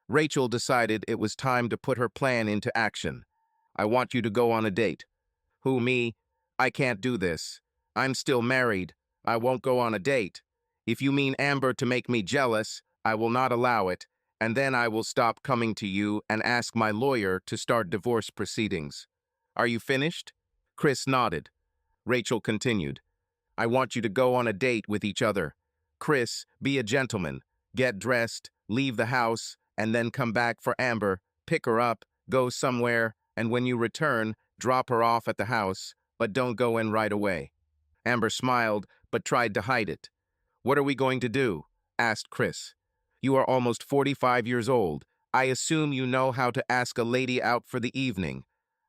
Rachel decided it was time to put her plan into action. "I want you to go on a date." "Who, me? I can't do this. I'm still married. I won't go on a date. If you mean Amber to make me jealous, I will not allow it, and then I will stop coming to you and ask my lawyer to start divorce proceedings. Are you finished?" Chris nodded. Rachel continued. "I want you to go on a date with each other. Chris, be a gentleman. Get dressed, leave the house, and then come back for Amber, pick her up, go somewhere, and when you return, drop her off at the house, but don't go in right away." Amber smiled, but tried to hide it. "What are we going to do?" asked Chris. "You are almost 45 years old. I assume you know how to ask a lady out for the evening.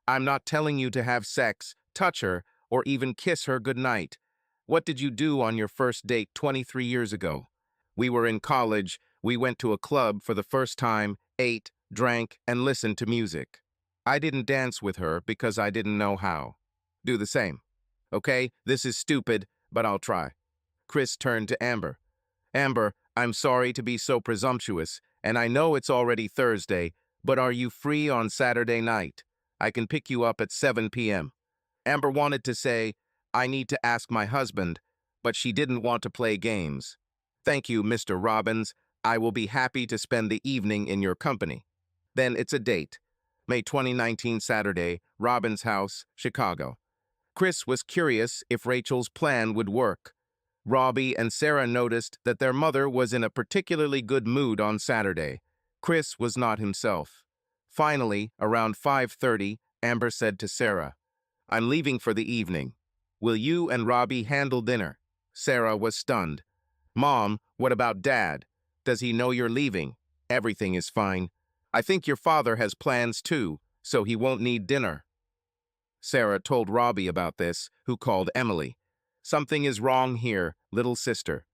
I'm not telling you to have sex, touch her, or even kiss her goodnight. What did you do on your first date 23 years ago? We were in college. We went to a club for the first time, ate, drank, and listened to music. I didn't dance with her because I didn't know how. Do the same. Okay, this is stupid, but I'll try." Chris turned to Amber. "Amber, I'm sorry to be so presumptuous, and I know it's already Thursday, but are you free on Saturday night? I can pick you up at 7 p.m. Amber wanted to say, "I need to ask my husband," but she didn't want to play games. "Thank you, Mr. Robbins. I will be happy to spend the evening in your company." Then it's a date. May 2019, Saturday, Robbins' house, Chicago. Chris was curious if Rachel's plan would work. Robbie and Sarah noticed that their mother was in a particularly good mood on Saturday. Chris was not himself. Finally, around 5:30, Amber said to Sarah, "I'm leaving for the evening. Will you and Robbie handle dinner?" Sarah was stunned. "Mom, what about Dad? Does he know you're leaving?" "Everything is fine. I think your father has plans too, so he won't need dinner." Sarah told Robbie about this, who called Emily. "Something is wrong here, little sister.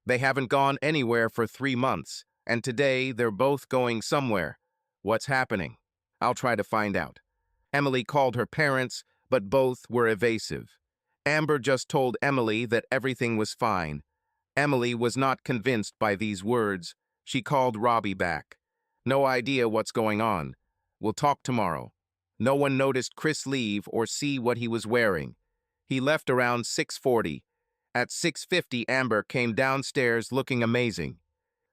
They haven't gone anywhere for 3 months, and today they're both going somewhere. What's happening? I'll try to find out." Emily called her parents, but both were evasive. Amber just told Emily that everything was fine. Emily was not convinced by these words. She called Robbie back. "No idea what's going on. We'll talk tomorrow." No one noticed Chris leave or see what he was wearing. He left around 6:40. At 6:50, Amber came downstairs looking amazing.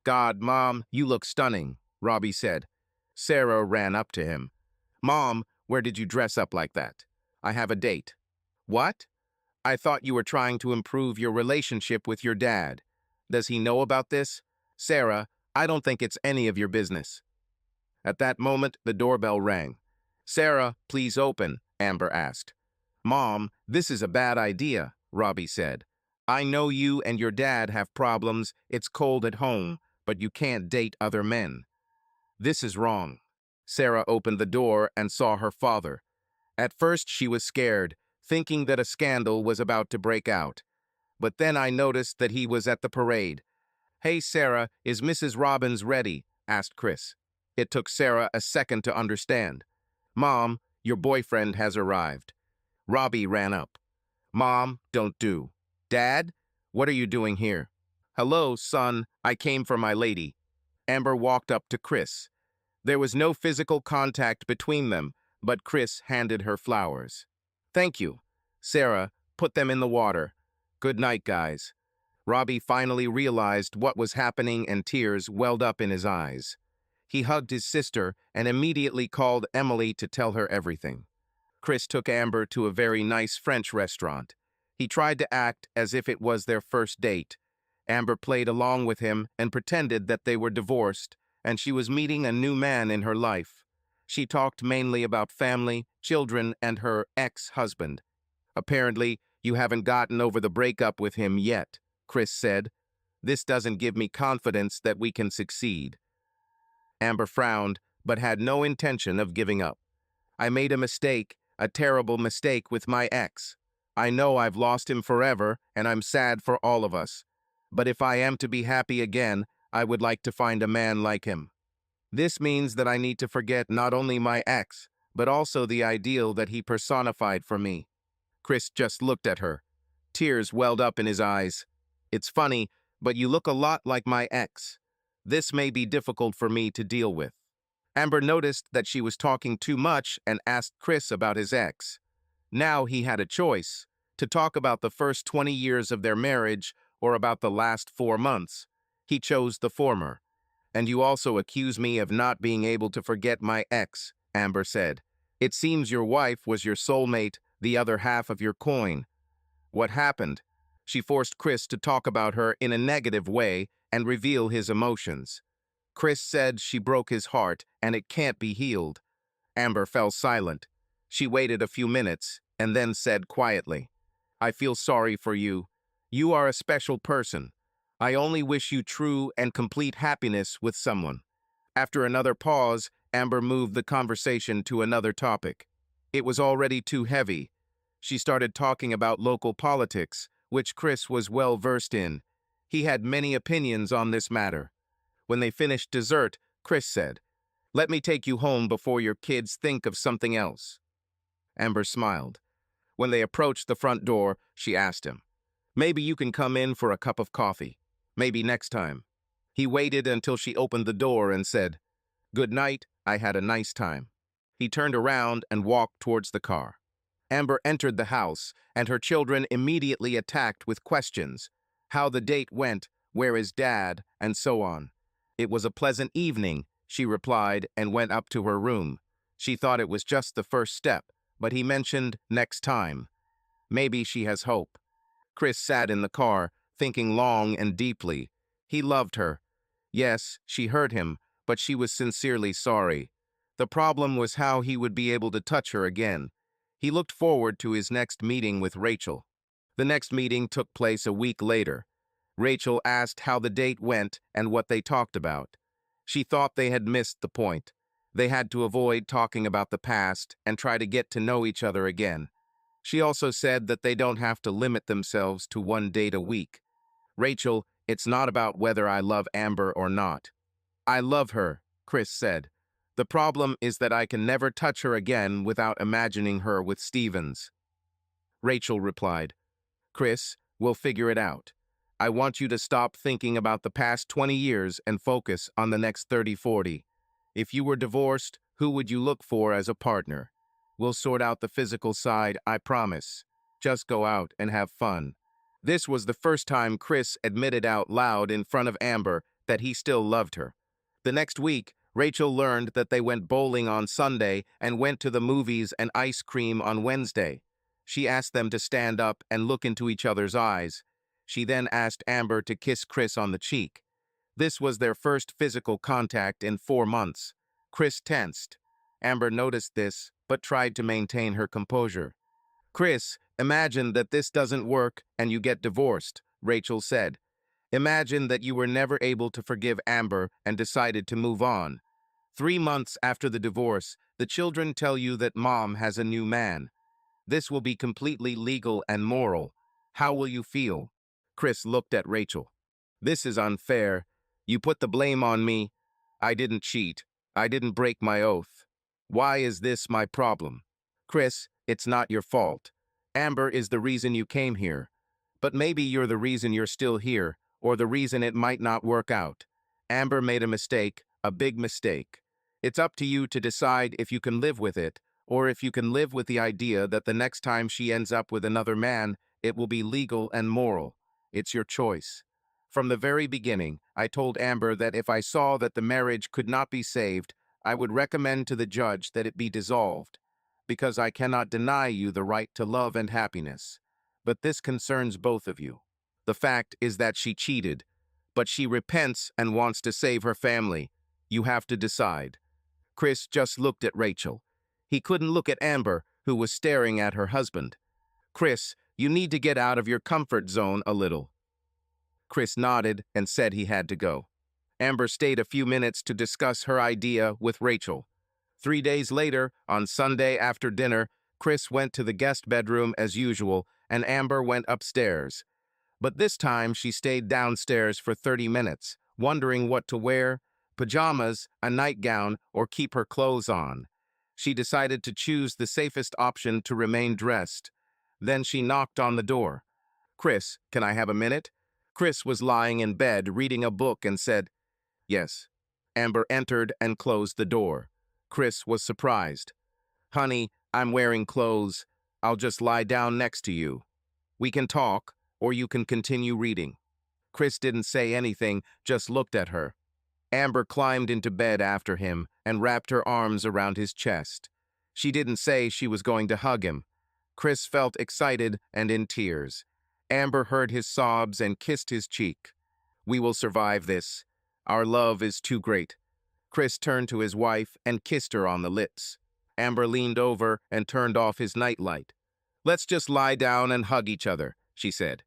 "God, Mom, you look stunning," Robbie said. Sarah ran up to him. "Mom, where did you dress up like that? I have a date." "What? I thought you were trying to improve your relationship with your dad. Does he know about this?" "Sarah, I don't think it's any of your business." At that moment, the doorbell rang. "Sarah, please open," Amber asked. "Mom, this is a bad idea," Robbie said. "I know you and your dad have problems. It's cold at home, but you can't date other men." "This is wrong." Sarah opened the door and saw her father. At first, she was scared, thinking that a scandal was about to break out. But then I noticed that he was at the parade. "Hey, Sarah, is Mrs. Robbins ready?" asked Chris. It took Sarah a second to understand. "Mom, your boyfriend has arrived." Robbie ran up. "Mom, don't do." "Dad, what are you doing here?" "Hello, son, I came for my lady." Amber walked up to Chris. There was no physical contact between them, but Chris handed her flowers. "Thank you." "Sarah, put them in the water." "Good night, guys." Robbie finally realized what was happening and tears welled up in his eyes. He hugged his sister and immediately called Emily to tell her everything. Chris took Amber to a very nice French restaurant. He tried to act as if it was their first date. Amber played along with him and pretended that they were divorced and she was meeting a new man in her life. She talked mainly about family, children, and her ex-husband. "Apparently, you haven't gotten over the breakup with him yet," Chris said. "This doesn't give me confidence that we can succeed." Amber frowned, but had no intention of giving up. "I made a mistake, a terrible mistake with my ex. I know I've lost him forever, and I'm sad for all of us. But if I am to be happy again, I would like to find a man like him. This means that I need to forget not only my ex, but also the ideal that he personified for me." Chris just looked at her. Tears welled up in his eyes. "It's funny, but you look a lot like my ex. This may be difficult for me to deal with." Amber noticed that she was talking too much and asked Chris about his ex. Now he had a choice, to talk about the first 20 years of their marriage or about the last 4 months. He chose the former. "And you also accuse me of not being able to forget my ex," Amber said. "It seems your wife was your soulmate, the other half of your coin." "What happened?" She forced Chris to talk about her in a negative way and reveal his emotions. Chris said she broke his heart and it can't be healed. Amber fell silent. She waited a few minutes and then said quietly, "I feel sorry for you. You are a special person. I only wish you true and complete happiness with someone." After another pause, Amber moved the conversation to another topic. It was already too heavy. She started talking about local politics, which Chris was well versed in. He had many opinions on this matter. When they finished dessert, Chris said, "Let me take you home before your kids think of something else." Amber smiled. When they approached the front door, she asked him, "Maybe you can come in for a cup of coffee. Maybe next time." He waited until she opened the door and said, "Good night, I had a nice time." He turned around and walked towards the car. Amber entered the house, and her children immediately attacked with questions. How the date went, where is Dad, and so on. "It was a pleasant evening," she replied and went up to her room. She thought it was just the first step, but he mentioned next time. Maybe she has hope. Chris sat in the car, thinking long and deeply. He loved her. Yes, she hurt him, but she was sincerely sorry. The problem was how he would be able to touch her again. He looked forward to his next meeting with Rachel. The next meeting took place a week later. Rachel asked how the date went and what they talked about. She thought they had missed the point. They had to avoid talking about the past and try to get to know each other again. She also said that they don't have to limit themselves to one date a week. "Rachel, it's not about whether I love Amber or not." "I love her," Chris said. "The problem is that I can never touch her again without imagining her with Stevens." Rachel replied, "Chris, we'll figure it out. I want you to stop thinking about the past 20 years and focus on the next 30, 40. If you were divorced, who would you look for as a partner? We'll sort out the physical side, I promise. Just go out and have fun." This was the first time Chris admitted out loud in front of Amber that he still loved her. The next week, Rachel learned that they went bowling on Sunday and went to the movies and ice cream on Wednesday. She asked them to stand up and look into each other's eyes. She then asked Amber to kiss Chris on the cheek. This was their first physical contact in 4 months. Chris tensed. Amber noticed this, but tried to maintain her composure. "Chris, imagine that this doesn't work and you get divorced," Rachel said. "Imagine that you were never able to forgive Amber and decided to move on. 3 months after the divorce, the children tell you that Mom has a new man. This will be completely legal and moral. How will you feel?" Chris looked at Rachel. "This is unfair. You put the blame on me. I didn't cheat. I didn't break my oath. Why is this my problem? Chris, it's not your fault. Amber is the reason you came here. But maybe you're the reason you're still here, or the reason it might not work out. Amber made a mistake, a big mistake. It's up to you to decide if you can live with it, or if you can live with the idea that the next time she ends up with another man, it will be legal and moral. It's your choice. From the very beginning, I told Amber that if I saw that the marriage could not be saved, I would recommend to the judge that it be dissolved, because I cannot deny you the right to love and happiness. But this concerns both of you. The fact is that she cheated, but she repents and wants to save her family. You have to decide. Chris just looked at Rachel. He couldn't look at Amber, who was staring at her husband. Chris, you need to get out of your comfort zone a little. Chris nodded and said he had to go. Amber stayed a few minutes to discuss her idea with Rachel. 3 days later, on Sunday after dinner, Chris went to the guest bedroom as usual, and Amber went upstairs. But this time she stayed downstairs for 30 minutes, wondering what to wear, pajamas, a nightgown, or keep her clothes on. She decided to choose the safest option to remain dressed. Then she knocked on the door. Chris, can I have a minute? Chris was lying in bed reading a book and said, yes. Amber entered and closed the door. Chris was surprised. Honey, I'm wearing clothes. I'll just lie down next to you. We can talk, or you can continue reading. Chris didn't say anything, just looked at her. Amber climbed into bed after him and wrapped her arms around his chest. She didn't say she was going to hug him. Chris felt excited and in tears. Amber heard his sobs and kissed his cheek. We will survive this. Our love is too great. Chris turned to his wife and kissed her on the lips. Amber leaned over and turned off his nightlight. Let's just lie down and hug each other, she said.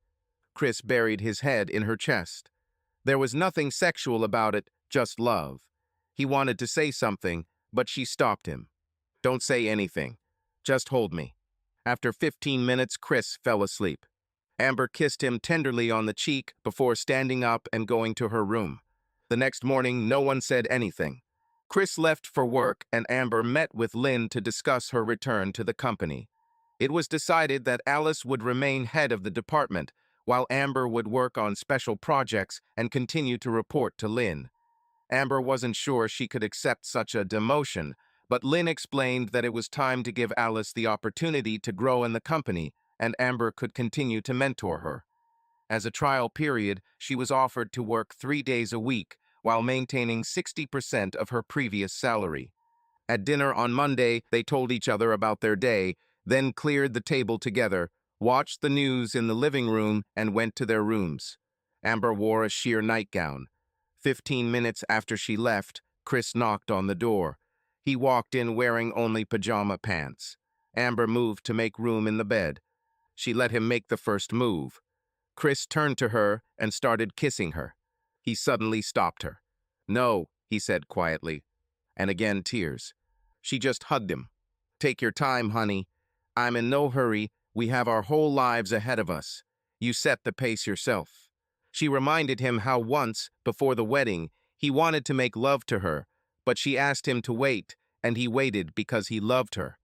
Chris buried his head in her chest. There was nothing sexual about it, just love. He wanted to say something, but she stopped him. Don't say anything. Just hold me. After 15 minutes, Chris fell asleep. Amber kissed him tenderly on the cheek before standing up and going to her room. The next morning, no one said anything. Chris left for work, and Amber met with Lynn to discuss her return to the company. It was decided that Alice would remain head of the department, while Amber would work on special projects and continue to report to Lynn. Amber wasn't sure she could accept such a demotion, but Lynn explained that it was time to give Alice the opportunity to grow in the company, and Amber could continue to mentor her. As a trial period, she was offered to work 3 days a week, while maintaining 60% of her previous salary. At dinner on Monday, they told each other about their day, then cleared the table together, watched the news in the living room, and went to their rooms. Amber wore a sheer nightgown. 15 minutes after she left, Chris knocked on the door. He walked in wearing only pajama pants. Amber moved to make room in the bed. She let him make the first move. Chris turned to her and started kissing her. He suddenly stopped her. No, he said quietly. And again tears. She just hugged him. Take your time, honey. I'm in no hurry. We have our whole lives ahead of us. You set the pace yourself. She reminded him how once, before the wedding, he wanted to make love to her, but she asked him to wait, and he waited because he loved her.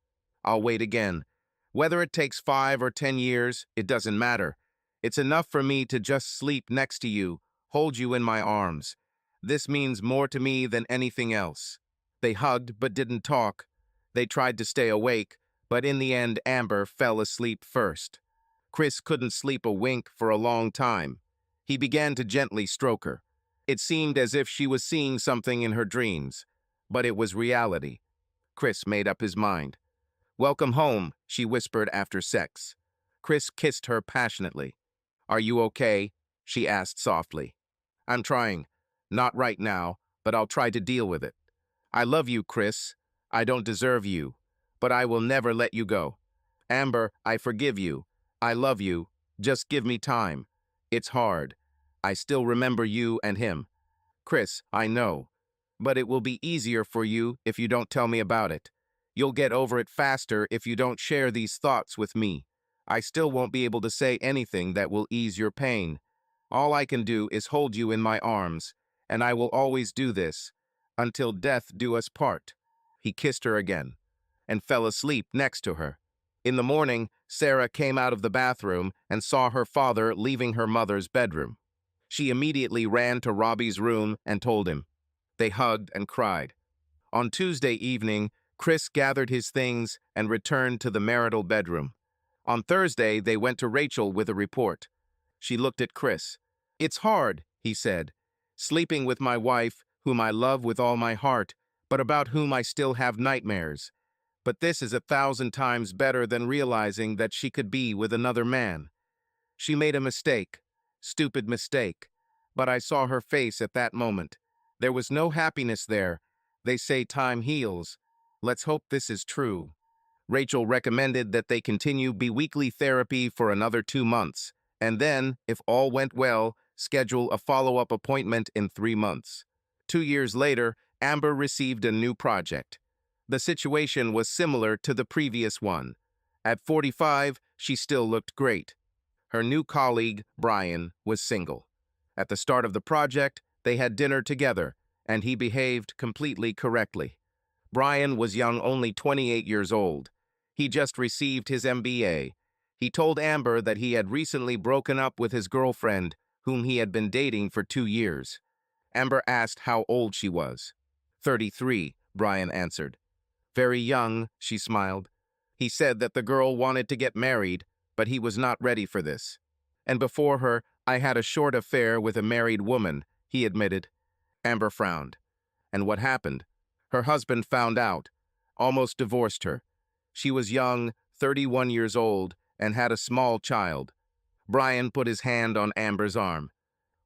I'll wait again. Whether it takes 5 or 10 years, it doesn't matter. It's enough for me to just sleep next to you, hold you in my arms. This means more to me than anything else. They hugged but didn't talk. They tried to stay awake, but in the end Amber fell asleep first. Chris couldn't sleep a wink for a long time. He began to gently stroke her. It seemed as if she was seeing something in her dreams, but it was reality. Chris made up his mind. Welcome home, she whispered after sex. Chris kissed her passionately. Are you okay? She asked softly. I'm trying. Not right now, but I'll try to deal with it. I love you, Chris. I don't deserve you, but I will never let you go. Amber, I forgive you. I love you. Just give me time. It's hard. I still remember you and him. Chris, I know. But it will be easier for you if you don't tell me about it. You'll get over it faster if you don't share these thoughts with me. I still won't be able to say anything that will ease your pain. All I can do is hold you in my arms, and I will always do this. until death do us part. He kissed her again and fell asleep next to her. In the morning, Sarah came out of the bathroom and saw her father leaving her mother's bedroom. She immediately ran to Robbie's room and told him. They hugged and cried. On Tuesday evening, Chris gathered his things and returned to the marital bedroom. On Thursday, they went to Rachel with a report. She looked at Chris. "It's hard," he said, "sleeping with my wife, whom I love with all my heart, but about whom I still have nightmares. But this is 1,000 times better than realizing that she could be with another man. She made a mistake, stupid mistake, but I saw her face at that moment. There was no happiness there. They say time heals. Let's hope this is true." Rachel recommended that they continue biweekly therapy for another 2 months, and then, if all went well, schedule a follow-up appointment in 3 months. 2 years later, Amber received a new project. The situation was similar to the previous one. At 45, she still looked great. Her new colleague, Brian, was single. At the start of the project, they had dinner together, and he behaved completely correctly. Brian was young, only 28 years old. He just received his MBA. He told Amber that he had recently broken up with his girlfriend, whom he had been dating for 2 years. Amber asked how old she was. 33, Brian answered. Very young, she smiled. He said that the girl wanted to get married, but he was not ready for this. And before her, I had a short affair with a married woman, he admitted. Amber frowned. And what happened? Her husband found out, almost divorced her. She was young, 31 years old, and had a small child. Brian put his hand on Amber's arm.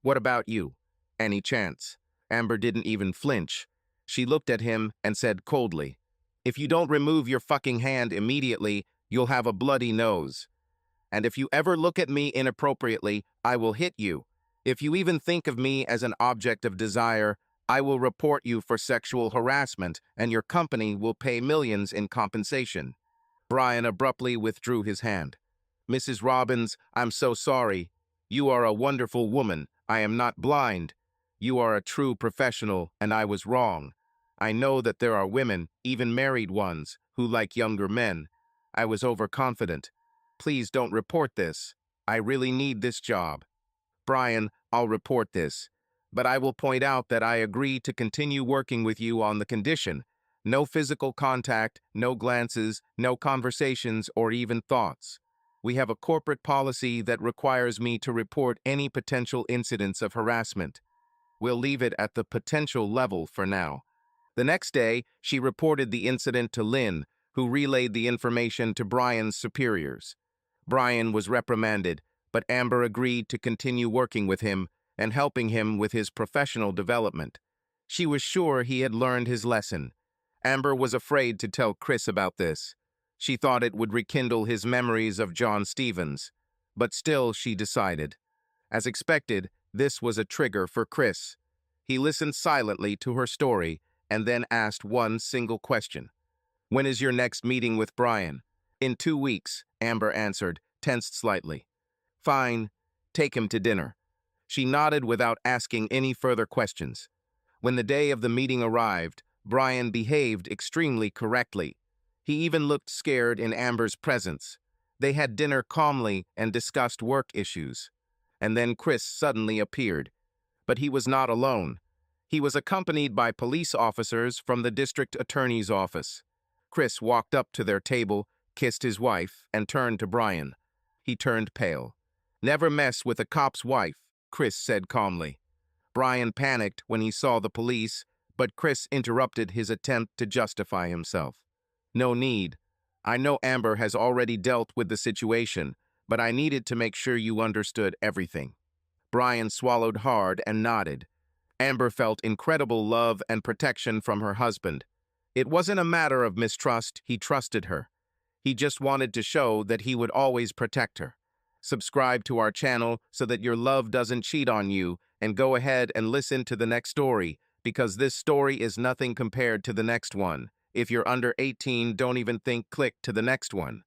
What about you? Any chance? Amber didn't even flinch. She looked at him and said coldly, "If you don't remove your fucking hand immediately, you'll have a bloody nose. And if you ever look at me inappropriately, I will hit you. If you even think of me as an object of desire, I will report you for sexual harassment, and your company will pay millions in compensation." Brian abruptly withdrew his hand. "Mrs. Robbins, I'm so sorry. You are a wonderful woman. I am not blind. You are a true professional, and I was wrong. I know that there are women, even married ones, who like younger men. I was overconfident. Please don't report this. I really need this job." "Brian, I'll report this. But I will point out that I agree to continue working with you on the condition. No physical contact, no glances, no conversations, or even thoughts. We have a corporate policy that requires me to report any potential incidents of harassment. We'll leave it at the potential level for now." The next day, she reported the incident to Lynn, who relayed the information to Brian's superiors. Brian was reprimanded, but Amber agreed to continue working with him and helping him with his professional development. She was sure he had learned his lesson. Amber was afraid to tell Chris about this. She thought it would rekindle his memories of John Stevens. But still, she decided. As expected, this was a trigger for Chris. He listened silently to her story and then asked one single question. "When is your next meeting with Brian?" "In 2 weeks, Amber answered, tensed slightly. "Fine. Take him to dinner." She nodded without asking any further questions. When the day of the meeting arrived, Brian behaved extremely correctly. He even looked scared in Amber's presence. They had dinner calmly and discussed work issues. And then Chris suddenly appeared. But he was not alone. He was accompanied by police officers from the district attorney's office. Chris walked up to their table, kissed his wife, and turned to Brian. He turned pale. "Never mess with a cop's wife," Chris said calmly. Brian panicked when he saw the police, but Chris interrupted his attempt to justify himself. "No need. I know Amber has already dealt with the situation, but I needed to make sure you understood everything." Brian swallowed hard and nodded. Amber felt incredible love and protection from her husband. It wasn't a matter of mistrust, he trusted her. He just wanted to show that he would always protect her. Subscribe to our channel so that your love doesn't cheat on you, and go ahead and listen to the next story, because this story is nothing compared to the next one. If you're under 18, don't even think click to the next one.